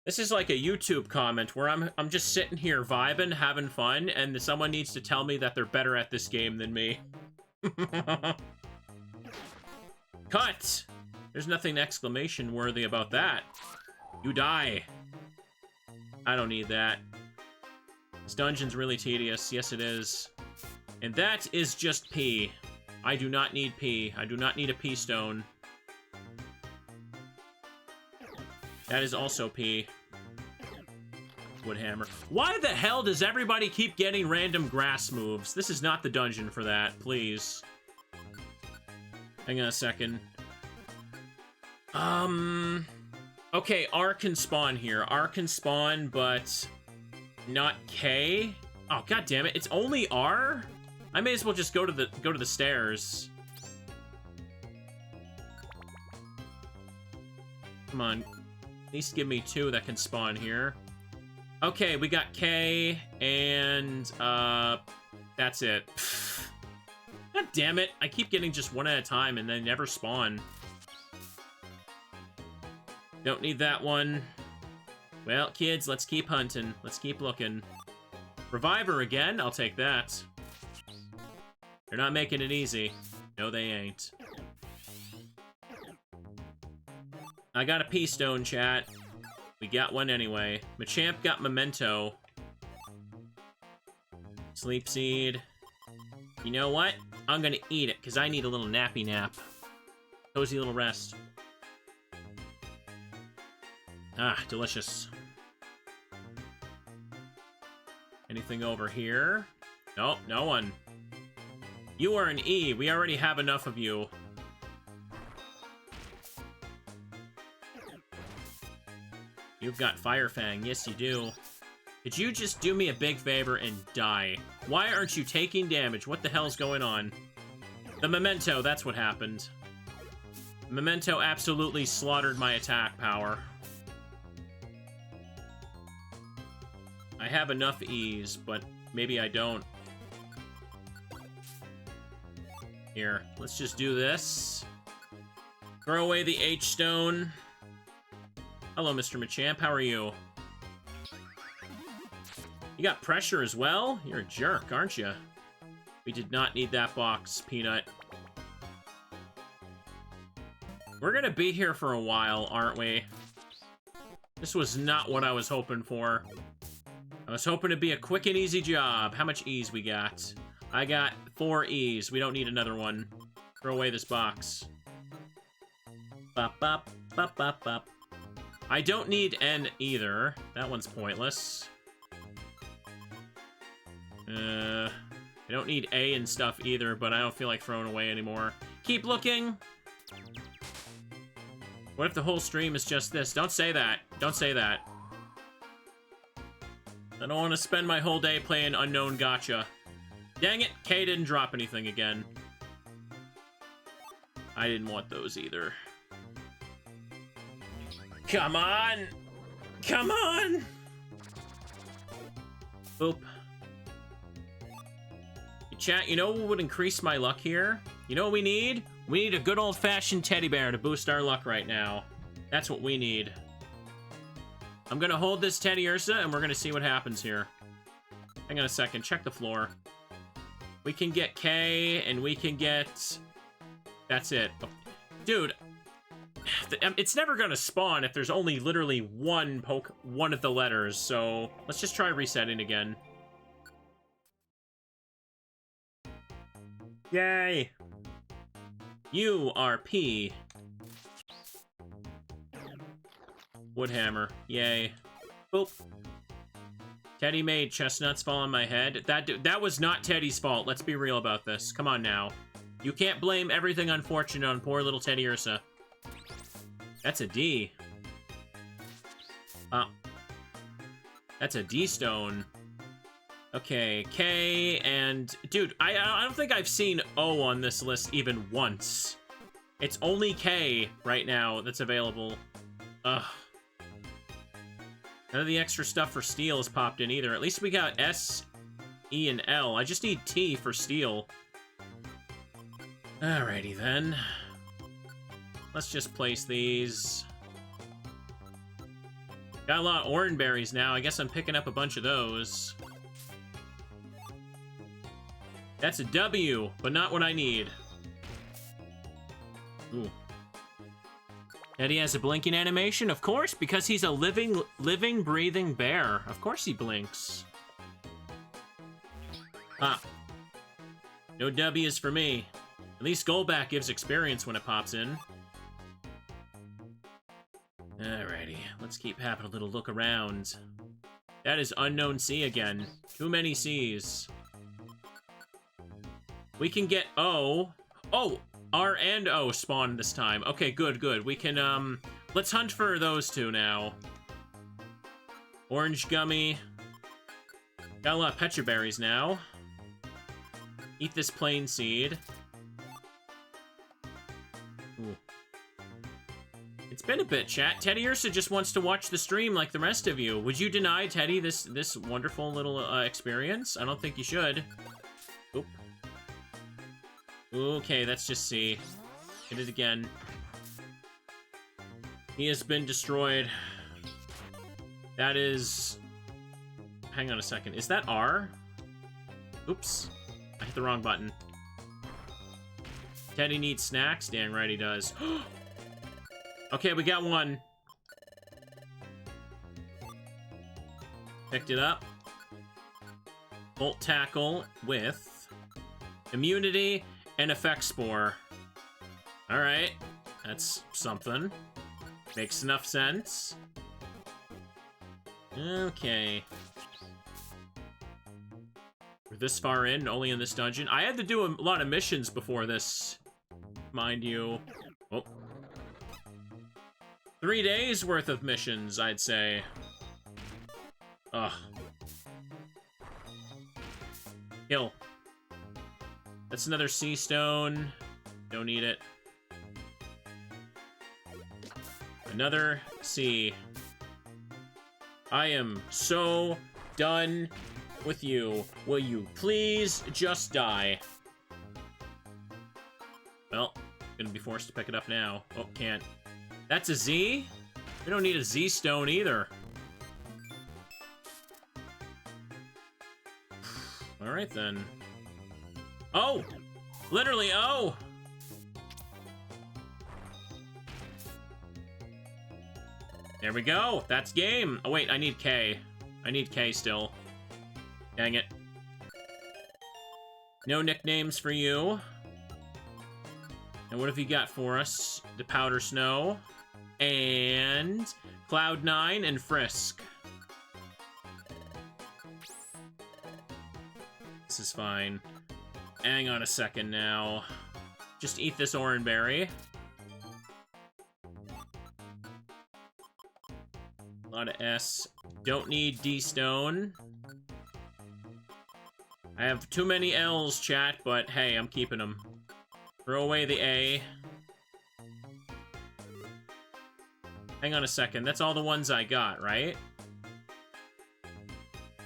This is like a YouTube comment where I'm just sitting here vibing, having fun, and someone needs to tell me that they're better at this game than me. Cut! There's nothing exclamation worthy about that. You die. I don't need that. This dungeon's really tedious. Yes, it is. And that is just P. I do not need P. I do not need a P stone. That is also P. Woodhammer. Why the hell does everybody keep getting random grass moves? This is not the dungeon for that, please. Hang on a second. Okay, R can spawn here. R can spawn, but not K. Oh, god damn it. It's only R? I may as well just go to the stairs. Come on. At least give me two that can spawn here. Okay, we got K, and, that's it. God damn it. I keep getting just one at a time, and they never spawn. Don't need that one. Well, kids, let's keep hunting. Let's keep looking. Reviver again? I'll take that. They're not making it easy. No, they ain't. I got a P-stone, chat. We got one anyway. Machamp got Memento. Sleep Seed. You know what? I'm gonna eat it, because I need a little nappy nap. Cozy little rest. Ah, delicious. Anything over here? Nope, no one. You are an E. We already have enough of you. You've got Fire Fang. Yes, you do. Could you just do me a big favor and die? Why aren't you taking damage? What the hell's going on? The Memento, that's what happened. Memento absolutely slaughtered my attack power. I have enough ease, but maybe I don't. Here, let's just do this. Throw away the H-Stone. Hello, Mr. Machamp. How are you? You got pressure as well? You're a jerk, aren't you? We did not need that box, Peanut. We're gonna be here for a while, aren't we? This was not what I was hoping for. I was hoping to be a quick and easy job. How much ease we got? I got 4 E's. We don't need another one. Throw away this box. Bop, bop, bop, bop, bop. I don't need N either. That one's pointless. I don't need A and stuff either, but I don't feel like throwing away anymore. Keep looking. What if the whole stream is just this? Don't say that. Don't say that. I don't want to spend my whole day playing Unknown Gacha. Dang it, K didn't drop anything again. I didn't want those either. Come on! Come on! Boop. Chat, you know what would increase my luck here? You know what we need? We need a good old-fashioned teddy bear to boost our luck right now. That's what we need. I'm gonna hold this Teddy Ursa, and we're gonna see what happens here. Hang on a second, check the floor. We can get K, and we can get... That's it. Dude, it's never gonna spawn if there's only literally one of the letters, so let's just try resetting again. Yay! You are P. Woodhammer. Yay. Boop. Teddy made chestnuts fall on my head. That was not Teddy's fault. Let's be real about this. Come on now. You can't blame everything unfortunate on poor little Teddy Ursa. That's a D. That's a D stone. Okay, K and... Dude, I don't think I've seen O on this list even once. It's only K right now that's available. Ugh. None of the extra stuff for steel has popped in either. At least we got S, E, and L. I just need T for steel. Alrighty then. Let's just place these. Got a lot of orange berries now. I guess I'm picking up a bunch of those. That's a W, but not what I need. Ooh. Eddie has a blinking animation? Of course, because he's a living, breathing bear. Of course he blinks. Ah. No W's for me. At least Golback gives experience when it pops in. Alrighty, let's keep having a little look around. That is Unknown C again. Too many C's. We can get O. Oh, R and O spawned this time. Okay, good, good. We can, let's hunt for those two now. Orange gummy. Got a lot of Petra berries now. Eat this plain seed. Ooh. It's been a bit, chat. Teddy Ursa just wants to watch the stream like the rest of you. Would you deny Teddy this wonderful little experience? I don't think you should. Oop. Okay, let's just see. Hit it again. He has been destroyed. That is... Hang on a second. Is that R? Oops. I hit the wrong button. Teddy needs snacks? Dang right he does. Okay, we got one. Picked it up. Bolt Tackle with immunity and Effect Spore. Alright. That's something. Makes enough sense. Okay. We're this far in, only in this dungeon. I had to do a lot of missions before this, mind you. Oh. 3 days worth of missions, I'd say. Ugh. Kill. That's another sea stone. Don't need it. Another C. I am so done with you. Will you please just die? Well, gonna be forced to pick it up now. Oh, can't. That's a Z? We don't need a Z stone either. Alright then. Oh! Literally, oh! There we go. That's game. Oh, wait, I need K. I need K still. Dang it. No nicknames for you. And what have you got for us? The Powder Snow. And Cloud9 and Frisk. This is fine. Hang on a second now. Just eat this Oranberry. A lot of S. Don't need D stone. I have too many L's, chat, but hey, I'm keeping them. Throw away the A. Hang on a second. That's all the ones I got, right?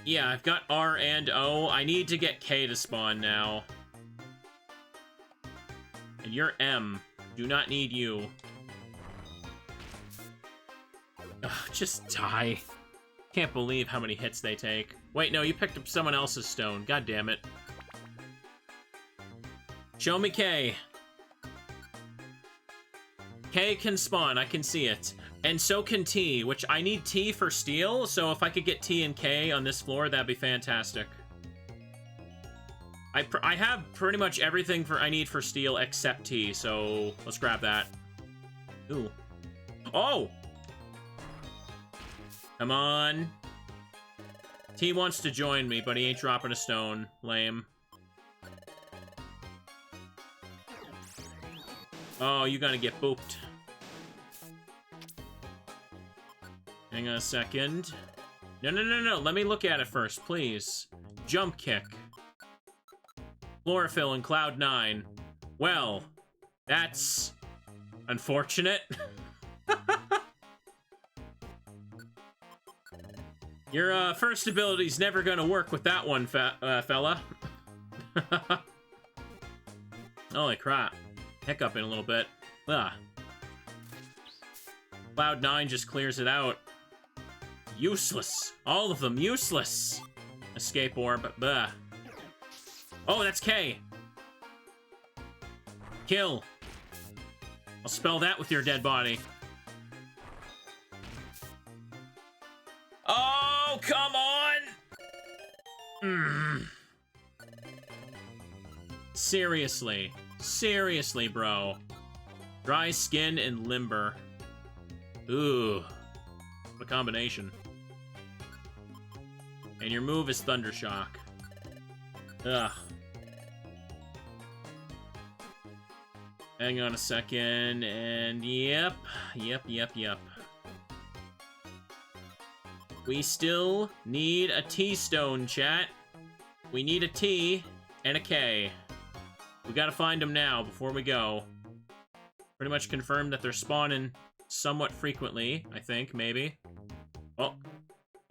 Yeah, I've got R and O. I need to get K to spawn now. And you're M. Do not need you. Ugh, just die. Can't believe how many hits they take. Wait, no, you picked up someone else's stone. God damn it. Show me K. K can spawn, I can see it. And so can T, which I need T for steel, so if I could get T and K on this floor, that'd be fantastic. I have pretty much everything I need for steel except T, so let's grab that. Ooh. Oh! Come on. T wants to join me, but he ain't dropping a stone. Lame. Oh, you gotta get booped. Hang on a second. No, no, no, no. Let me look at it first, please. Jump kick. Chlorophyll and Cloud9. Well, that's unfortunate. Your first ability's never gonna work with that one, fella. Holy crap. Hiccuping a little bit. Ah. Cloud9 just clears it out. Useless. All of them useless. Escape orb. Blah. Oh, that's K. Kill. I'll spell that with your dead body. Oh, come on! Seriously. Seriously, bro. Dry skin and limber. Ooh. What a combination. And your move is Thundershock. Ugh. Hang on a second, and yep. We still need a T-stone, chat. We need a T and a K. We gotta find them now before we go. Pretty much confirmed that they're spawning somewhat frequently, I think, maybe. Oh.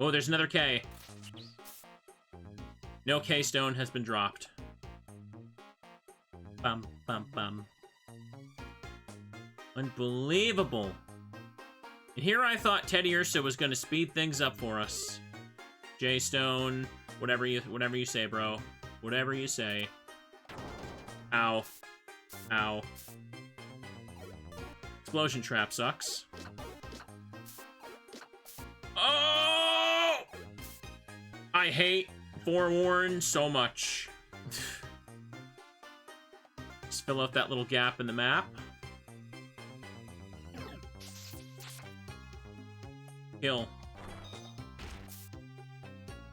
Oh, there's another K. No K-stone has been dropped. Bum, bum, bum. Unbelievable. And here I thought Teddy Ursa was going to speed things up for us. J-stone, whatever you say, bro. Whatever you say. Ow. Ow. Explosion trap sucks. Oh! I hate Forewarn so much. Just fill out that little gap in the map. Kill.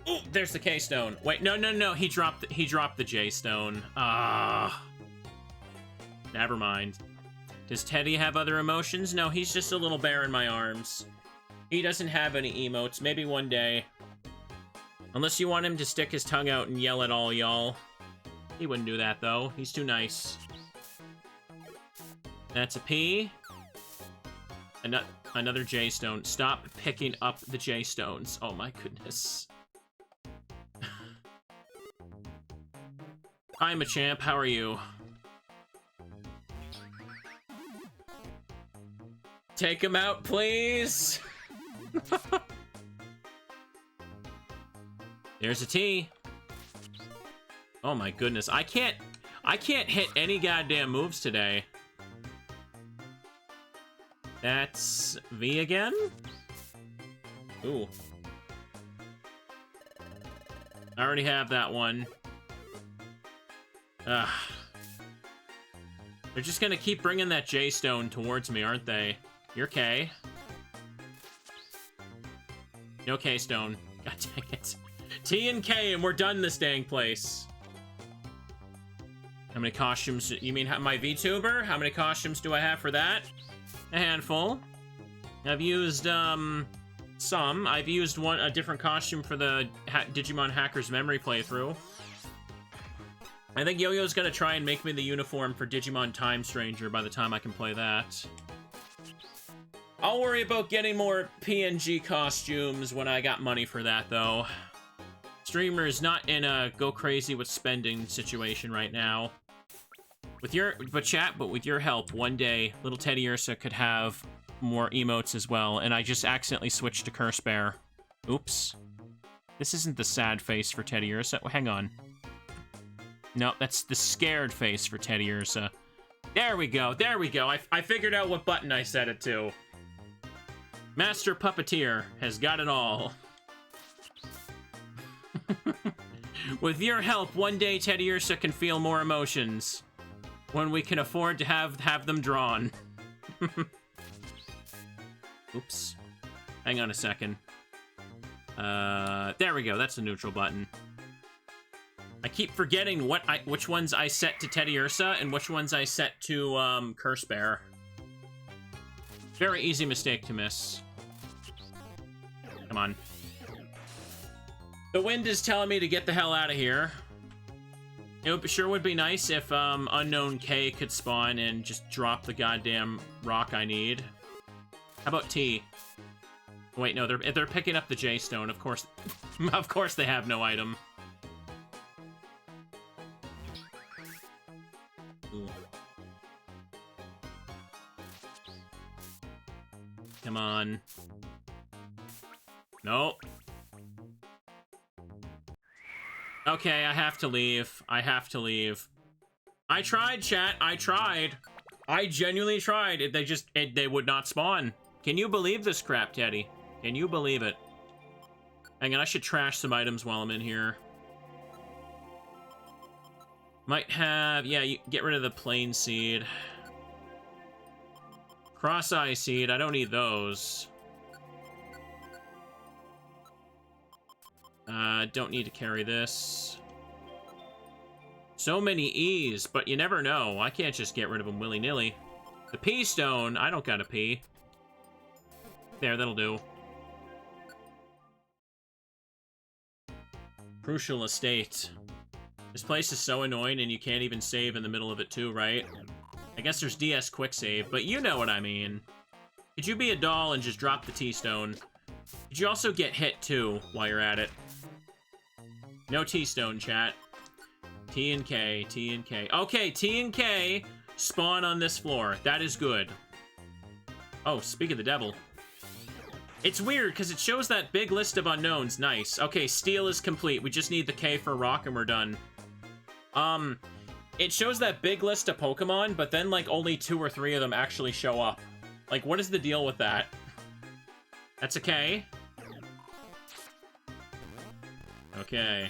Ooh, there's the K-stone. Wait, no, no, no. He dropped the J-stone. Ah. Never mind. Does Teddy have other emotions? No, he's just a little bear in my arms. He doesn't have any emotes. Maybe one day. Unless you want him to stick his tongue out and yell at all y'all. He wouldn't do that, though. He's too nice. That's a P. Another J-Stone. Stop picking up the J-Stones. Oh my goodness. Hi, Machamp. How are you? Take him out, please. There's a T. Oh my goodness. I can't hit any goddamn moves today. That's V again? Ooh. I already have that one. Ugh. They're just gonna keep bringing that J-Stone towards me, aren't they? You're K. No K-Stone. God dang it. T and K, and we're done this dang place. How many costumes? You mean my VTuber? How many costumes do I have for that? A handful. I've used, some. I've used a different costume for the Digimon Hackers Memory playthrough. I think Yo-Yo's gonna try and make me the uniform for Digimon Time Stranger by the time I can play that. I'll worry about getting more PNG costumes when I got money for that, though. Streamer is not in a go crazy with spending situation right now. With your help, one day, little Teddy Ursa could have more emotes as well, and I just accidentally switched to Curse Bear. Oops. This isn't the sad face for Teddy Ursa. Well, hang on. No, that's the scared face for Teddy Ursa. There we go, there we go. I figured out what button I set it to. Master Puppeteer has got it all. With your help, one day Teddy Ursa can feel more emotions. When we can afford to have them drawn. Oops. Hang on a second. There we go, that's the neutral button. I keep forgetting which ones I set to Teddy Ursa and which ones I set to, Curse Bear. Very easy mistake to miss. Come on. The wind is telling me to get the hell out of here. It sure would be nice if, Unknown K could spawn and just drop the goddamn rock I need. How about T? Wait, no, they're picking up the J-Stone, of course. Of course they have no item. Ooh. Come on. Nope. Okay, I have to leave. I have to leave. I tried, chat. I tried. I genuinely tried. They would not spawn. Can you believe this crap, Teddy? Can you believe it? Hang on, I should trash some items while I'm in here. Might have... Yeah, you get rid of the plain seed. Cross-eye seed. I don't need those. Don't need to carry this. So many E's, but you never know. I can't just get rid of them willy-nilly. The P-Stone, I don't got a P. There, that'll do. Crucial Estate. This place is so annoying and you can't even save in the middle of it too, right? I guess there's DS Quick Save, but you know what I mean. Could you be a doll and just drop the T-Stone? Could you also get hit too while you're at it? No T-Stone, chat. T and K, T and K. Okay, T and K spawn on this floor. That is good. Oh, speak of the devil. It's weird, because it shows that big list of unknowns. Nice. Okay, Steel is complete. We just need the K for Rock, and we're done. It shows that big list of Pokemon, but then, like, only 2 or 3 of them actually show up. Like, what is the deal with that? That's a K. Okay.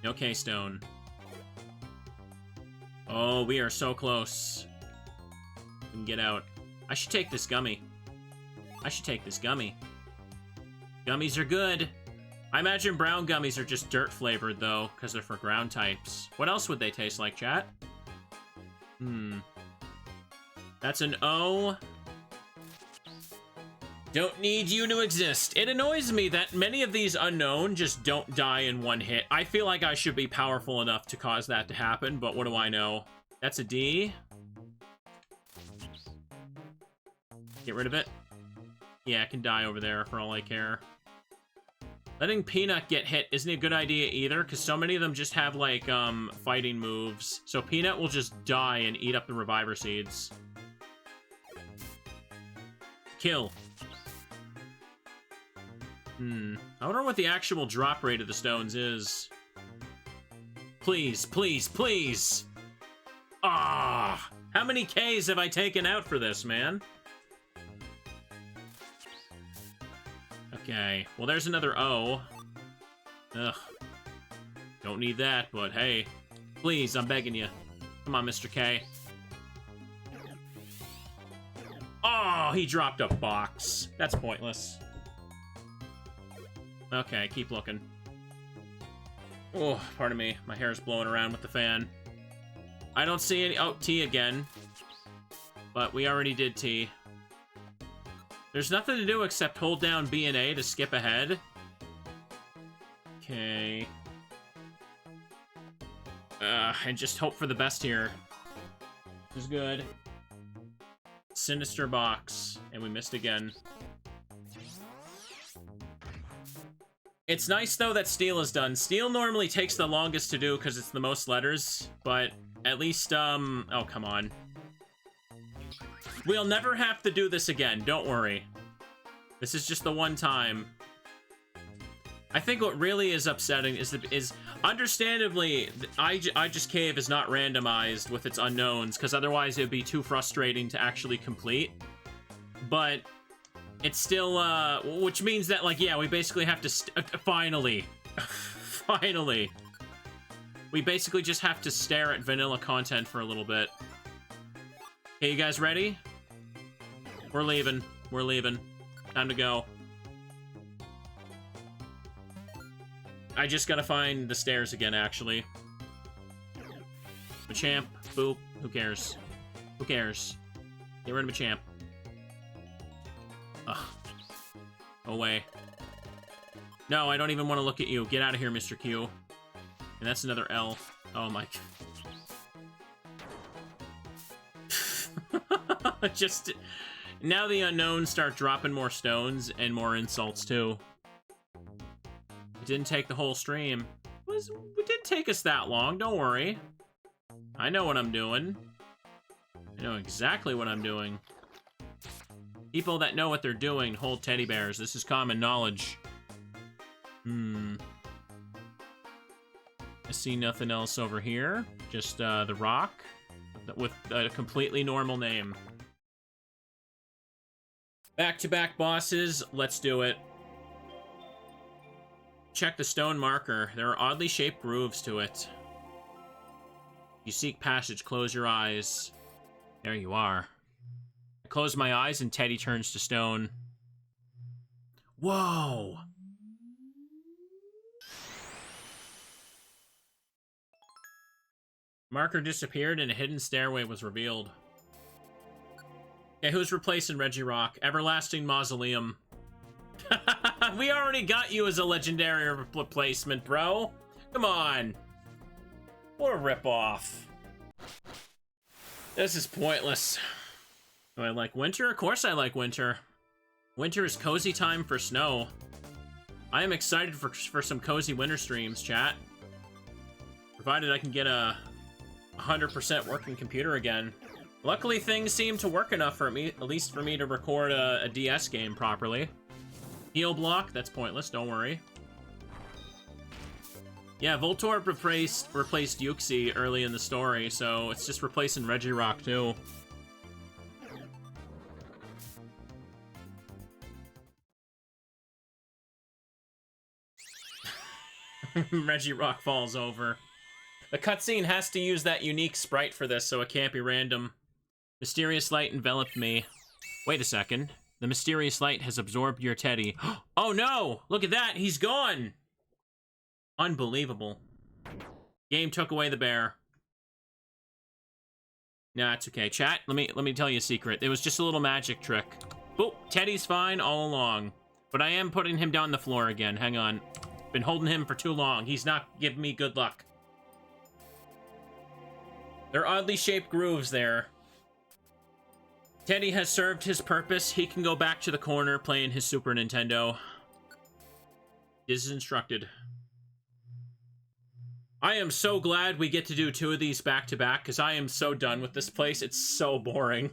No K-Stone. Oh, we are so close. We can get out. I should take this gummy. I should take this gummy. Gummies are good. I imagine brown gummies are just dirt flavored, though, because they're for ground types. What else would they taste like, chat? That's an O. Don't need you to exist. It annoys me that many of these unknown just don't die in one hit. I feel like I should be powerful enough to cause that to happen, but what do I know? That's a D. Get rid of it. Yeah, it can die over there for all I care. Letting Peanut get hit isn't a good idea either, because so many of them just have, like, fighting moves. So Peanut will just die and eat up the Reviver Seeds. Kill. I wonder what the actual drop rate of the stones is. Please, please, please! Ah! How many Ks have I taken out for this, man? Okay, well, there's another O. Ugh. Don't need that, but hey. Please, I'm begging you. Come on, Mr. K. Oh, he dropped a box. That's pointless. Okay, keep looking. Oh, pardon me. My hair's blowing around with the fan. I don't see any... Oh, T again. But we already did T. There's nothing to do except hold down B and A to skip ahead. Okay. And just hope for the best here. This is good. Sinister box. And we missed again. It's nice, though, that Steel is done. Steel normally takes the longest to do because it's the most letters, but at least, oh, come on. We'll never have to do this again, don't worry. This is just the one time. I think what really is upsetting is understandably, I Just Cave is not randomized with its unknowns, because otherwise it would be too frustrating to actually complete. But... it's still, which means that, like, yeah, we basically have to, finally. Finally. We basically just have to stare at vanilla content for a little bit. Okay, you guys ready? We're leaving. We're leaving. Time to go. I just gotta find the stairs again, actually. Machamp. Boop. Who cares? Who cares? Get rid of Machamp. Ugh. Go away. No, I don't even want to look at you. Get out of here, Mr. Q. And that's another L. Oh my... just... now the unknowns start dropping more stones and more insults, too. It didn't take the whole stream. It didn't take us that long, don't worry. I know what I'm doing. I know exactly what I'm doing. People that know what they're doing hold teddy bears. This is common knowledge. I see nothing else over here. Just the rock with a completely normal name. Back-to-back bosses. Let's do it. Check the stone marker. There are oddly shaped grooves to it. You seek passage. Close your eyes. There you are. I close my eyes and Teddy turns to stone. Whoa! Marker disappeared and a hidden stairway was revealed. Okay, who's replacing Regirock? Everlasting Mausoleum. We already got you as a legendary replacement, bro. Come on. What a ripoff. This is pointless. Do I like winter? Of course I like winter. Winter is cozy time for snow. I am excited for some cozy winter streams, chat. Provided I can get a 100% working computer again. Luckily, things seem to work enough for me, at least for me to record a DS game properly. Heal block, that's pointless, don't worry. Yeah, Voltorb replaced Yuxi early in the story, so it's just replacing Regirock too. Regirock falls over. The cutscene has to use that unique sprite for this, so it can't be random. Mysterious light enveloped me. Wait a second. The mysterious light has absorbed your Teddy. Oh no! Look at that! He's gone! Unbelievable. Game took away the bear. Nah, it's okay. Chat, let me tell you a secret. It was just a little magic trick. Boop! Teddy's fine all along. But I am putting him down the floor again. Hang on. Been holding him for too long. He's not giving me good luck. There are oddly shaped grooves there. Teddy has served his purpose. He can go back to the corner playing his Super Nintendo. This is instructed. I am so glad we get to do 2 of these back to back, because I am so done with this place. It's so boring.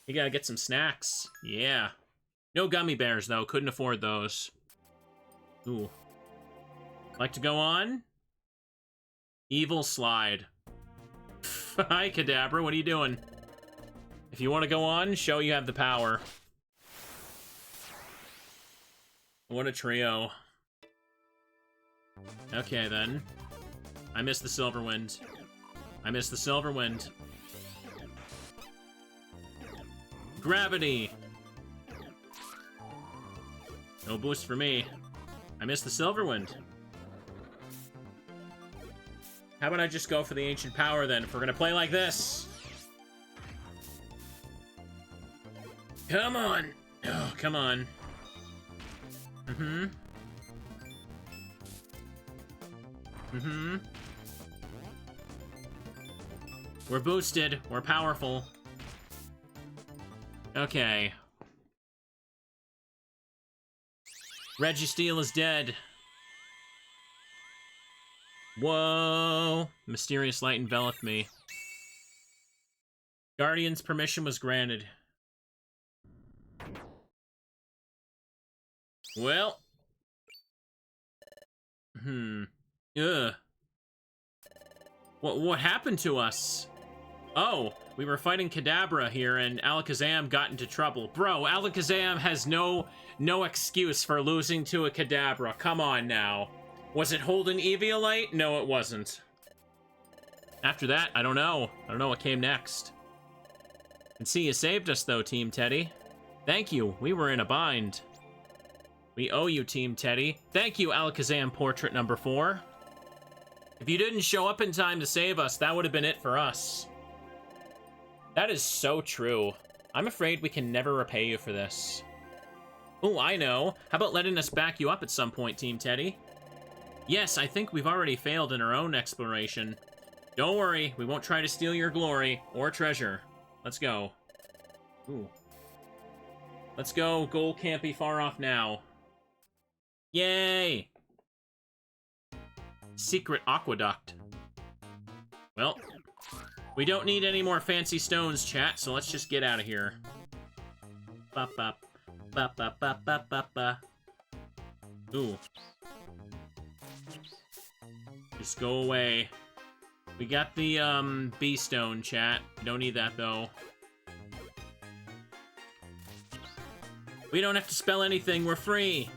You gotta get some snacks. Yeah. No gummy bears, though. Couldn't afford those. Ooh. Like to go on? Evil Slide. Hi, Kadabra. What are you doing? If you want to go on, show you have the power. What a trio. Okay, then. I missed the Silver Wind. I missed the Silver Wind. Gravity! No boost for me. I missed the Silver Wind. How about I just go for the Ancient Power, then, if we're gonna play like this? Come on! Oh, come on. Mm-hmm. Mm-hmm. We're boosted. We're powerful. Okay. Registeel is dead. Whoa! Mysterious light enveloped me. Guardian's permission was granted. Well. Ugh. What happened to us? Oh, we were fighting Kadabra here, and Alakazam got into trouble. Bro, Alakazam has no excuse for losing to a Kadabra. Come on now. Was it holding Eviolite? No, it wasn't. After that, I don't know. I don't know what came next. And see, you saved us, though, Team Teddy. Thank you. We were in a bind. We owe you, Team Teddy. Thank you, Alakazam Portrait number 4. If you didn't show up in time to save us, that would have been it for us. That is so true. I'm afraid we can never repay you for this. Oh, I know. How about letting us back you up at some point, Team Teddy? Yes, I think we've already failed in our own exploration. Don't worry, we won't try to steal your glory or treasure. Let's go. Ooh. Let's go. Goal can't be far off now. Yay! Secret aqueduct. Well, we don't need any more fancy stones, chat, so let's just get out of here. Bop bop. Bop bop bop bop bop bop. Ooh. Just go away. We got the, bee stone, chat. Don't need that, though. We don't have to spell anything. We're free.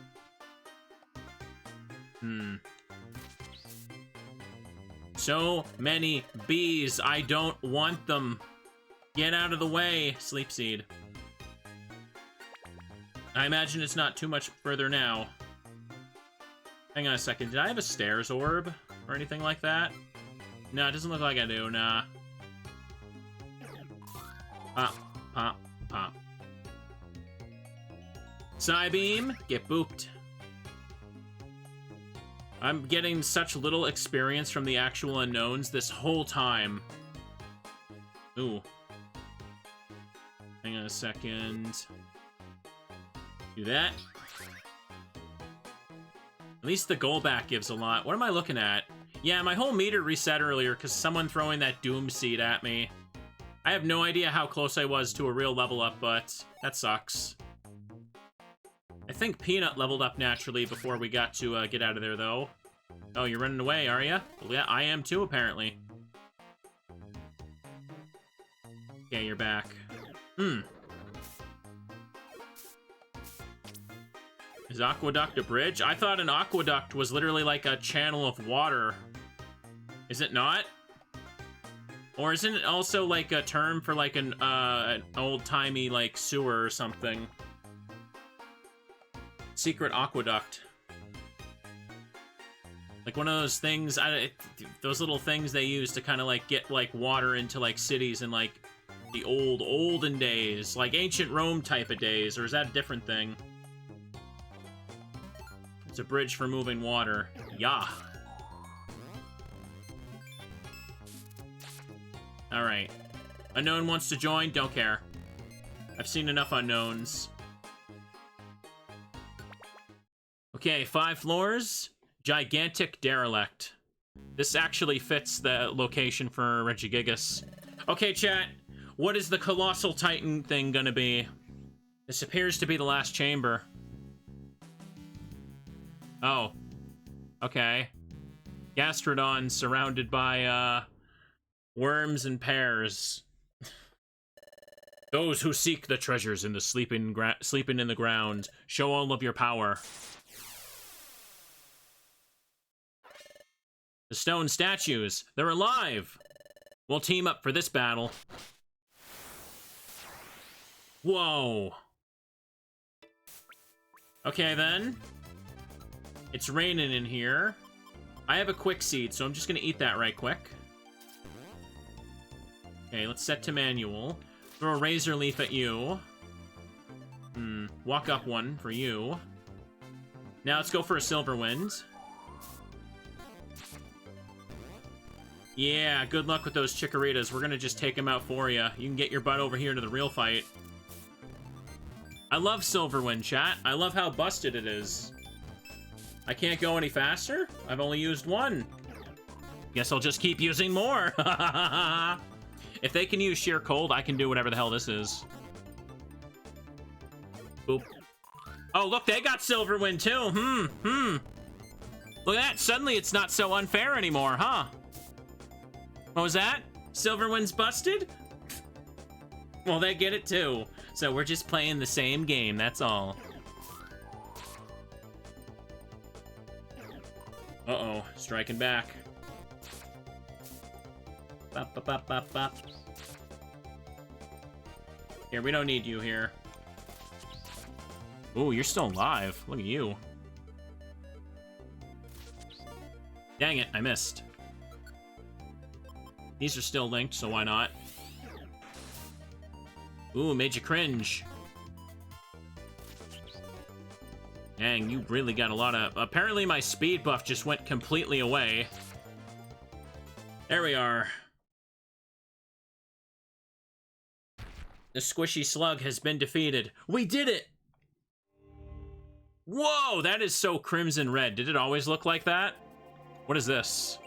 So many bees. I don't want them. Get out of the way, Sleep Seed. I imagine it's not too much further now. Hang on a second. Did I have a stairs orb or anything like that? No, it doesn't look like I do. Nah. Pop, pop, pop. Psybeam, get booped. I'm getting such little experience from the actual unknowns this whole time. Ooh. Hang on a second. Do that. At least the goal back gives a lot. What am I looking at? Yeah, my whole meter reset earlier because someone throwing that Doom Seed at me. I have no idea how close I was to a real level up, but that sucks. I think Peanut leveled up naturally before we got to get out of there, though. Oh, you're running away, are you? Well, yeah, I am too, apparently. Okay, you're back. Is aqueduct a bridge? I thought an aqueduct was literally like a channel of water. Is it not? Or isn't it also like a term for like an old-timey like sewer or something? Secret aqueduct. Like one of those things, those little things they use to kind of like get like water into like cities in like the olden days, like ancient Rome type of days, or is that a different thing? It's a bridge for moving water. Yeah. Alright. Unknown wants to join? Don't care. I've seen enough unknowns. Okay, 5 floors. Gigantic derelict. This actually fits the location for Regigigas. Okay, chat. What is the Colossal Titan thing gonna be? This appears to be the last chamber. Oh. Okay. Gastrodon surrounded by, worms and pears. Those who seek the treasures in the sleeping in the ground, show all of your power. The stone statues, they're alive! We'll team up for this battle. Whoa. Okay, then. It's raining in here. I have a quick seed, so I'm just gonna eat that right quick. Okay, let's set to manual. Throw a razor leaf at you. Walk up one for you. Now let's go for a silver wind. Yeah, good luck with those Chikoritas. We're gonna just take them out for you. You can get your butt over here to the real fight. I love Silverwind, chat. I love how busted it is. I can't go any faster? I've only used one. Guess I'll just keep using more. If they can use Sheer Cold, I can do whatever the hell this is. Boop. Oh, look, they got Silverwind too. Look at that. Suddenly it's not so unfair anymore, huh? What was that? Silverwind's busted? Well, they get it too. So we're just playing the same game, that's all. Uh-oh, striking back. Bop, bop, bop, bop, bop. Here, we don't need you here. Ooh, you're still alive. Look at you. Dang it, I missed. These are still linked, so why not? Ooh, made you cringe. Dang, you really got a lot of... Apparently my speed buff just went completely away. There we are. The squishy slug has been defeated. We did it! Whoa, that is so crimson red. Did it always look like that? What is this?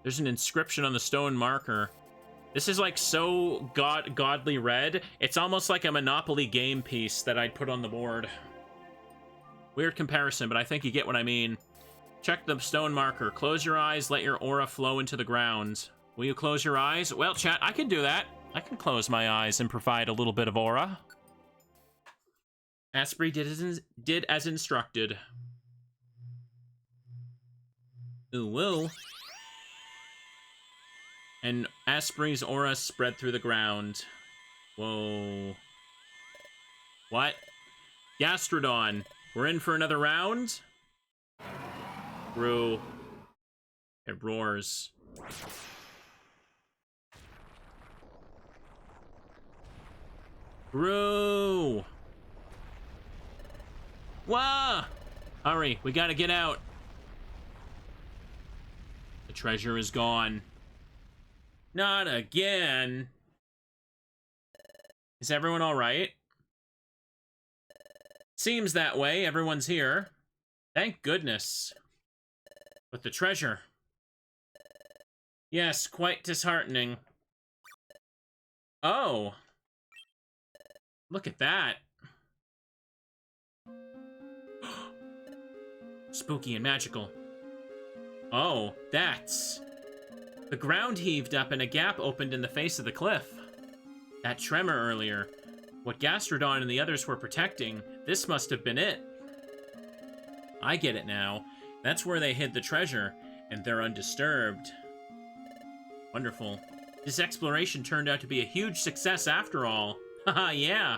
There's an inscription on the stone marker. This is like so godly red. It's almost like a Monopoly game piece that I'd put on the board. Weird comparison, but I think you get what I mean. Check the stone marker. Close your eyes, let your aura flow into the ground. Will you close your eyes? Well, chat, I can do that. I can close my eyes and provide a little bit of aura. Asprey did as instructed. Ooh, woo. And Asprey's aura spread through the ground. Whoa. What? Gastrodon. We're in for another round? Brew. It roars. Brew! Wah! Hurry, we gotta get out. The treasure is gone. Not again. Is everyone all right? Seems that way. Everyone's here. Thank goodness. But the treasure. Yes, quite disheartening. Oh. Look at that. Spooky and magical. Oh, that's... The ground heaved up and a gap opened in the face of the cliff. That tremor earlier. What Gastrodon and the others were protecting, this must have been it. I get it now. That's where they hid the treasure, and they're undisturbed. Wonderful. This exploration turned out to be a huge success after all. Haha, yeah.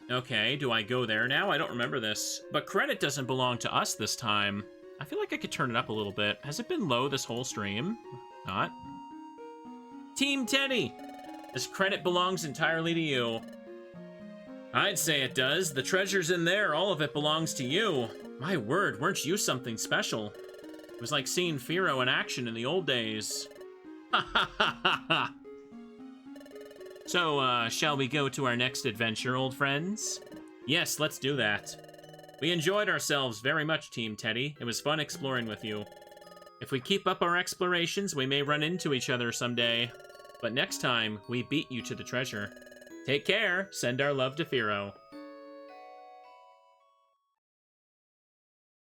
Okay, do I go there now? I don't remember this. But credit doesn't belong to us this time. I feel like I could turn it up a little bit. Has it been low this whole stream? Not. Team Teddy! This credit belongs entirely to you. I'd say it does. The treasure's in there. All of it belongs to you. My word, weren't you something special? It was like seeing Firo in action in the old days. So, shall we go to our next adventure, old friends? Yes, let's do that. We enjoyed ourselves very much, Team Teddy. It was fun exploring with you. If we keep up our explorations, we may run into each other someday. But next time, we beat you to the treasure. Take care. Send our love to Firo.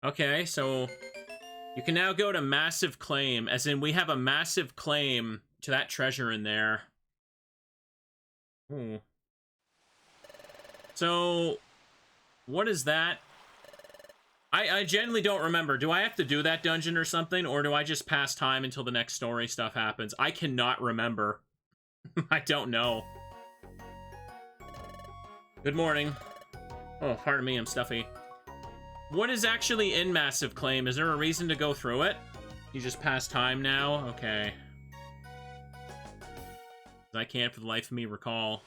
Okay, so you can now go to Massive Claim, as in we have a massive claim to that treasure in there. Ooh. So, what is that? I genuinely don't remember. Do I have to do that dungeon or something, or do I just pass time until the next story stuff happens? I cannot remember. I don't know. Good morning. Oh, pardon me, I'm stuffy. What is actually in Massive Claim? Is there a reason to go through it? You just pass time now? Okay. I can't for the life of me recall.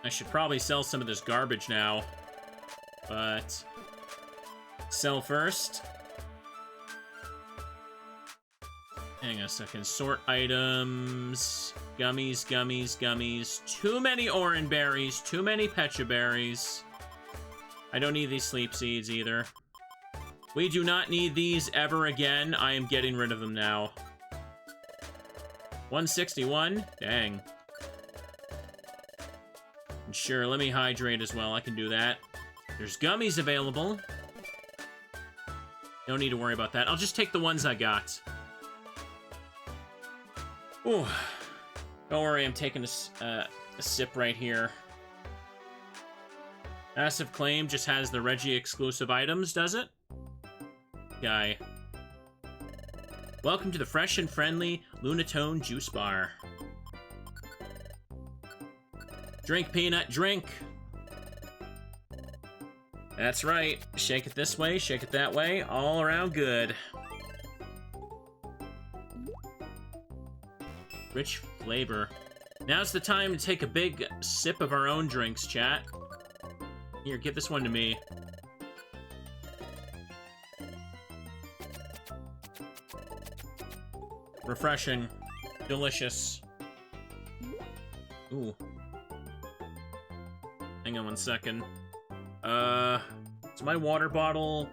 I should probably sell some of this garbage now. But... sell first. Hang on a second. Sort items. Gummies, gummies, gummies. Too many orange berries. Too many pecha berries. I don't need these sleep seeds either. We do not need these ever again. I am getting rid of them now. 161? Dang. And sure, let me hydrate as well. I can do that. There's gummies available. Don't need to worry about that. I'll just take the ones I got. Ooh. Don't worry, I'm taking a sip right here. Massive Claim just has the Reggie exclusive items, does it? Guy. Welcome to the fresh and friendly Lunatone Juice Bar. Drink, Peanut, drink! That's right. Shake it this way, shake it that way, all around good. Rich flavor. Now's the time to take a big sip of our own drinks, chat. Here, give this one to me. Refreshing. Delicious. Ooh. Hang on one second. Is my water bottle...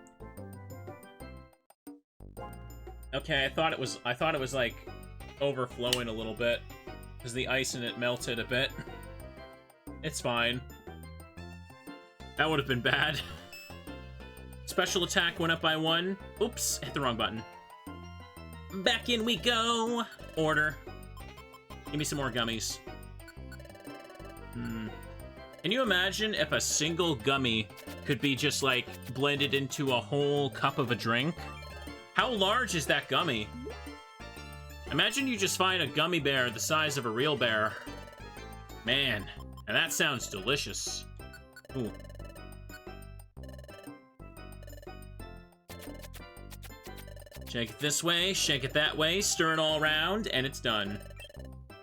Okay, I thought it was like overflowing a little bit because the ice in it melted a bit. It's fine. That would have been bad. Special attack went up by 1. Oops, hit the wrong button. Back in we go! Order. Give me some more gummies. Can you imagine if a single gummy could be just, like, blended into a whole cup of a drink? How large is that gummy? Imagine you just find a gummy bear the size of a real bear. Man, now that sounds delicious. Ooh. Shake it this way, shake it that way, stir it all around, and it's done.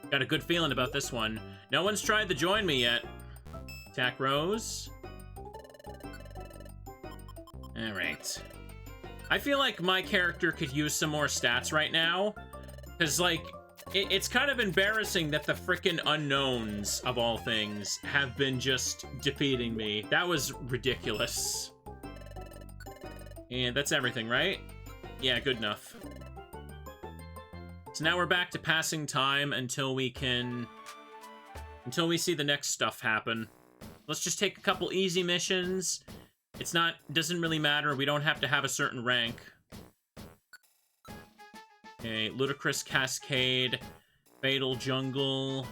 Got a good feeling about this one. No one's tried to join me yet. Attack Rose. Alright. I feel like my character could use some more stats right now. Because, like, it's kind of embarrassing that the frickin' unknowns, of all things, have been just defeating me. That was ridiculous. And that's everything, right? Yeah, good enough. So now we're back to passing time until we see the next stuff happen. Let's just take a couple easy missions. Doesn't really matter. We don't have to have a certain rank. Okay, Ludicrous Cascade, Fatal Jungle,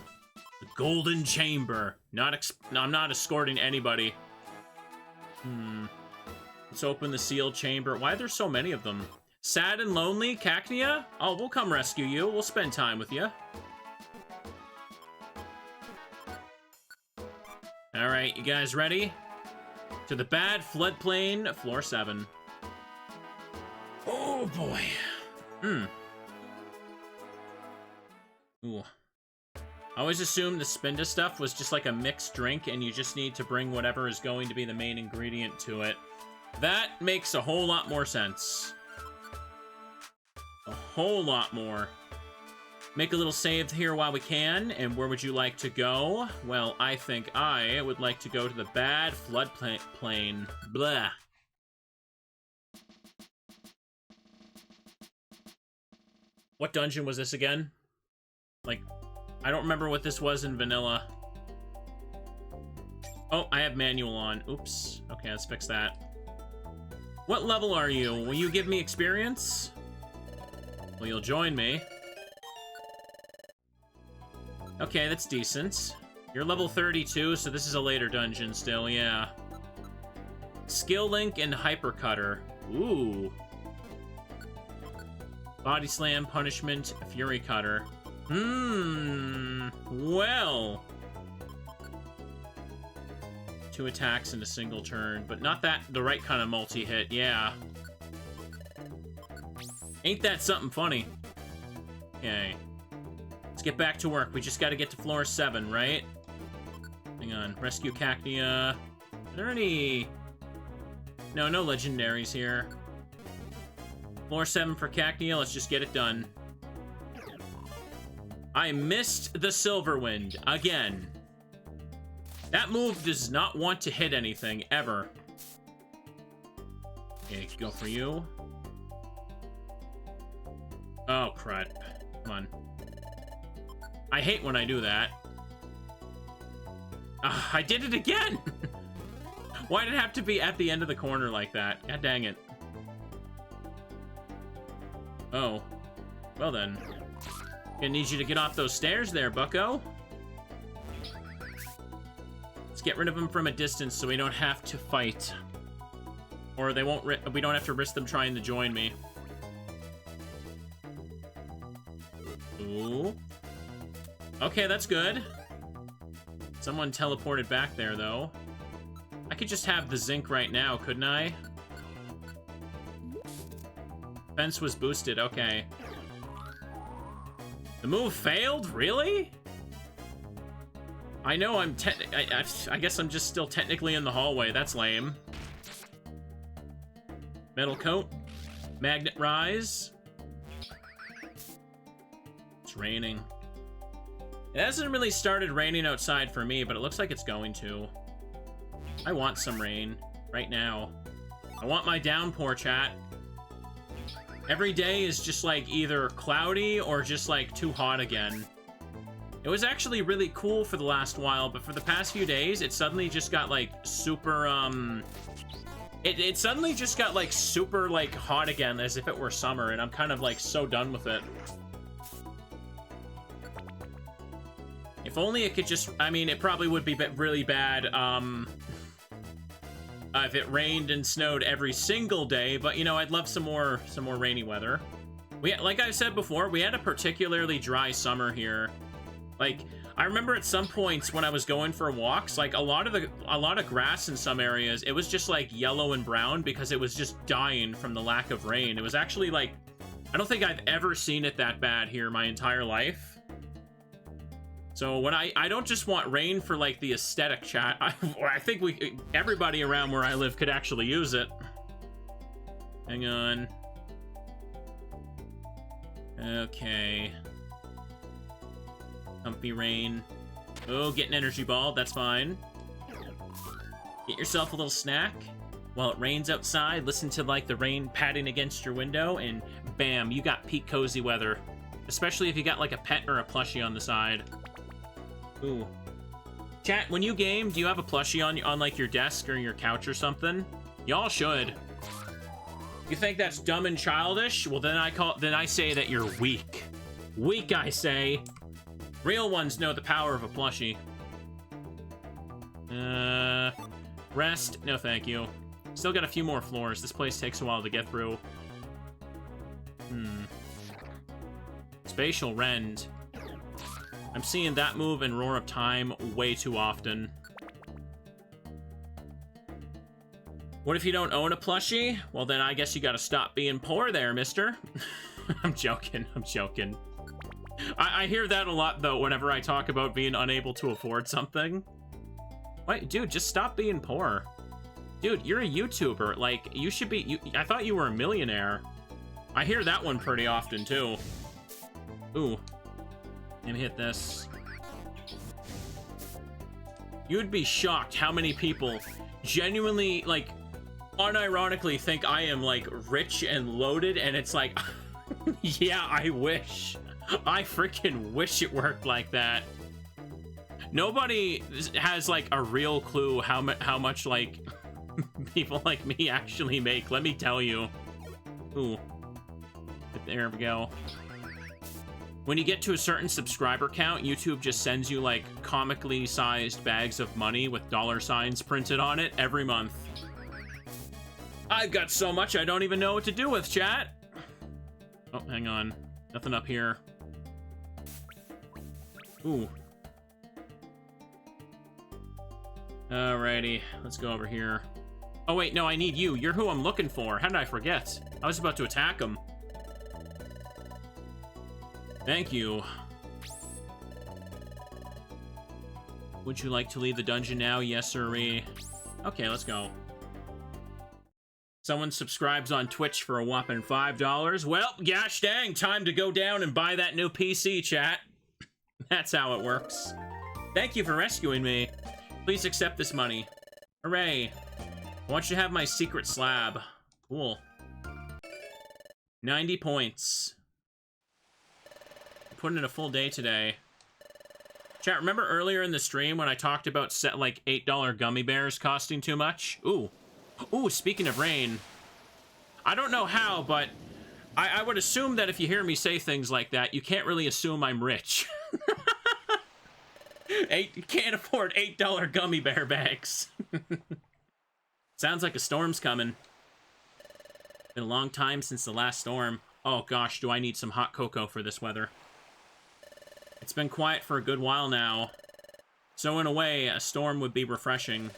the Golden Chamber. I'm not escorting anybody. Let's open the sealed chamber. Why are there so many of them? Sad and lonely, Cacnea? Oh, we'll come rescue you. We'll spend time with you. Alright, you guys ready? To the bad floodplain, floor 7. Oh boy. Ooh. I always assumed the Spinda stuff was just like a mixed drink and you just need to bring whatever is going to be the main ingredient to it. That makes a whole lot more sense. whole lot more. Make a little save here while we can. And where would you like to go? Well, I think I would like to go to the bad floodplain. Blah. What dungeon was this again? Like, I don't remember what this was in vanilla. Oh, I have manual on. Oops. Okay, let's fix that. What level are you? Will you give me experience? Well, you'll join me. Okay, that's decent. You're level 32, so this is a later dungeon still, yeah. Skill Link and Hypercutter. Ooh. Body Slam, Punishment, Fury Cutter. Well. 2 attacks in a single turn, but not that the right kind of multi-hit, yeah. Ain't that something funny? Okay. Let's get back to work. We just gotta get to floor 7, right? Hang on. Rescue Cacnea. Are there any... No legendaries here. Floor 7 for Cacnea. Let's just get it done. I missed the Silverwind again. That move does not want to hit anything, ever. Okay, go for you. Oh, crud. Come on. I hate when I do that. I did it again! Why did it have to be at the end of the corner like that? God dang it. Oh. Well then. Gonna need you to get off those stairs there, bucko. Let's get rid of them from a distance so we don't have to fight. Or they won't. We don't have to risk them trying to join me. Ooh. Okay, that's good. Someone teleported back there, though. I could just have the zinc right now, couldn't I? Fence was boosted, okay. The move failed? Really? I know I'm I guess I'm just still technically in the hallway. That's lame. Metal Coat. Magnet Rise. It's raining. It hasn't really started raining outside for me, but it looks like it's going to. I want some rain right now. I want my downpour, chat. Every day is just like either cloudy or just like too hot again. It was actually really cool for the last while, but for the past few days, it suddenly just got like super, It suddenly just got like super like hot again as if it were summer, and I'm kind of like so done with it. If only it could just, I mean, it probably would be really bad, if it rained and snowed every single day, but, you know, I'd love some more rainy weather. Like I said before, we had a particularly dry summer here. Like, I remember at some points when I was going for walks, like, a lot of grass in some areas, it was just, like, yellow and brown because it was just dying from the lack of rain. It was actually, like, I don't think I've ever seen it that bad here my entire life. So when I don't just want rain for like the aesthetic, chat. I think everybody around where I live could actually use it. Hang on. Okay. Comfy rain. Oh, get an energy ball. That's fine. Get yourself a little snack while it rains outside. Listen to like the rain patting against your window, and bam, you got peak cozy weather. Especially if you got like a pet or a plushie on the side. Ooh. Chat, when you game, do you have a plushie on like your desk or your couch or something? Y'all should. You think that's dumb and childish? Well, then I say that you're weak. Weak, I say. Real ones know the power of a plushie. Rest? No, thank you. Still got a few more floors. This place takes a while to get through. Spatial Rend. I'm seeing that move in Roar of Time way too often. What if you don't own a plushie? Well, then I guess you gotta stop being poor there, mister. I'm joking. I'm joking. I hear that a lot, though, whenever I talk about being unable to afford something. Wait, dude, just stop being poor. Dude, you're a YouTuber. Like, you should be... I thought you were a millionaire. I hear that one pretty often, too. Ooh. Let me hit this. You'd be shocked how many people genuinely, like, unironically think I am, like, rich and loaded, and it's like, yeah, I wish. I freaking wish it worked like that. Nobody has, like, a real clue how much, like, people like me actually make, let me tell you. Ooh. There we go. When you get to a certain subscriber count, YouTube just sends you, like, comically sized bags of money with $signs printed on it every month. I've got so much I don't even know what to do with, chat. Oh, hang on. Nothing up here. Ooh. Alrighty, let's go over here. Oh wait, no, I need you. You're who I'm looking for. How did I forget? I was about to attack him. Thank you. Would you like to leave the dungeon now? Yes, sirree. Okay, let's go. Someone subscribes on Twitch for a whopping $5. Well, gosh dang, time to go down and buy that new PC, chat. That's how it works. Thank you for rescuing me. Please accept this money. Hooray. I want you to have my secret slab. Cool. 90 points. Put in a full day today. Chat, remember earlier in the stream when I talked about like $8 gummy bears costing too much? Ooh. Ooh, speaking of rain. I don't know how, but I would assume that if you hear me say things like that, you can't really assume I'm rich. You can't afford $8 gummy bear bags. Sounds like a storm's coming. Been a long time since the last storm. Oh gosh, do I need some hot cocoa for this weather. It's been quiet for a good while now. So in a way, a storm would be refreshing.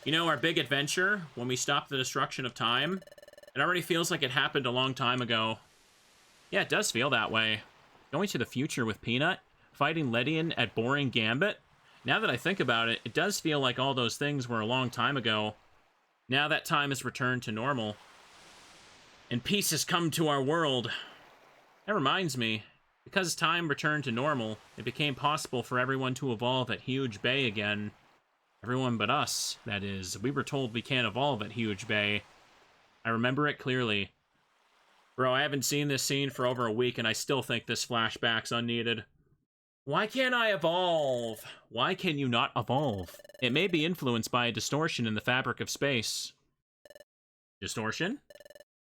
You know, our big adventure, when we stopped the destruction of time, it already feels like it happened a long time ago. Yeah, it does feel that way. Going to the future with Peanut, fighting Ledian at Boring Gambit. Now that I think about it, it does feel like all those things were a long time ago. Now that time has returned to normal. And peace has come to our world. That reminds me, because time returned to normal, it became possible for everyone to evolve at Huge Bay again. Everyone but us, that is. We were told we can't evolve at Huge Bay. I remember it clearly. Bro, I haven't seen this scene for over a week, and I still think this flashback's unneeded. Why can't I evolve? Why can you not evolve? It may be influenced by a distortion in the fabric of space. Distortion?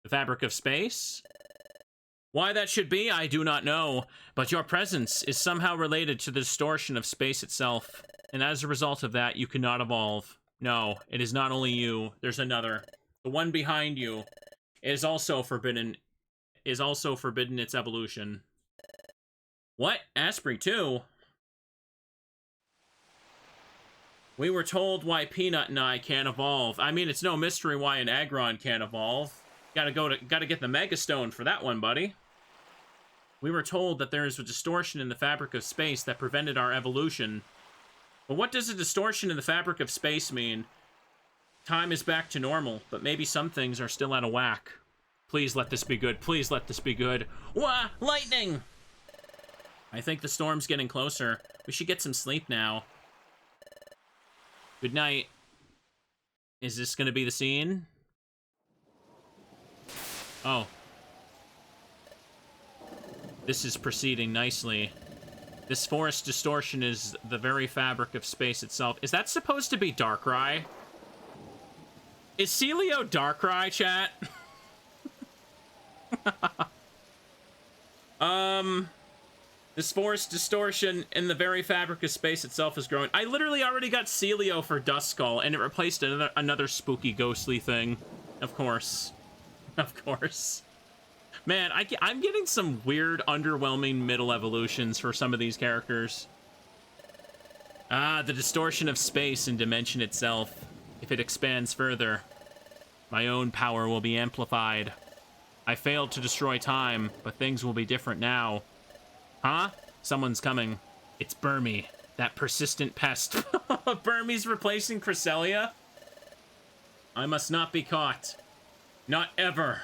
The fabric of space? Why that should be, I do not know, but your presence is somehow related to the distortion of space itself, and as a result of that, you cannot evolve. No, it is not only you, there's another. The one behind you is also forbidden its evolution. What? Asprey too? We were told why Peanut and I can't evolve. I mean, it's no mystery why an Aggron can't evolve. Gotta get the Mega Stone for that one, buddy. We were told that there is a distortion in the fabric of space that prevented our evolution. But what does a distortion in the fabric of space mean? Time is back to normal, but maybe some things are still out of whack. Please let this be good. Please let this be good. Wah! Lightning! I think the storm's getting closer. We should get some sleep now. Good night. Is this gonna be the scene? Oh. This is proceeding nicely. This forest distortion is the very fabric of space itself. Is that supposed to be Darkrai? Is Celio Darkrai, chat? This forest distortion in the very fabric of space itself is growing. I literally already got Celio for Duskull, and it replaced another spooky, ghostly thing. Of course. Of course. Man, I'm getting some weird, underwhelming middle evolutions for some of these characters. Ah, the distortion of space and dimension itself. If it expands further, my own power will be amplified. I failed to destroy time, but things will be different now. Huh? Someone's coming. It's Burmy, that persistent pest. Burmy's replacing Cresselia? I must not be caught. Not ever.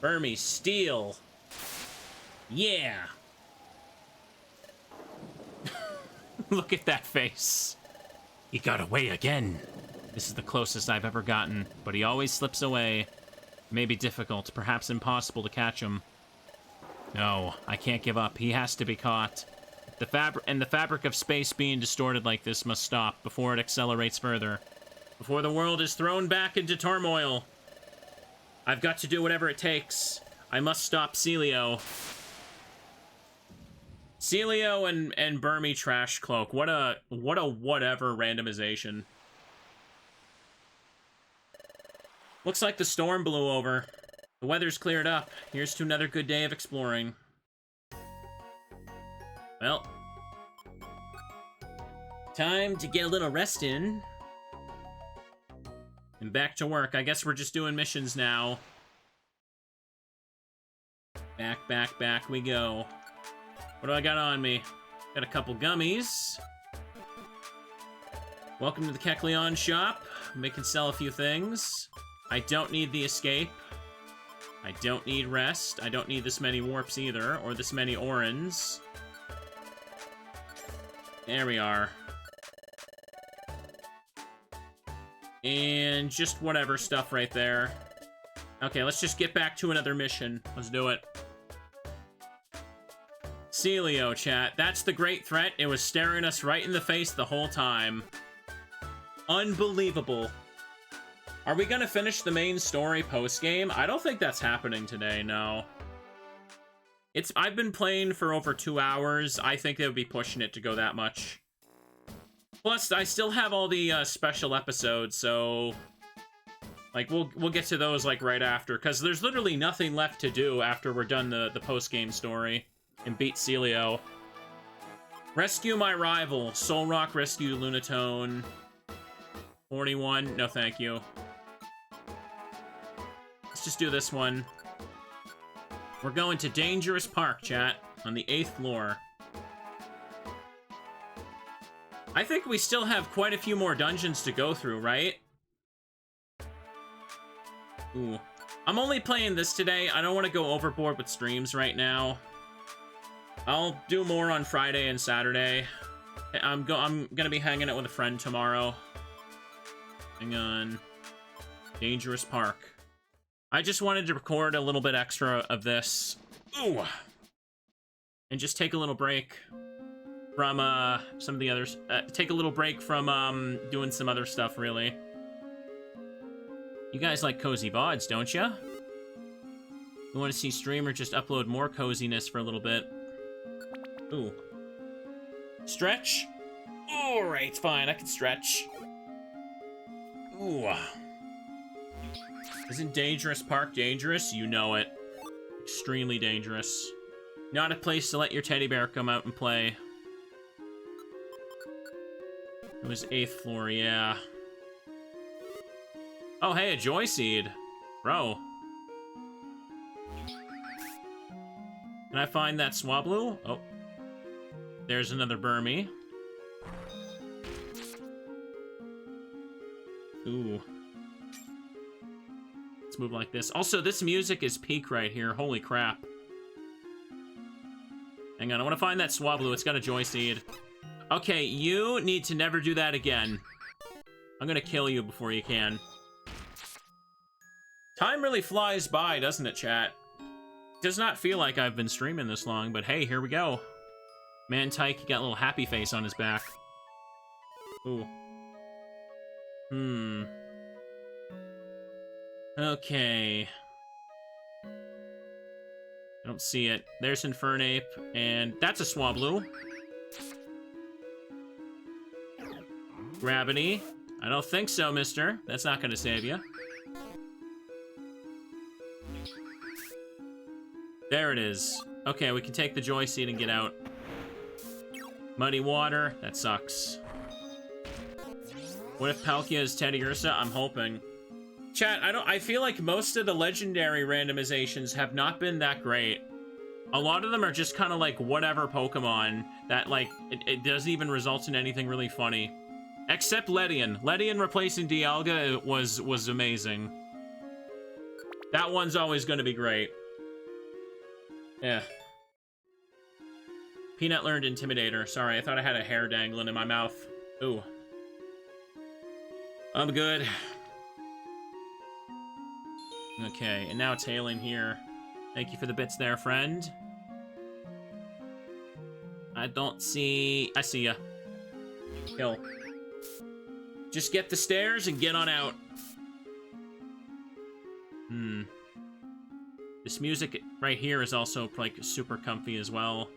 Burmy, steal. Yeah. Look at that face. He got away again. This is the closest I've ever gotten, but he always slips away. It may be difficult, perhaps impossible to catch him. No, I can't give up. He has to be caught. The fabric of space being distorted like this must stop before it accelerates further. Before the world is thrown back into turmoil. I've got to do whatever it takes. I must stop Celio. Celio and Burmy Trash Cloak. What a whatever randomization. Looks like the storm blew over. The weather's cleared up. Here's to another good day of exploring. Well, time to get a little rest in. And back to work. I guess we're just doing missions now. Back we go. What do I got on me? Got a couple gummies. Welcome to the Kecleon shop. We can sell a few things. I don't need the escape. I don't need rest. I don't need this many warps either, or this many orans. There we are. And just whatever stuff right there. Okay, let's just get back to another mission. Let's do it. Celio, chat. That's the great threat. It was staring us right in the face the whole time. Unbelievable. Are we gonna finish the main story post-game? I don't think that's happening today, no. I've been playing for over 2 hours. I think they would be pushing it to go that much. Plus, I still have all the special episodes, so... Like, we'll get to those, like, right after. Because there's literally nothing left to do after we're done the post-game story. And beat Celio. Rescue my rival. Solrock rescue Lunatone. 41. No, thank you. Let's just do this one. We're going to Dangerous Park, chat. On the 8th floor. I think we still have quite a few more dungeons to go through, right? Ooh. I'm only playing this today. I don't want to go overboard with streams right now. I'll do more on Friday and Saturday. I'm gonna be hanging out with a friend tomorrow. Hang on. Dangerous Park. I just wanted to record a little bit extra of this. Ooh. And just take a little break from some of the others. Take a little break from doing some other stuff, really. You guys like cozy VODs, don't ya? You want to see streamer just upload more coziness for a little bit? Ooh. Stretch? Alright, fine, I can stretch. Ooh. Isn't Dangerous Park dangerous? You know it. Extremely dangerous. Not a place to let your teddy bear come out and play. It was 8th floor, yeah. Oh, hey, a Joy Seed. Bro. Can I find that Swablu? Oh. There's another Burmy. Ooh. Let's move like this. Also, this music is peak right here. Holy crap. Hang on, I want to find that Swablu. It's got a Joy Seed. Okay, you need to never do that again. I'm gonna kill you before you can. Time really flies by, doesn't it, chat? Does not feel like I've been streaming this long, but hey, here we go. Man Tyke, he got a little happy face on his back. Ooh. Okay. I don't see it. There's Infernape, and that's a Swablu. Gravity. I don't think so, mister. That's not gonna save you. There it is. Okay, we can take the Joy Seed and get out. Muddy Water. That sucks. What if Palkia is Teddy Ursa? I'm hoping. Chat, I feel like most of the legendary randomizations have not been that great. A lot of them are just kind of like whatever Pokemon that, like, it doesn't even result in anything really funny. Except Ledian. Ledian replacing Dialga was amazing. That one's always going to be great. Yeah. Peanut learned Intimidator. Sorry, I thought I had a hair dangling in my mouth. Ooh. I'm good. Okay, and now it's hailing here. Thank you for the bits there, friend. I don't see... I see ya. Kill. Just get the stairs and get on out. This music right here is also, like, super comfy as well.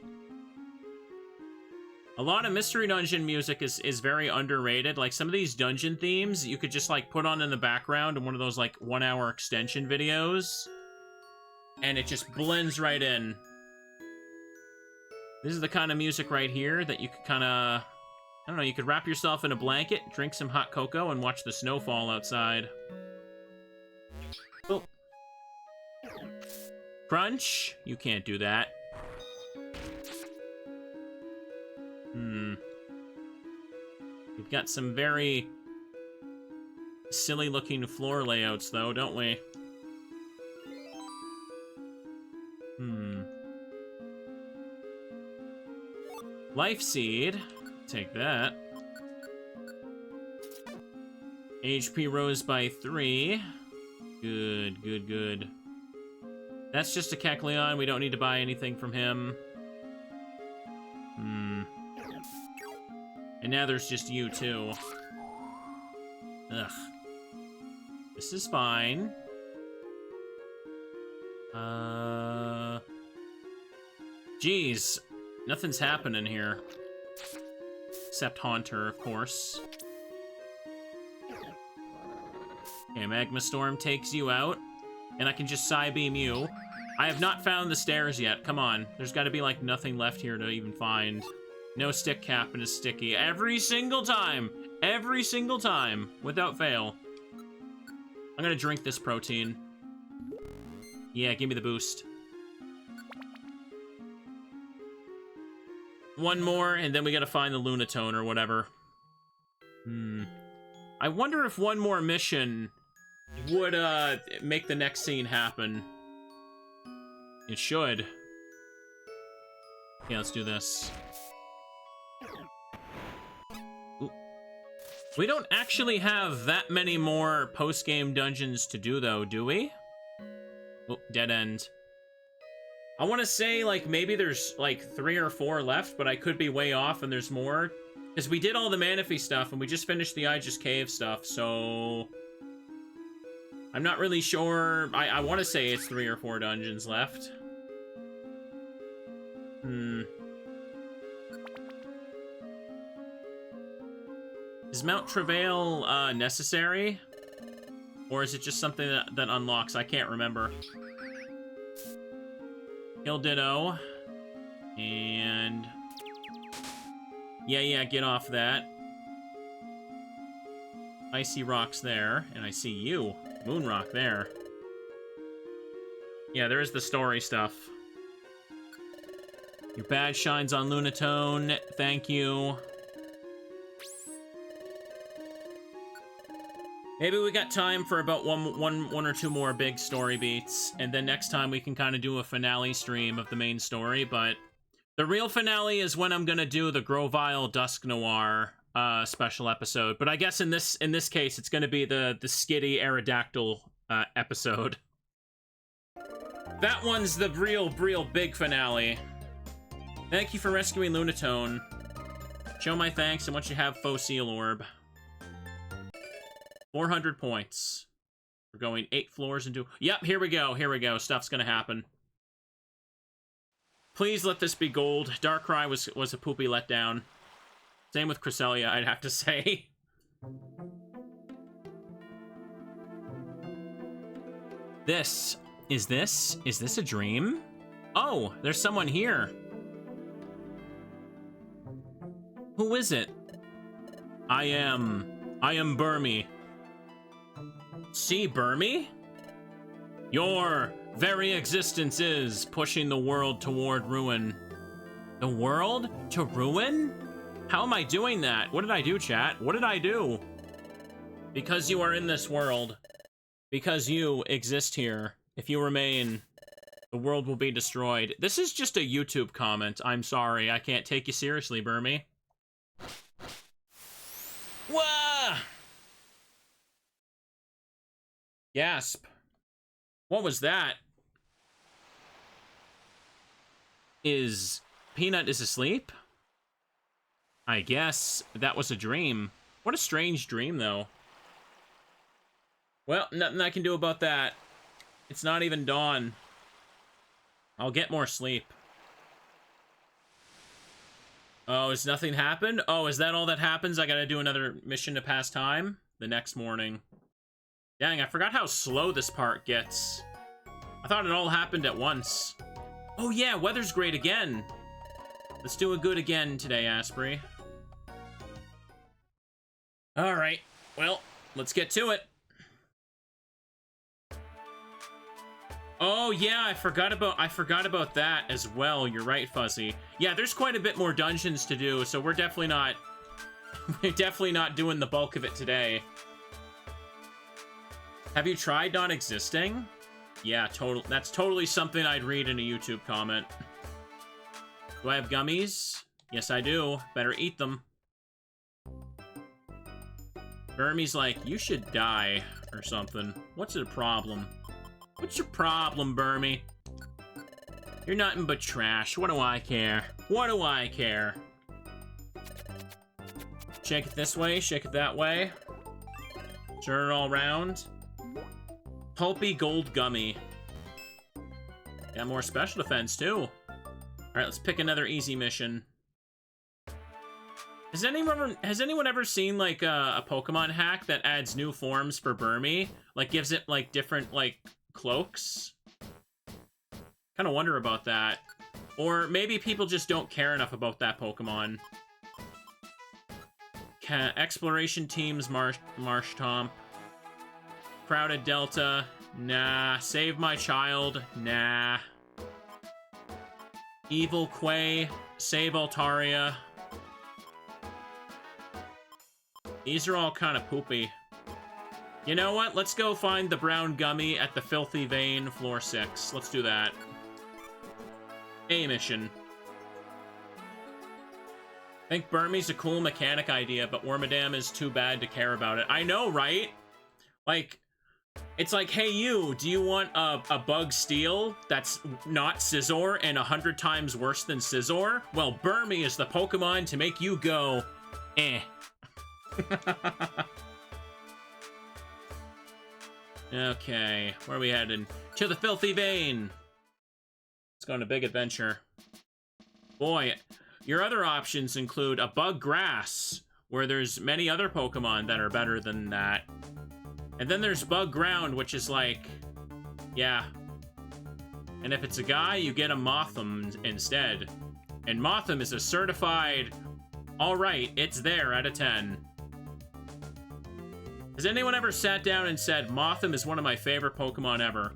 A lot of Mystery Dungeon music is very underrated. Like, some of these dungeon themes, you could just, like, put on in the background in one of those, like, 1-hour extension videos. And it just blends right in. This is the kind of music right here that you could kind of... I don't know, you could wrap yourself in a blanket, drink some hot cocoa, and watch the snow fall outside. Oh. Crunch? You can't do that. We've got some very silly-looking floor layouts, though, don't we? Life Seed. Take that. HP rose by 3. Good, good, good. That's just a Kecleon. We don't need to buy anything from him. And now there's just you, too. Ugh. This is fine. Jeez. Nothing's happening here. Except Haunter, of course. Okay, Magma Storm takes you out. And I can just Psybeam you. I have not found the stairs yet. Come on. There's got to be, like, nothing left here to even find. No stick cap and a sticky. Every single time! Every single time! Without fail. I'm gonna drink this protein. Yeah, give me the boost. One more, and then we gotta find the Lunatone or whatever. I wonder if one more mission would, make the next scene happen. It should. Yeah, let's do this. Ooh. We don't actually have that many more post-game dungeons to do, though, do we? Oh, dead end. I want to say, like, maybe there's, like, 3 or 4 left, but I could be way off and there's more. Because we did all the Manaphy stuff, and we just finished the Aegis Cave stuff, so... I'm not really sure. I want to say it's 3 or 4 dungeons left. Is Mount Travail necessary? Or is it just something that unlocks? I can't remember. Kill Ditto. And... Yeah, get off that. Icy Rock's there, and I see you. Moonrock there. Yeah, there is the story stuff. Your badge shines on Lunatone. Thank you. Maybe we got time for about one or two more big story beats, and then next time we can kind of do a finale stream of the main story, but the real finale is when I'm gonna do the Grovyle Dusk Noir special episode. But I guess in this case, it's gonna be the Skitty Aerodactyl episode. That one's the real big finale. Thank you for rescuing Lunatone. Show my thanks, and once you have Faux Seal Orb. 400 points. We're going 8 floors into... Yep, here we go. Stuff's gonna happen. Please let this be gold. Darkrai was a poopy letdown. Same with Cresselia, I'd have to say. Is this a dream? Oh, there's someone here. Who is it? I am Burmy. See, Burmy? Your very existence is pushing the world toward ruin. The world to ruin? How am I doing that? What did I do, chat? What did I do? Because you are in this world. Because you exist here. If you remain, The world will be destroyed. This is just a YouTube comment. I'm sorry. I can't take you seriously, Burmy. Wah! Gasp. What was that? Is Peanut is asleep? I guess that was a dream. What a strange dream, though. Well, nothing I can do about that. It's not even dawn. I'll get more sleep. Oh, has nothing happened? Oh, is that all that happens? I gotta do another mission to pass time? The next morning. Dang, I forgot how slow this part gets. I thought it all happened at once. Oh yeah, weather's great again. Let's do it good again today, Asprey. Alright, well, let's get to it. Oh yeah, I forgot about that as well. You're right, Fuzzy. Yeah, there's quite a bit more dungeons to do, so we're definitely not doing the bulk of it today. Have you tried not existing? Yeah, that's totally something I'd read in a YouTube comment. Do I have gummies? Yes, I do. Better eat them. Burmy's like, you should die or something. What's the problem? What's your problem, Burmy? You're nothing but trash. What do I care? What do I care? Shake it this way, shake it that way. Turn it all around. Pulpy gold gummy. Got more special defense, too. Alright, let's pick another easy mission. Has anyone ever seen, like, a Pokemon hack that adds new forms for Burmy? Like, gives it, like, different, like, cloaks? Kind of wonder about that. Or maybe people just don't care enough about that Pokemon. Exploration teams, Marsh Tomp. Crowded Delta. Nah. Save my child. Nah. Evil Quay. Save Altaria. These are all kind of poopy. You know what? Let's go find the brown gummy at the Filthy Vein, floor 6. Let's do that. A mission. I think Burmy's a cool mechanic idea, but Wormadam is too bad to care about it. I know, right? Like, it's like, hey you, do you want a bug steel that's not Scizor and 100 times worse than Scizor? Well, Burmy is the Pokemon to make you go, eh. Okay, where are we headed? To the Filthy Vein! Let's go on a big adventure. Boy, your other options include a bug grass, where there's many other Pokemon that are better than that. And then there's bug ground, which is like, yeah. And if it's a guy, you get a Mothim instead. And Mothim is a certified, alright, it's there out of 10. Has anyone ever sat down and said, Mothim is one of my favorite Pokemon ever?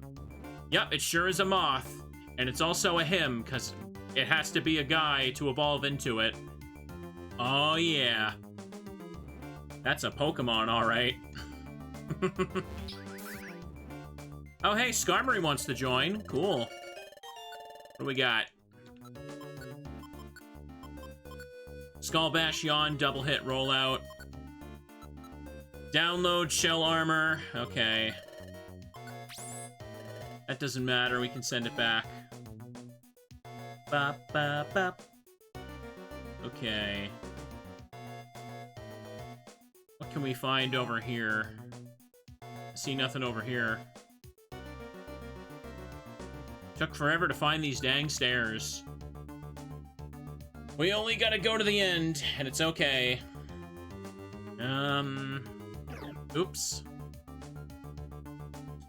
Yep, it sure is a moth. And it's also a him, because it has to be a guy to evolve into it. Oh yeah. That's a Pokemon, alright. Oh hey, Skarmory wants to join. Cool. What do we got? Skull Bash Yawn, double hit rollout. Download shell armor. Okay. That doesn't matter, we can send it back. Bop, bop, bop. Okay. What can we find over here? See nothing over here. Took forever to find these dang stairs. We only gotta go to the end, and it's okay. Oops.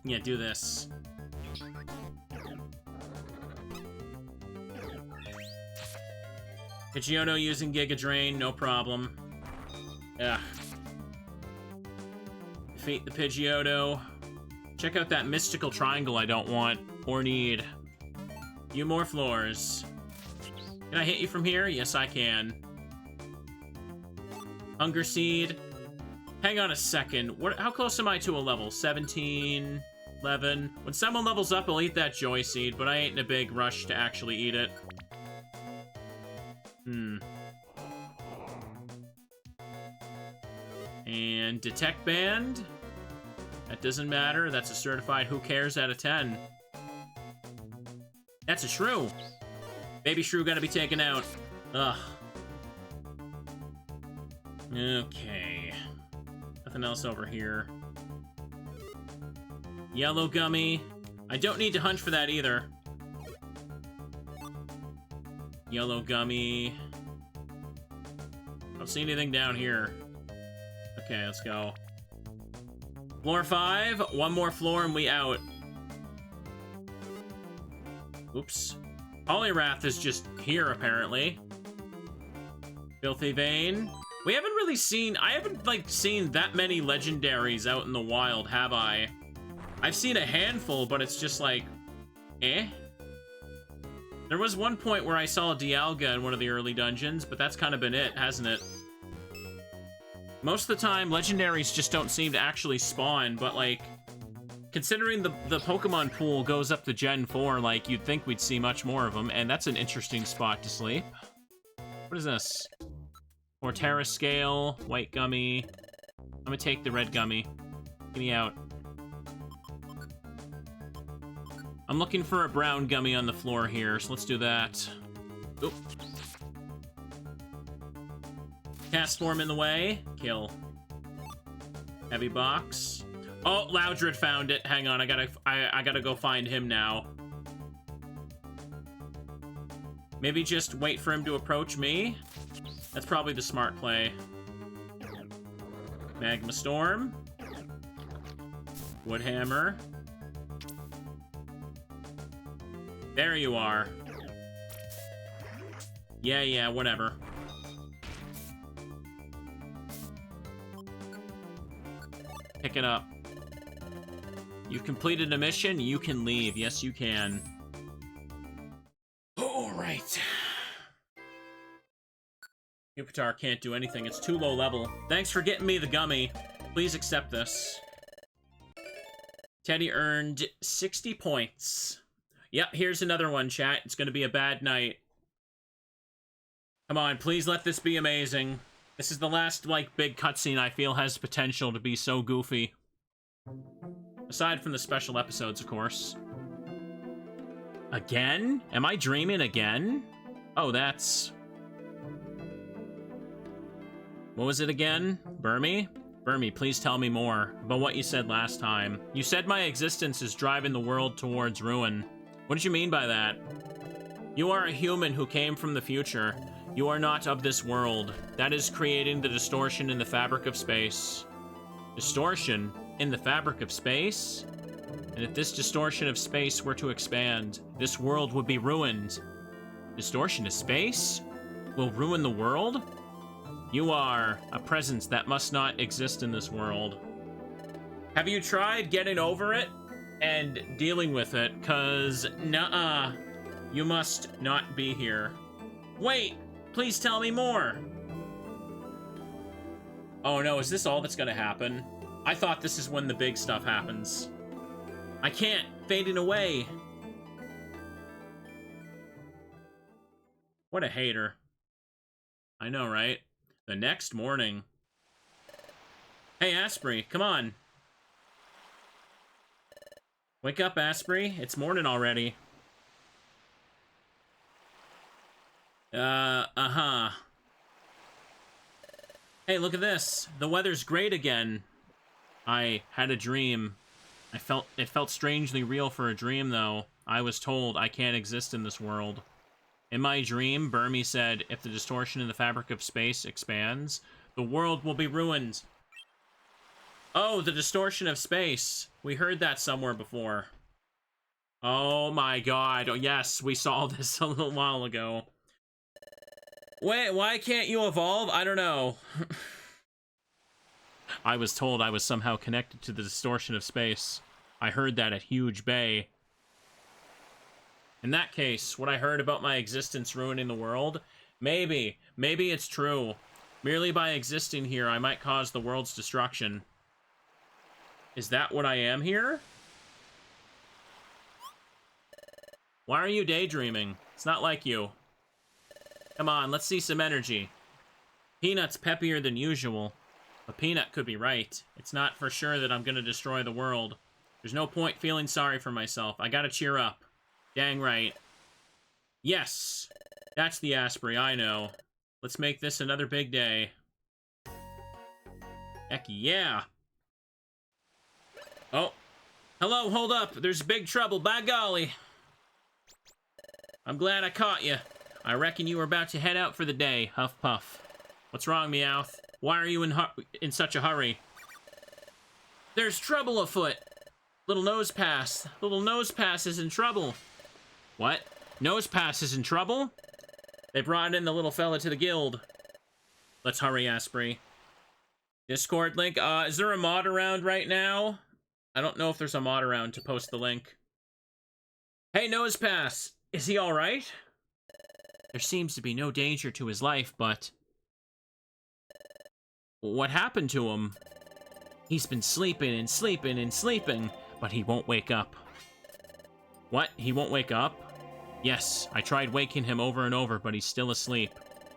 Yeah, do this. Pidgeotto using Giga Drain, no problem. Ugh. Defeat the Pidgeotto. Check out that mystical triangle I don't want or need. Few more floors. Can I hit you from here? Yes, I can. Hunger Seed. Hang on a second. How close am I to a level? 17. 11. When someone levels up, I'll eat that Joy Seed, but I ain't in a big rush to actually eat it. And Detect Band. That doesn't matter. That's a certified who cares out of 10. That's a Shrew. Baby Shrew gotta be taken out. Ugh. Okay. Nothing else over here. Yellow Gummy. I don't need to hunt for that either. Yellow Gummy. Don't see anything down here. Okay, let's go. Floor 5. One more floor and we out. Oops. Poliwrath is just here, apparently. Filthy Vein. We haven't really seen... I haven't, like, seen that many legendaries out in the wild, have I? I've seen a handful, but it's just like... eh? There was one point where I saw a Dialga in one of the early dungeons, but that's kind of been it, hasn't it? Most of the time, legendaries just don't seem to actually spawn, but, like... considering the Pokemon pool goes up to Gen 4, like, you'd think we'd see much more of them, and that's an interesting spot to sleep. What is this? Mortera Scale, White Gummy. I'm gonna take the Red Gummy. Get me out. I'm looking for a brown gummy on the floor here, so let's do that. Oop. Cast Form in the way. Kill. Heavy Box. Oh, Loudred found it. Hang on, I gotta go find him now. Maybe just wait for him to approach me? That's probably the smart play. Magma Storm. Woodhammer. There you are. Yeah, whatever. Pick it up. You've completed a mission, you can leave. Yes, you can. Alright. Yupitar can't do anything, it's too low level. Thanks for getting me the gummy. Please accept this. Teddy earned 60 points. Yep, here's another one, chat. It's gonna be a bad night. Come on, please let this be amazing. This is the last, like, big cutscene I feel has potential to be so goofy. Aside from the special episodes, of course. Again? Am I dreaming again? Oh, that's... what was it again? Burmy? Burmy, please tell me more about what you said last time. You said my existence is driving the world towards ruin. What did you mean by that? You are a human who came from the future. You are not of this world. That is creating the distortion in the fabric of space. Distortion in the fabric of space? And if this distortion of space were to expand, this world would be ruined. Distortion of space? Will ruin the world? You are a presence that must not exist in this world. Have you tried getting over it and dealing with it? 'Cause, nuh-uh, you must not be here. Wait, please tell me more. Oh no, is this all that's gonna happen? I thought this is when the big stuff happens. I can't, fading away. What a hater. I know, right? The next morning. Hey, Asprey, come on. Wake up, Asprey. It's morning already. Uh-huh. Hey, look at this. The weather's great again. I had a dream. It felt strangely real for a dream, though. I was told I can't exist in this world. In my dream, Burmy said, if the distortion in the fabric of space expands, the world will be ruined. Oh, the distortion of space. We heard that somewhere before. Oh my god. Oh, yes, we saw this a little while ago. Wait, why can't you evolve? I don't know. I was told I was somehow connected to the distortion of space. I heard that at Huge Bay. In that case, what I heard about my existence ruining the world, maybe it's true. Merely by existing here, I might cause the world's destruction. Is that what I am here? Why are you daydreaming? It's not like you. Come on, let's see some energy. Peanut's peppier than usual. But Peanut could be right. It's not for sure that I'm gonna destroy the world. There's no point feeling sorry for myself. I gotta cheer up. Dang right. Yes! That's the Asprey, I know. Let's make this another big day. Heck yeah! Oh. Hello, hold up. There's big trouble, by golly. I'm glad I caught you. I reckon you were about to head out for the day, Huff Puff. What's wrong, Meowth? Why are you in such a hurry? There's trouble afoot. Little Nosepass. Little Nosepass is in trouble. What? Nosepass is in trouble? They brought in the little fella to the guild. Let's hurry, Asprey. Discord link. Is there a mod around right now? I don't know if there's a mod around to post the link. Hey, Nosepass. Is he alright? There seems to be no danger to his life, but... what happened to him? He's been sleeping and sleeping and sleeping, but he won't wake up. What? He won't wake up? Yes, I tried waking him over and over, but he's still asleep.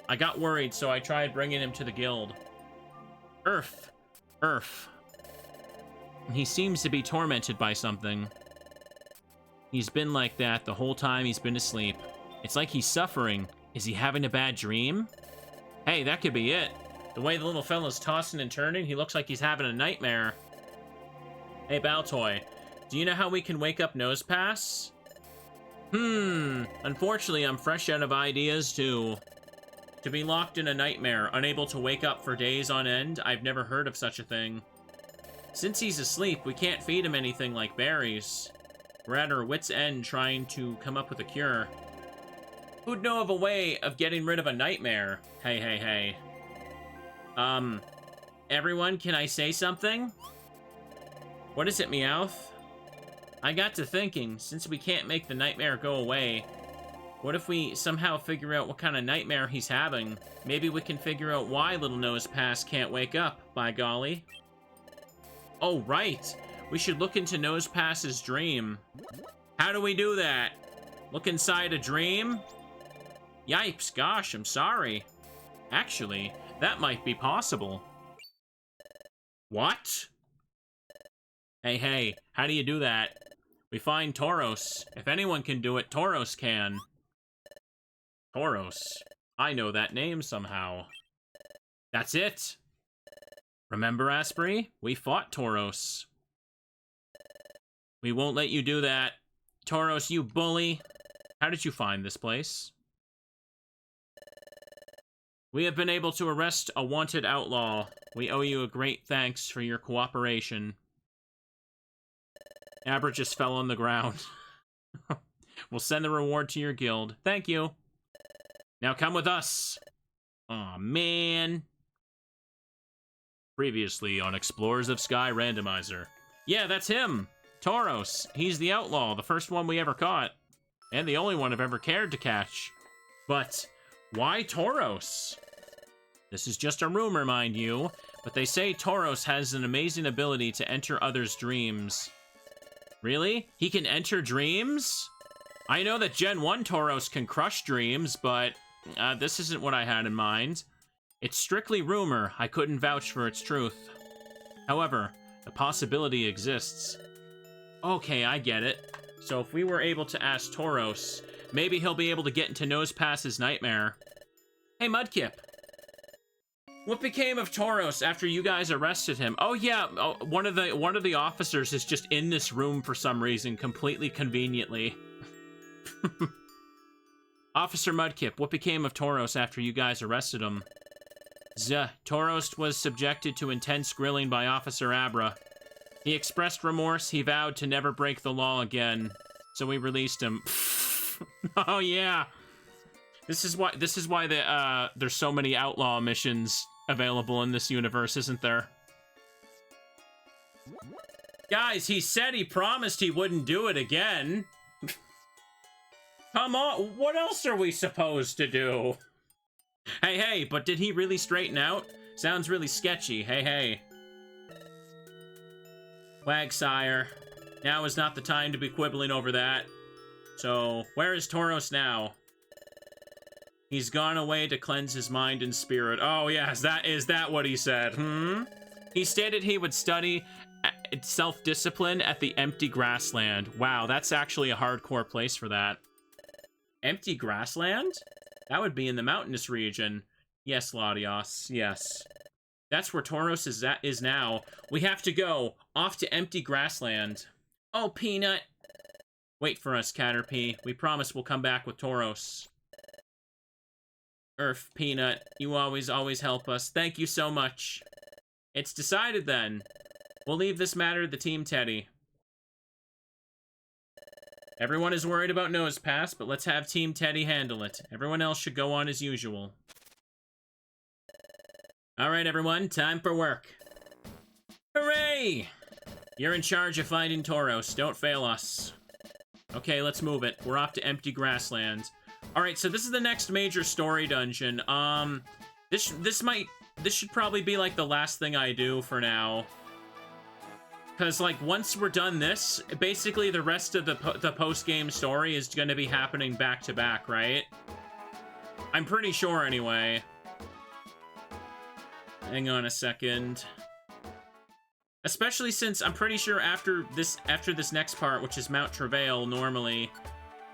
I got worried, so I tried bringing him to the guild. Earth. He seems to be tormented by something. He's been like that the whole time he's been asleep. It's like he's suffering. Is he having a bad dream? Hey, that could be it. The way the little fella's tossing and turning, he looks like he's having a nightmare. Hey, Baltoy, do you know how we can wake up Nosepass? Unfortunately, I'm fresh out of ideas, too. To be locked in a nightmare, unable to wake up for days on end, I've never heard of such a thing. Since he's asleep, we can't feed him anything like berries. We're at our wits' end trying to come up with a cure. Who'd know of a way of getting rid of a nightmare? Hey. Everyone, can I say something? What is it, Meowth? I got to thinking, since we can't make the nightmare go away, what if we somehow figure out what kind of nightmare he's having? Maybe we can figure out why Little Nosepass can't wake up, by golly. Oh, right. We should look into Nosepass's dream. How do we do that? Look inside a dream? Yipes, gosh, I'm sorry. Actually, that might be possible. What? Hey, how do you do that? We find Tauros. If anyone can do it, Tauros can. Tauros. I know that name somehow. That's it. Remember, Asprey? We fought Tauros. We won't let you do that. Tauros, you bully. How did you find this place? We have been able to arrest a wanted outlaw. We owe you a great thanks for your cooperation. Abra just fell on the ground. We'll send the reward to your guild. Thank you. Now come with us. Aw, man. Previously on Explorers of Sky Randomizer. Yeah, that's him. Tauros. He's the outlaw, the first one we ever caught. And the only one I've ever cared to catch. But why Tauros? This is just a rumor, mind you, but they say Tauros has an amazing ability to enter others' dreams. Really? He can enter dreams? I know that Gen 1 Tauros can crush dreams, but this isn't what I had in mind. It's strictly rumor. I couldn't vouch for its truth. However, the possibility exists. Okay, I get it. So if we were able to ask Tauros, maybe he'll be able to get into Nosepass's nightmare. Hey, Mudkip. What became of Tauros after you guys arrested him? Oh yeah, one of the officers is just in this room for some reason, completely conveniently. Officer Mudkip, what became of Tauros after you guys arrested him? Tauros was subjected to intense grilling by Officer Abra. He expressed remorse. He vowed to never break the law again, so we released him. Oh yeah. This is why there's so many outlaw missions available in this universe, isn't there? Guys, he said he promised he wouldn't do it again. Come on, what else are we supposed to do? Hey, but did he really straighten out? Sounds really sketchy. Hey. Wagsire, now is not the time to be quibbling over that. So, where is Tauros now? He's gone away to cleanse his mind and spirit. Oh, yes, is that what he said? He stated he would study self-discipline at the empty grassland. Wow, that's actually a hardcore place for that. Empty grassland? That would be in the mountainous region. Yes, Latios, yes. That's where Tauros is now. We have to go off to empty grassland. Oh, Peanut. Wait for us, Caterpie. We promise we'll come back with Tauros. Peanut, you always help us. Thank you so much. It's decided then. We'll leave this matter to the Team Teddy. Everyone is worried about Nosepass, but let's have Team Teddy handle it. Everyone else should go on as usual. Alright, everyone, time for work. Hooray! You're in charge of finding Tauros. Don't fail us. Okay, let's move it. We're off to empty grassland. Alright, so this is the next major story dungeon. This should probably be, like, the last thing I do for now. Because, like, once we're done this, basically the rest of the post-game story is going to be happening back-to-back, right? I'm pretty sure, anyway. Hang on a second. Especially since I'm pretty sure after this next part, which is Mount Travail, normally,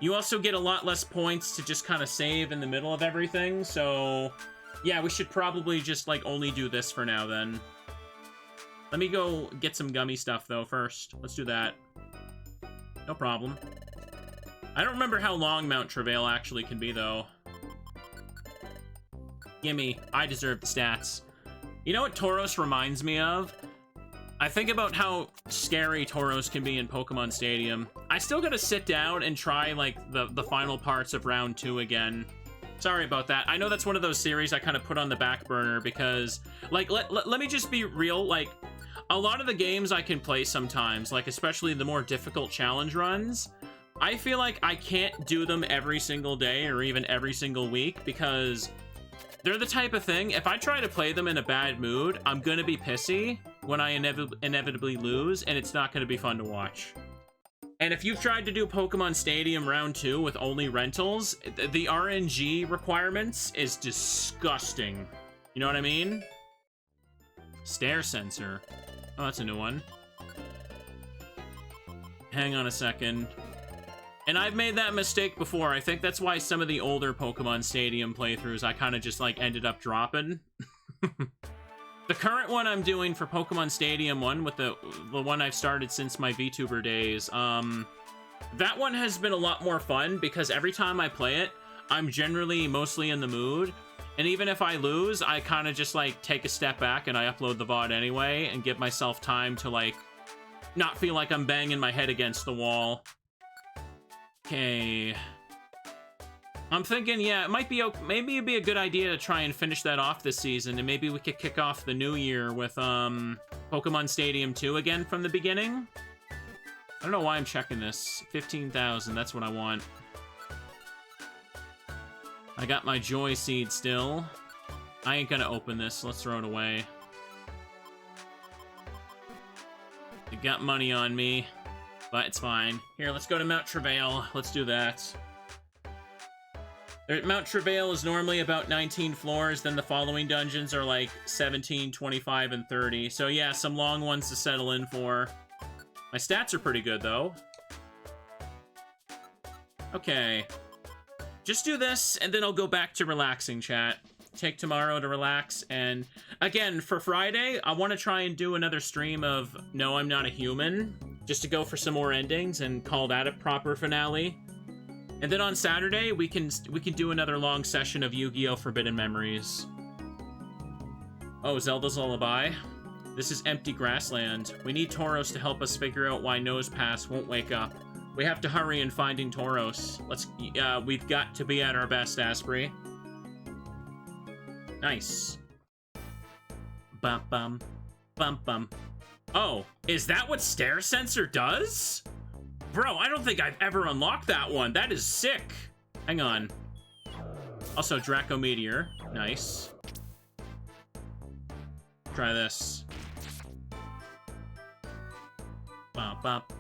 you also get a lot less points to just kind of save in the middle of everything, so... yeah, we should probably just, like, only do this for now, then. Let me go get some gummy stuff, though, first. Let's do that. No problem. I don't remember how long Mount Travail actually can be, though. Gimme. I deserve the stats. You know what Tauros reminds me of? I think about how scary Tauros can be in Pokemon Stadium. I still gotta sit down and try, like, the final parts of Round 2 again. Sorry about that. I know that's one of those series I kind of put on the back burner because, like, let me just be real, like, a lot of the games I can play sometimes, like, especially the more difficult challenge runs, I feel like I can't do them every single day or even every single week because they're the type of thing, if I try to play them in a bad mood, I'm gonna be pissy when I inevitably lose, and it's not gonna be fun to watch. And if you've tried to do Pokemon Stadium Round 2 with only rentals, the RNG requirements is disgusting. You know what I mean? Stare sensor. Oh, that's a new one. Hang on a second. And I've made that mistake before. I think that's why some of the older Pokemon Stadium playthroughs I kind of just, like, ended up dropping. The current one I'm doing for Pokemon Stadium 1, with the one I've started since my VTuber days, that one has been a lot more fun because every time I play it, I'm generally mostly in the mood. And even if I lose, I kind of just, like, take a step back and I upload the VOD anyway and give myself time to, like, not feel like I'm banging my head against the wall. Okay. I'm thinking, yeah, it might be, maybe it'd be a good idea to try and finish that off this season, and maybe we could kick off the new year with, Pokemon Stadium 2 again from the beginning. I don't know why I'm checking this. 15,000, that's what I want. I got my Joy Seed still. I ain't gonna open this, let's throw it away. I got money on me, but it's fine. Here, let's go to Mount Travail. Let's do that. Mount Travail is normally about 19 floors, then the following dungeons are like 17, 25, and 30. So yeah, some long ones to settle in for. My stats are pretty good, though. Okay. Just do this, and then I'll go back to relaxing, chat. Take tomorrow to relax, and again, for Friday, I want to try and do another stream of No, I'm Not a Human, just to go for some more endings and call that a proper finale. And then on Saturday, we can do another long session of Yu-Gi-Oh! Forbidden Memories. Oh, Zelda's Lullaby. This is empty grassland. We need Tauros to help us figure out why Nosepass won't wake up. We have to hurry in finding Tauros. We've got to be at our best, Asprey. Nice. Bum bum. Bum bum. Oh, is that what Stare Sensor does? Bro, I don't think I've ever unlocked that one. That is sick. Hang on. Also, Draco Meteor. Nice. Try this. Bop, bop.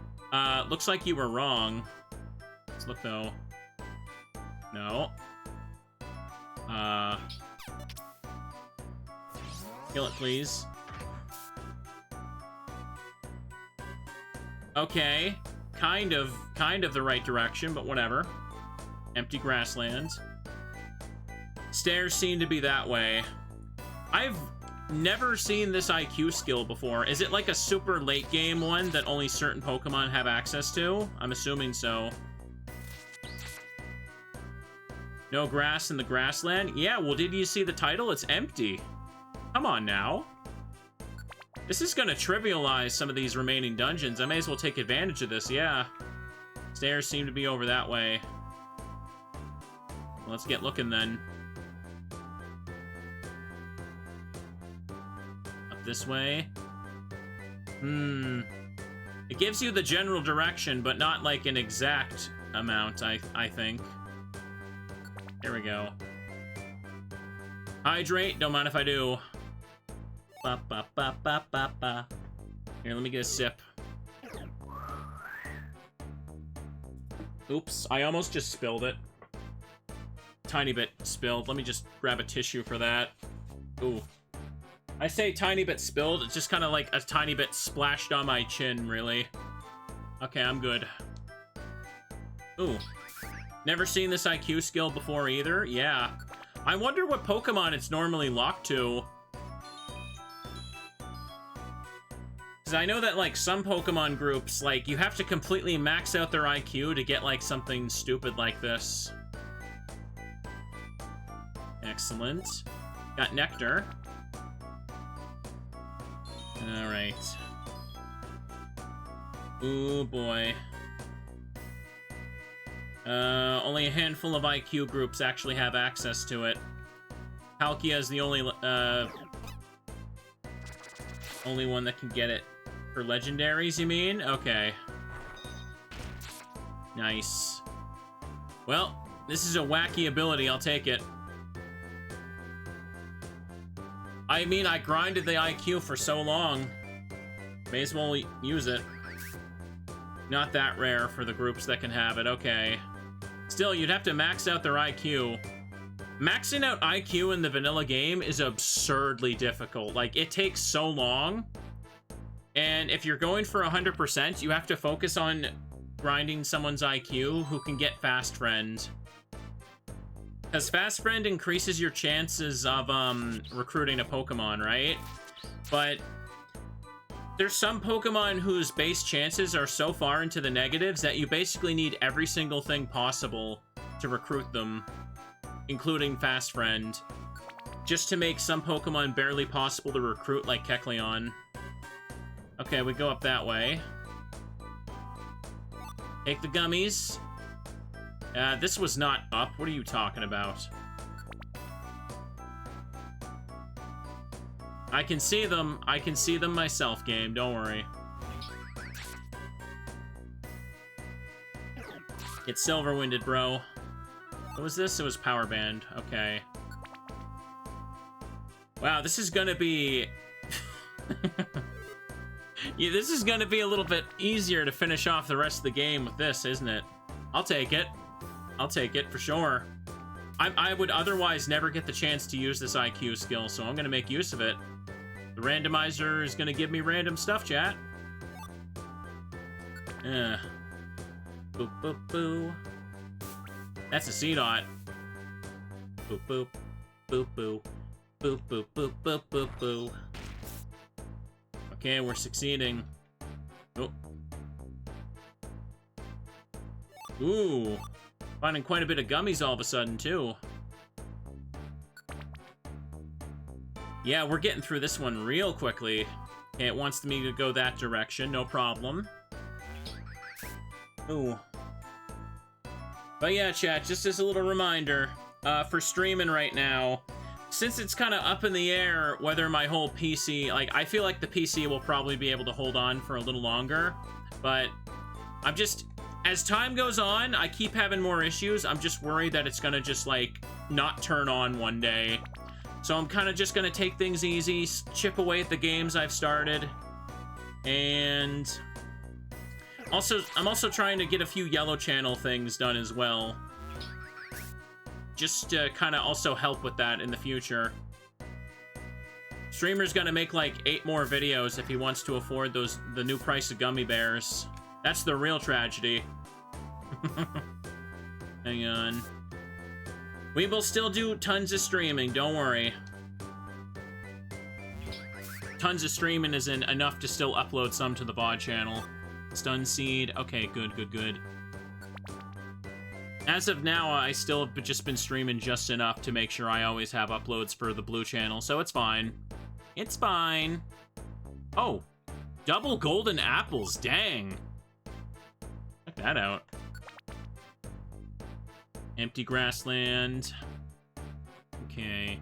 Looks like you were wrong. Let's look, though. No. Kill it, please. Okay. Kind of the right direction, but whatever. Empty grassland. Stairs seem to be that way. I've never seen this IQ skill before. Is it like a super late game one that only certain Pokemon have access to? I'm assuming so. No grass in the grassland? Yeah, well, did you see the title? It's empty. Come on now. This is gonna trivialize some of these remaining dungeons. I may as well take advantage of this, yeah. Stairs seem to be over that way. Let's get looking then. Up this way. It gives you the general direction, but not like an exact amount, I think. Here we go. Hydrate, don't mind if I do. Ba, ba, ba, ba, ba, ba. Here, let me get a sip. Oops, I almost just spilled it. Tiny bit spilled. Let me just grab a tissue for that. Ooh. I say tiny bit spilled, it's just kind of like a tiny bit splashed on my chin, really. Okay, I'm good. Ooh. Never seen this IQ skill before either. Yeah. I wonder what Pokemon it's normally locked to. Because I know that, like, some Pokemon groups, like, you have to completely max out their IQ to get, like, something stupid like this. Excellent. Got Nectar. Alright. Ooh, boy. Only a handful of IQ groups actually have access to it. Palkia is the only one that can get it. For legendaries, you mean? Okay. Nice. Well, this is a wacky ability, I'll take it. I mean, I grinded the IQ for so long. May as well use it. Not that rare for the groups that can have it, okay. Still, you'd have to max out their IQ. Maxing out IQ in the vanilla game is absurdly difficult. Like, it takes so long. And if you're going for 100%, you have to focus on grinding someone's IQ who can get Fast Friend. Because Fast Friend increases your chances of recruiting a Pokemon, right? But there's some Pokemon whose base chances are so far into the negatives that you basically need every single thing possible to recruit them, including Fast Friend, just to make some Pokemon barely possible to recruit, like Kecleon. Okay, we go up that way. Take the gummies. This was not up. What are you talking about? I can see them. I can see them myself, game. Don't worry. It's Silver-Winded, bro. What was this? It was Power Band. Okay. Wow, this is gonna be... yeah, this is gonna be a little bit easier to finish off the rest of the game with this, isn't it? I'll take it. I'll take it, for sure. I would otherwise never get the chance to use this IQ skill, so I'm gonna make use of it. The randomizer is gonna give me random stuff, chat. Boop, boop, boo. That's a C-Dot. Boop, boop. Boop, boop. Boop, boop, boop, boop, boop, boop. Okay, we're succeeding. Oh. Ooh. Finding quite a bit of gummies all of a sudden, too. Yeah, we're getting through this one real quickly. Okay, it wants me to go that direction, no problem. Ooh. But yeah, chat, just as a little reminder, for streaming right now, since it's kind of up in the air whether my whole PC, like, I feel like the PC will probably be able to hold on for a little longer, but I'm just, as time goes on, I keep having more issues. I'm just worried that it's gonna just, like, not turn on one day. So I'm kind of just gonna take things easy, chip away at the games I've started, and I'm also trying to get a few yellow channel things done as well. Just to kind of also help with that in the future. Streamer's gonna make like 8 more videos if he wants to afford the new price of gummy bears. That's the real tragedy. Hang on. We will still do tons of streaming, don't worry. Tons of streaming isn't enough to still upload some to the VOD channel. Stun seed. Okay, good, good, good. As of now, I still have just been streaming just enough to make sure I always have uploads for the blue channel, so it's fine. It's fine. Oh, double golden apples, dang. Check that out. Empty grassland. Okay.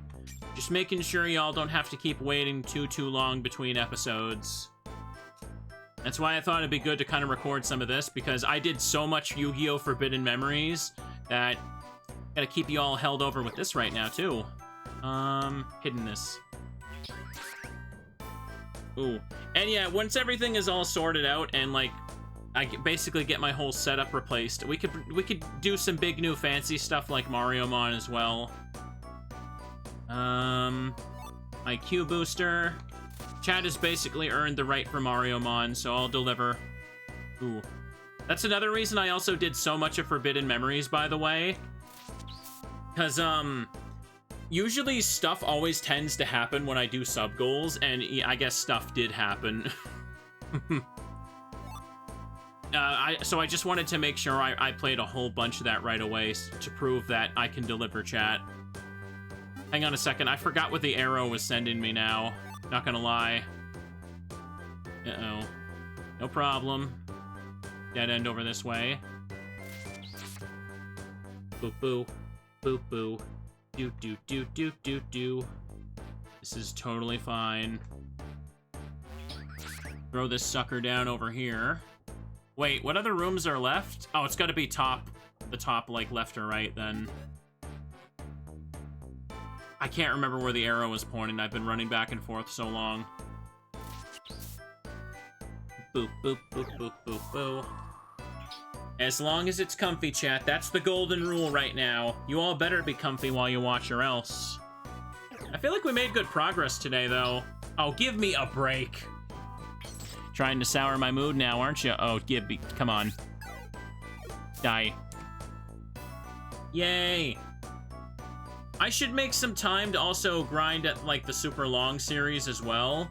Just making sure y'all don't have to keep waiting too long between episodes. That's why I thought it'd be good to kind of record some of this, because I did so much Yu-Gi-Oh! Forbidden Memories that gotta keep you all held over with this right now, too. Hiddenness. Ooh. And yeah, once everything is all sorted out and, like, I basically get my whole setup replaced, we could do some big new fancy stuff like Mariomon as well. IQ booster. Chad has basically earned the right for Mariomon, so I'll deliver. Ooh. That's another reason I also did so much of Forbidden Memories, by the way. Because, usually stuff always tends to happen when I do sub-goals, and I guess stuff did happen. So I just wanted to make sure I played a whole bunch of that right away to prove that I can deliver, chat. Hang on a second, I forgot what the arrow was sending me now. Not gonna lie. Uh-oh. No problem. Dead end over this way. Boop boo. Boop boo. Do do do do do do. This is totally fine. Throw this sucker down over here. Wait, what other rooms are left? Oh, it's gotta be the top, like, left or right, then. I can't remember where the arrow was pointing. I've been running back and forth so long. Boop, boop, boop, boop, boop, boop. As long as it's comfy, chat. That's the golden rule right now. You all better be comfy while you watch, or else. I feel like we made good progress today, though. Oh, give me a break. Trying to sour my mood now, aren't you? Oh, come on. Die. Yay. I should make some time to also grind at, like, the super long series as well.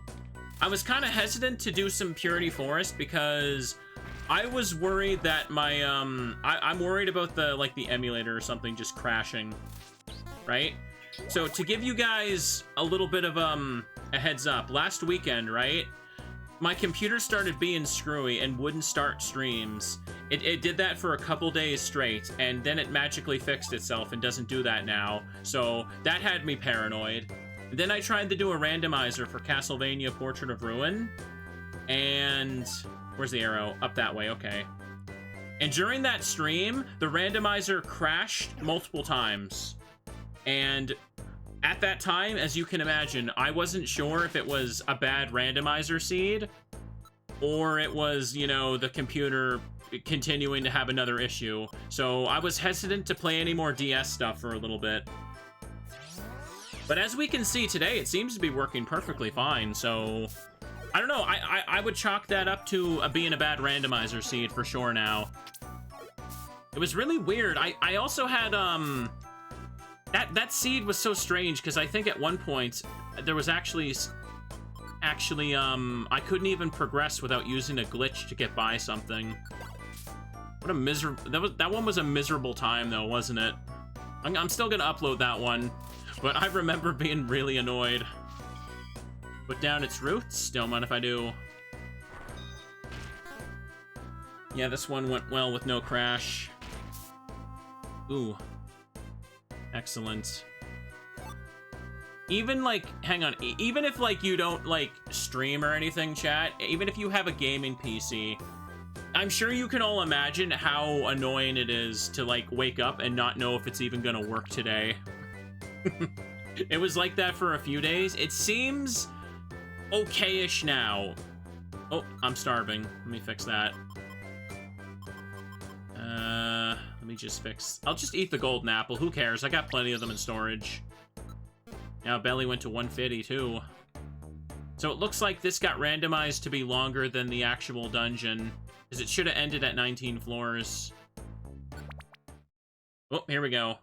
I was kind of hesitant to do some Purity Forest because I was worried that my, I'm worried about the emulator or something just crashing, right? So to give you guys a little bit of, a heads up, last weekend, right? My computer started being screwy and wouldn't start streams. It did that for a couple days straight, and then it magically fixed itself and doesn't do that now. So that had me paranoid. Then I tried to do a randomizer for Castlevania Portrait of Ruin, and where's the arrow? Up that way, okay. And during that stream, the randomizer crashed multiple times. And at that time, as you can imagine, I wasn't sure if it was a bad randomizer seed or it was, you know, the computer continuing to have another issue. So I was hesitant to play any more DS stuff for a little bit. But as we can see today, it seems to be working perfectly fine. So I don't know. I would chalk that up to being a bad randomizer seed for sure now. It was really weird. I also had, that seed was so strange because I think at one point there was actually I couldn't even progress without using a glitch to get by something. What a miserable, that one was a miserable time though, wasn't it? I'm still gonna upload that one, but I remember being really annoyed. Put down its roots, don't mind if I do. Yeah, this one went well with no crash. Ooh. Excellent. Even, like, hang on, even if, like, you don't, like, stream or anything, chat, even if you have a gaming PC, I'm sure you can all imagine how annoying it is to, like, wake up and not know if it's even gonna work today. It was like that for a few days. It seems okay-ish now. Oh, I'm starving. Let me fix that. just fix... I'll just eat the golden apple. Who cares? I got plenty of them in storage. Now belly went to 150, too. So it looks like this got randomized to be longer than the actual dungeon, because it should have ended at 19 floors. Oh, here we go.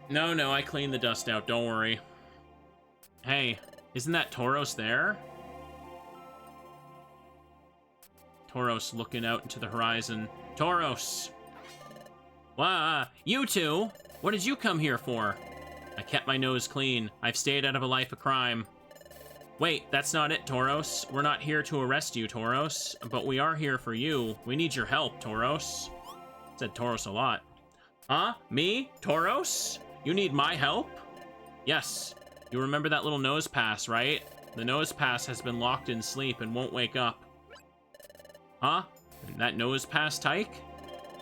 No, I cleaned the dust out. Don't worry. Hey, isn't that Tauros there? Tauros looking out into the horizon. Tauros! You two! What did you come here for? I kept my nose clean. I've stayed out of a life of crime. Wait, that's not it, Tauros. We're not here to arrest you, Tauros. But we are here for you. We need your help, Tauros. Said Tauros a lot. Huh? Me? Tauros? You need my help? Yes. You remember that little nose pass, right? The nose pass has been locked in sleep and won't wake up. Huh? That nose pass tyke?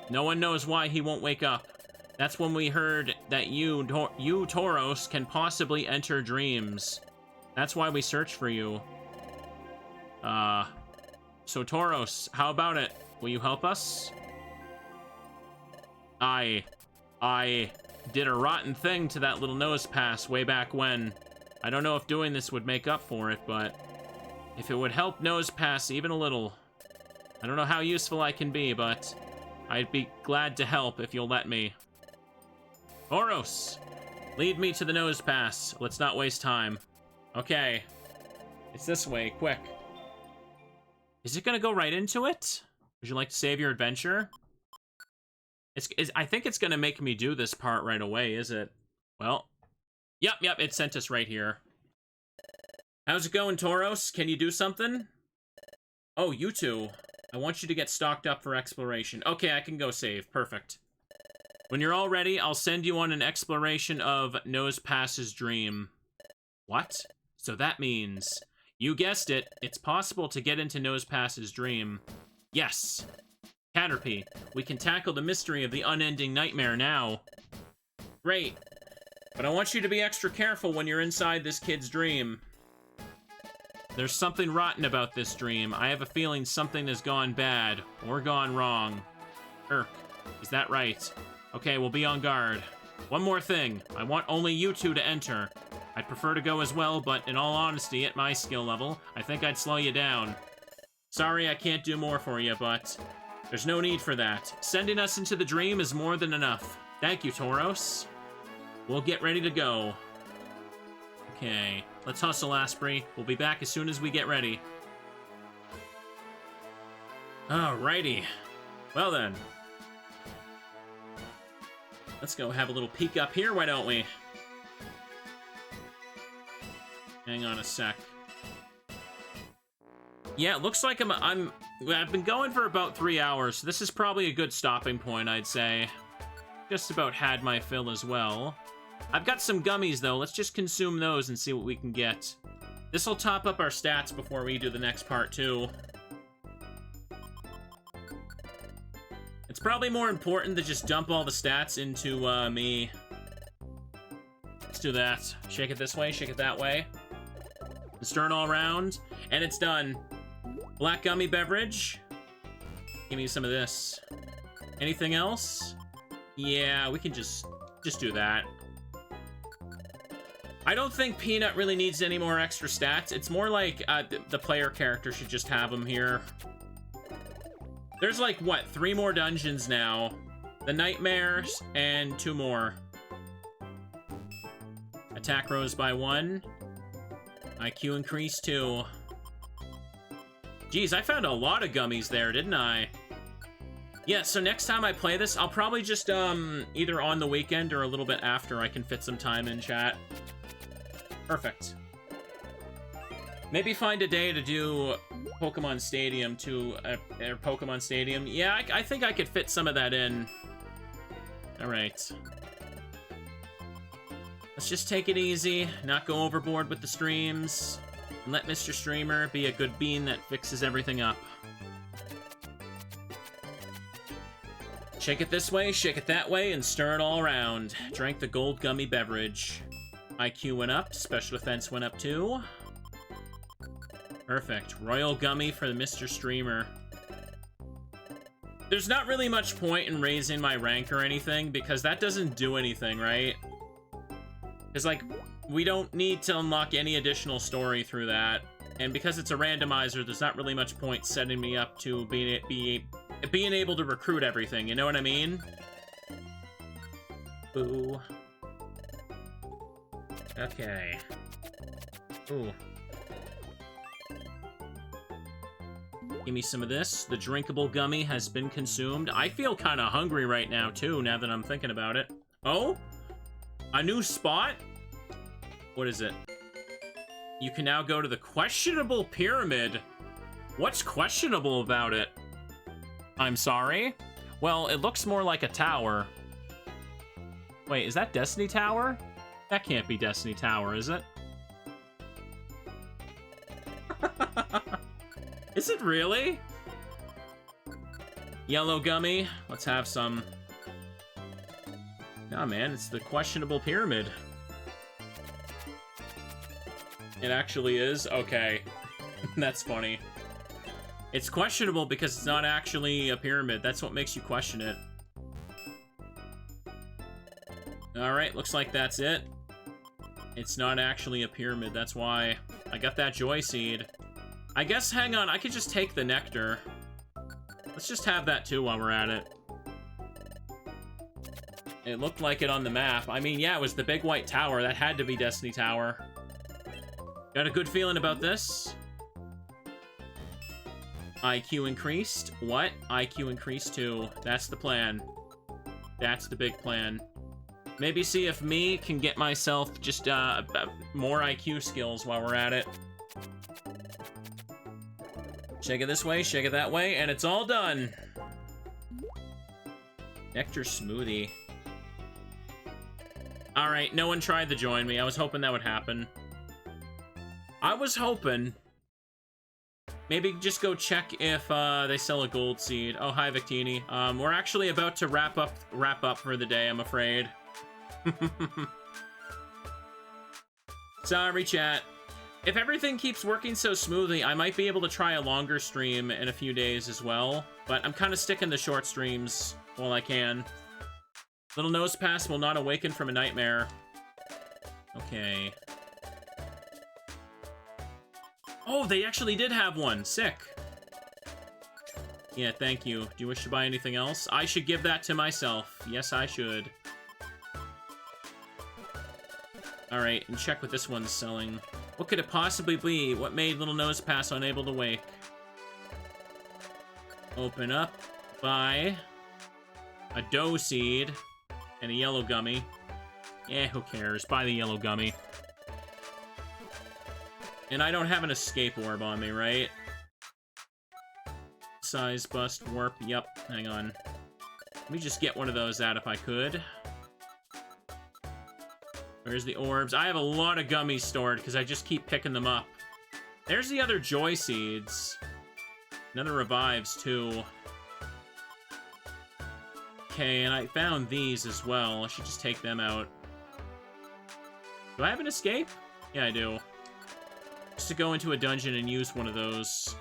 No one knows why he won't wake up. That's when we heard that you Tauros, can possibly enter dreams. That's why we search for you. So Tauros, how about it? Will you help us? I did a rotten thing to that little nose pass way back when. I don't know if doing this would make up for it, but if it would help nose pass even a little. I don't know how useful I can be, but I'd be glad to help if you'll let me. Tauros, lead me to the nose pass. Let's not waste time. Okay. It's this way, quick. Is it gonna go right into it? Would you like to save your adventure? I think it's gonna make me do this part right away, is it? Well, yep, it sent us right here. How's it going, Tauros? Can you do something? Oh, you two. I want you to get stocked up for exploration. Okay, I can go save. Perfect. When you're all ready, I'll send you on an exploration of Nose Pass's dream. What? So that means... You guessed it, it's possible to get into Nose Pass's dream. Yes. Caterpie, we can tackle the mystery of the unending nightmare now. Great. But I want you to be extra careful when you're inside this kid's dream. There's something rotten about this dream. I have a feeling something has gone bad, or gone wrong. Is that right? Okay, we'll be on guard. One more thing. I want only you two to enter. I'd prefer to go as well, but in all honesty, at my skill level, I think I'd slow you down. Sorry I can't do more for you, but there's no need for that. Sending us into the dream is more than enough. Thank you, Tauros. We'll get ready to go. Okay, let's hustle, Asprey. We'll be back as soon as we get ready. Alrighty. Well then. Let's go have a little peek up here, why don't we? Hang on a sec. Yeah, it looks like I've been going for about 3 hours. So this is probably a good stopping point, I'd say. Just about had my fill as well. I've got some gummies, though. Let's just consume those and see what we can get. This will top up our stats before we do the next part, too. It's probably more important to just dump all the stats into me. Let's do that. Shake it this way, shake it that way. And stir it all around. And it's done. Black gummy beverage. Give me some of this. Anything else? Yeah, we can just do that. I don't think Peanut really needs any more extra stats. It's more like the player character should just have them here. There's like, what, 3 more dungeons now. The Nightmares and 2 more. Attack rose by 1. IQ increased 2. Geez, I found a lot of gummies there, didn't I? Yeah, so next time I play this, I'll probably just, either on the weekend or a little bit after I can fit some time in chat. Perfect. Maybe find a day to do Pokemon Stadium or Pokemon Stadium. Yeah, I think I could fit some of that in. Alright. Let's just take it easy, not go overboard with the streams, and let Mr. Streamer be a good bean that fixes everything up. Shake it this way, shake it that way, and stir it all around. Drank the gold gummy beverage. IQ went up, special defense went up too. Perfect. Royal gummy for the Mr. Streamer. There's not really much point in raising my rank or anything, because that doesn't do anything, right? Because, like, we don't need to unlock any additional story through that. And because it's a randomizer, there's not really much point setting me up to being able to recruit everything, you know what I mean? Boo. Okay. Ooh. Give me some of this. The drinkable gummy has been consumed. I feel kind of hungry right now, too, now that I'm thinking about it. Oh? A new spot? What is it? You can now go to the questionable pyramid. What's questionable about it? I'm sorry? Well, it looks more like a tower. Wait, is that Destiny Tower? That can't be Destiny Tower, is it? Is it really? Yellow gummy. Let's have some. Nah, man, it's the questionable pyramid. It actually is? Okay. That's funny. It's questionable because it's not actually a pyramid. That's what makes you question it. Alright, looks like that's it. It's not actually a pyramid, that's why. I got that joy seed. I guess, hang on, I could just take the nectar. Let's just have that too while we're at it. It looked like it on the map. I mean, yeah, it was the big white tower. That had to be Destiny Tower. Got a good feeling about this. IQ increased. What? IQ increased too. That's the plan. That's the big plan. Maybe see if me can get myself just more IQ skills while we're at it. Shake it this way, shake it that way, and it's all done. Nectar smoothie. Alright, no one tried to join me. I was hoping that would happen. I was hoping. Maybe just go check if they sell a gold seed. Oh, hi, Victini. We're actually about to wrap up for the day, I'm afraid. Sorry, chat. If everything keeps working so smoothly, I might be able to try a longer stream in a few days as well. But I'm kind of sticking to short streams while I can. Little nose pass will not awaken from a nightmare. Okay. Oh, they actually did have one. Sick. Yeah, thank you. Do you wish to buy anything else? I should give that to myself. Yes, I should. Alright, and check what this one's selling. What could it possibly be? What made Little Nose Pass unable to wake? Open up. Buy. A dough seed. And a yellow gummy. Eh, who cares? Buy the yellow gummy. And I don't have an escape orb on me, right? Size bust warp. Yep, hang on. Let me just get one of those out if I could. Where's the orbs? I have a lot of gummies stored because I just keep picking them up. There's the other joy seeds. Another revives, too. Okay, and I found these as well. I should just take them out. Do I have an escape? Yeah, I do. Just to go into a dungeon and use one of those.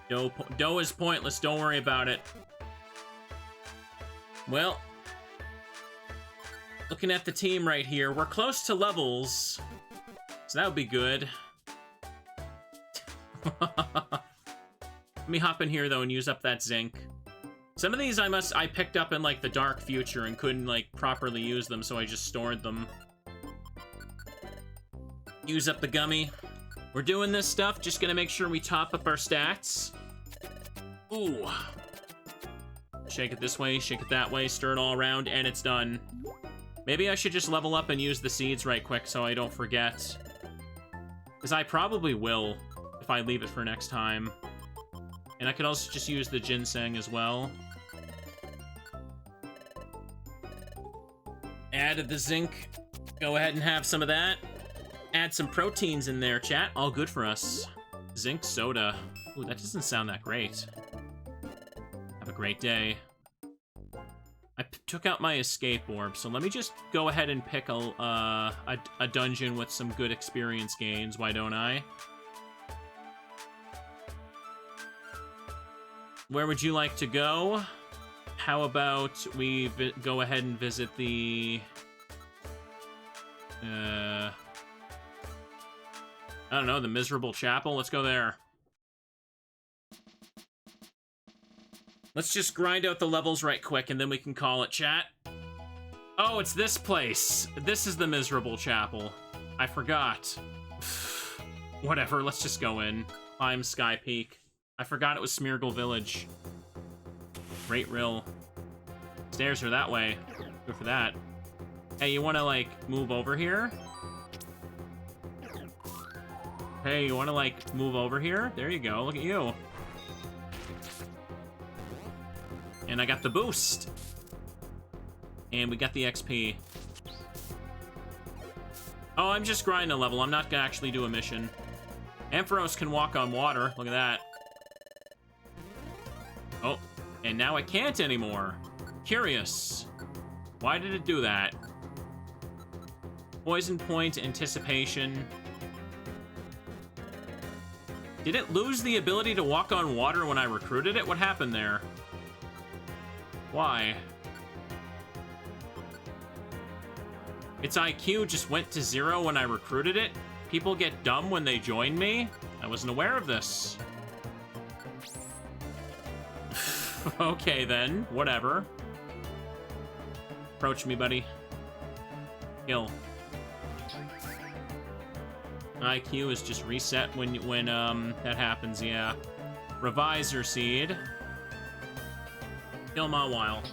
Dough is pointless. Don't worry about it. Well, looking at the team right here, we're close to levels, so that would be good. Let me hop in here, though, and use up that zinc. Some of these I picked up in, like, the dark future and couldn't, like, properly use them, so I just stored them. Use up the gummy. We're doing this stuff, just gonna make sure we top up our stats. Ooh. Shake it this way, shake it that way, stir it all around, and it's done. Maybe I should just level up and use the seeds right quick so I don't forget. Because I probably will if I leave it for next time. And I could also just use the ginseng as well. Added the zinc. Go ahead and have some of that. Add some proteins in there, chat. All good for us. Zinc soda. Ooh, that doesn't sound that great. Have a great day. I took out my escape orb, so let me just go ahead and pick a dungeon with some good experience gains. Why don't I? Where would you like to go? How about we go ahead and visit the... I don't know, the Miserable Chapel? Let's go there. Let's just grind out the levels right quick, and then we can call it, chat. Oh, it's this place. This is the Miserable Chapel. I forgot. Whatever, let's just go in. Climb Sky Peak. I forgot it was Smeargle Village. Great Rill. Stairs are that way. Go for that. Hey, you want to, like, move over here? Hey, you want to, like, move over here? There you go. Look at you. And I got the boost. And we got the XP. Oh, I'm just grinding a level. I'm not gonna actually do a mission. Ampharos can walk on water. Look at that. Oh, and now I can't anymore. Curious. Why did it do that? Poison point, anticipation. Did it lose the ability to walk on water when I recruited it? What happened there? Why? Its IQ just went to 0 when I recruited it? People get dumb when they join me? I wasn't aware of this. Okay then, whatever. Approach me, buddy. Kill. IQ is just reset when that happens, yeah. Reviser Seed. Kill Mawile.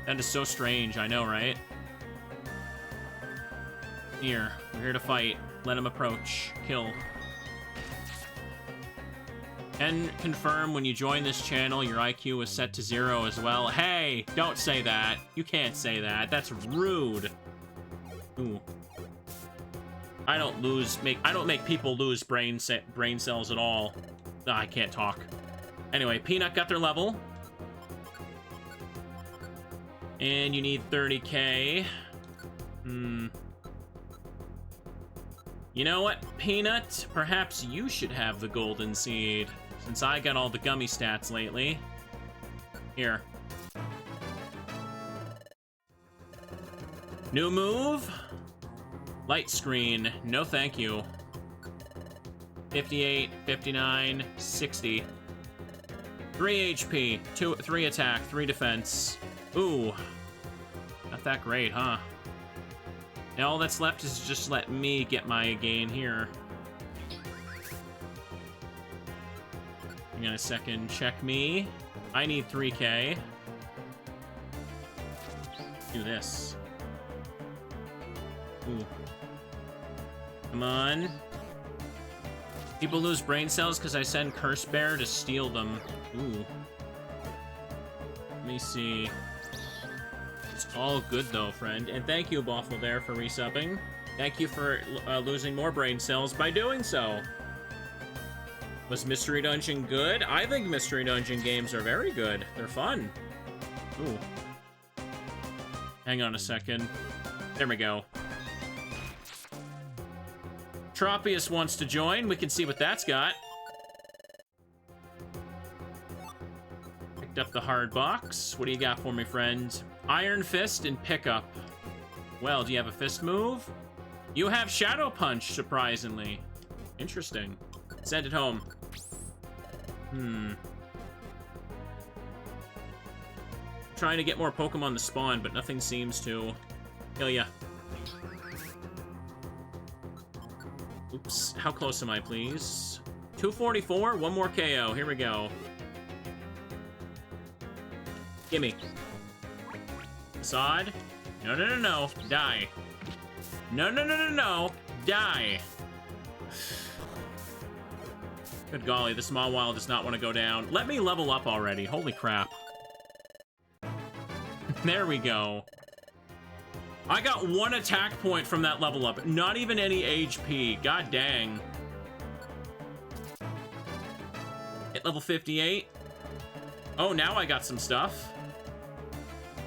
That is so strange, I know, right? Here, we're here to fight. Let him approach. Kill. And confirm when you join this channel, your IQ is set to 0 as well. Hey, don't say that. You can't say that. That's rude. Ooh. I don't make people lose brain cells at all. Ah, I can't talk. Anyway, Peanut got their level. And you need 30k. You know what, Peanut? Perhaps you should have the golden seed, since I got all the gummy stats lately. Here. New move? Light screen. No thank you. 58, 59, 60. 3 HP, 3 attack, 3 defense. Ooh. Not that great, huh? Now all that's left is just let me get my gain here. Hang on a second, check me. I need 3k. Do this. Ooh. Come on. People lose brain cells because I send Curse Bear to steal them. Ooh. Let me see. It's all good though, friend. And thank you, Boffle there, for resubbing. Thank you for losing more brain cells by doing so. Was Mystery Dungeon good? I think Mystery Dungeon games are very good. They're fun. Ooh. Hang on a second. There we go. Tropius wants to join. We can see what that's got. Picked up the hard box. What do you got for me, friend? Iron Fist and Pickup. Well, do you have a fist move? You have Shadow Punch, surprisingly. Interesting. Send it home. Trying to get more Pokemon to spawn, but nothing seems to. Kill ya. Oops. How close am I, please? 244? One more KO. Here we go. Gimme. Facade? No, no, no, no. Die. No, no, no, no, no. Die. Good golly, this Mawile does not want to go down. Let me level up already. Holy crap. There we go. I got 1 attack point from that level up. Not even any HP. God dang. Hit level 58. Oh, now I got some stuff.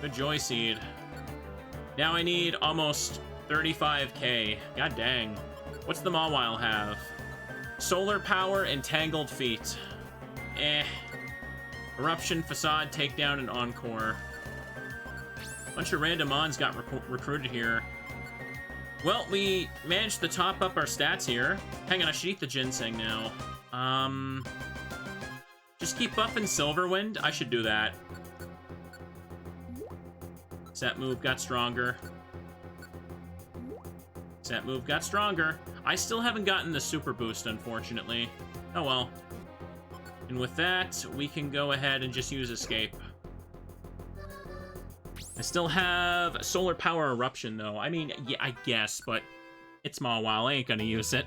Good Joy Seed. Now I need almost 35k. God dang. What's the Mawile have? Solar Power and Tangled Feet. Eh. Eruption, Facade, Takedown, and Encore. Bunch of random mons got recruited here. Well, we managed to top up our stats here. Hang on, I should eat the ginseng now. Just keep buffing Silverwind. I should do that. Set move got stronger. Set move got stronger. I still haven't gotten the super boost, unfortunately. Oh well. And with that, we can go ahead and just use Escape. I still have Solar Power Eruption, though. I mean, yeah, I guess, but it's small while. I ain't gonna use it.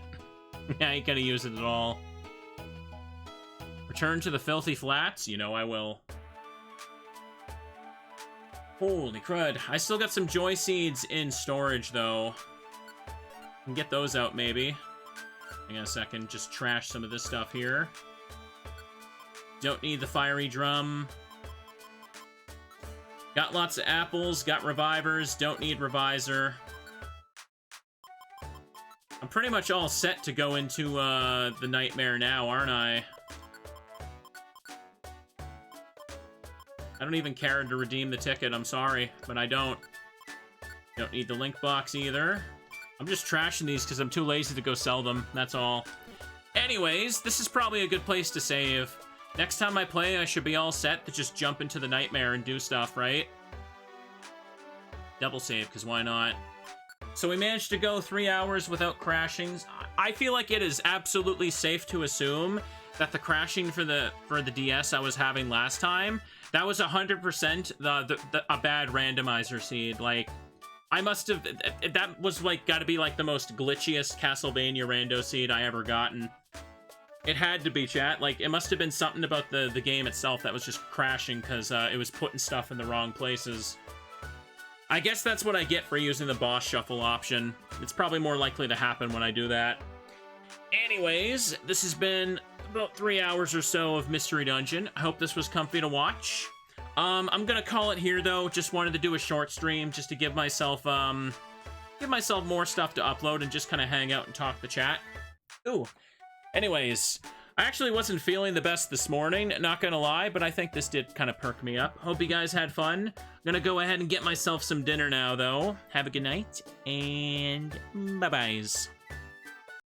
I ain't gonna use it at all. Return to the Filthy Flats? You know I will. Holy crud. I still got some Joy Seeds in storage, though. Can get those out, maybe. Hang on a second. Just trash some of this stuff here. Don't need the Fiery Drum. Got lots of apples. Got Revivers. Don't need Reviser. I'm pretty much all set to go into the Nightmare now, aren't I? I don't even care to redeem the ticket. I'm sorry, but I don't. Don't need the link box either. I'm just trashing these because I'm too lazy to go sell them. That's all. Anyways, this is probably a good place to save. Next time I play, I should be all set to just jump into the Nightmare and do stuff, right? Double save, because why not? So we managed to go 3 hours without crashing. I feel like it is absolutely safe to assume that the crashing for the DS I was having last time, that was 100% a bad randomizer seed. Like, I must have... That was, like, gotta be, like, the most glitchiest Castlevania rando seed I ever gotten. It had to be, chat. Like, it must have been something about the game itself that was just crashing because it was putting stuff in the wrong places. I guess that's what I get for using the boss shuffle option. It's probably more likely to happen when I do that. Anyways, this has been about 3 hours or so of Mystery Dungeon. I hope this was comfy to watch. I'm gonna call it here, though. Just wanted to do a short stream just to give myself more stuff to upload and just kind of hang out and talk to chat. Ooh. Anyways, I actually wasn't feeling the best this morning, not gonna lie, but I think this did kind of perk me up. Hope you guys had fun. I'm gonna go ahead and get myself some dinner now, though. Have a good night, and bye-byes.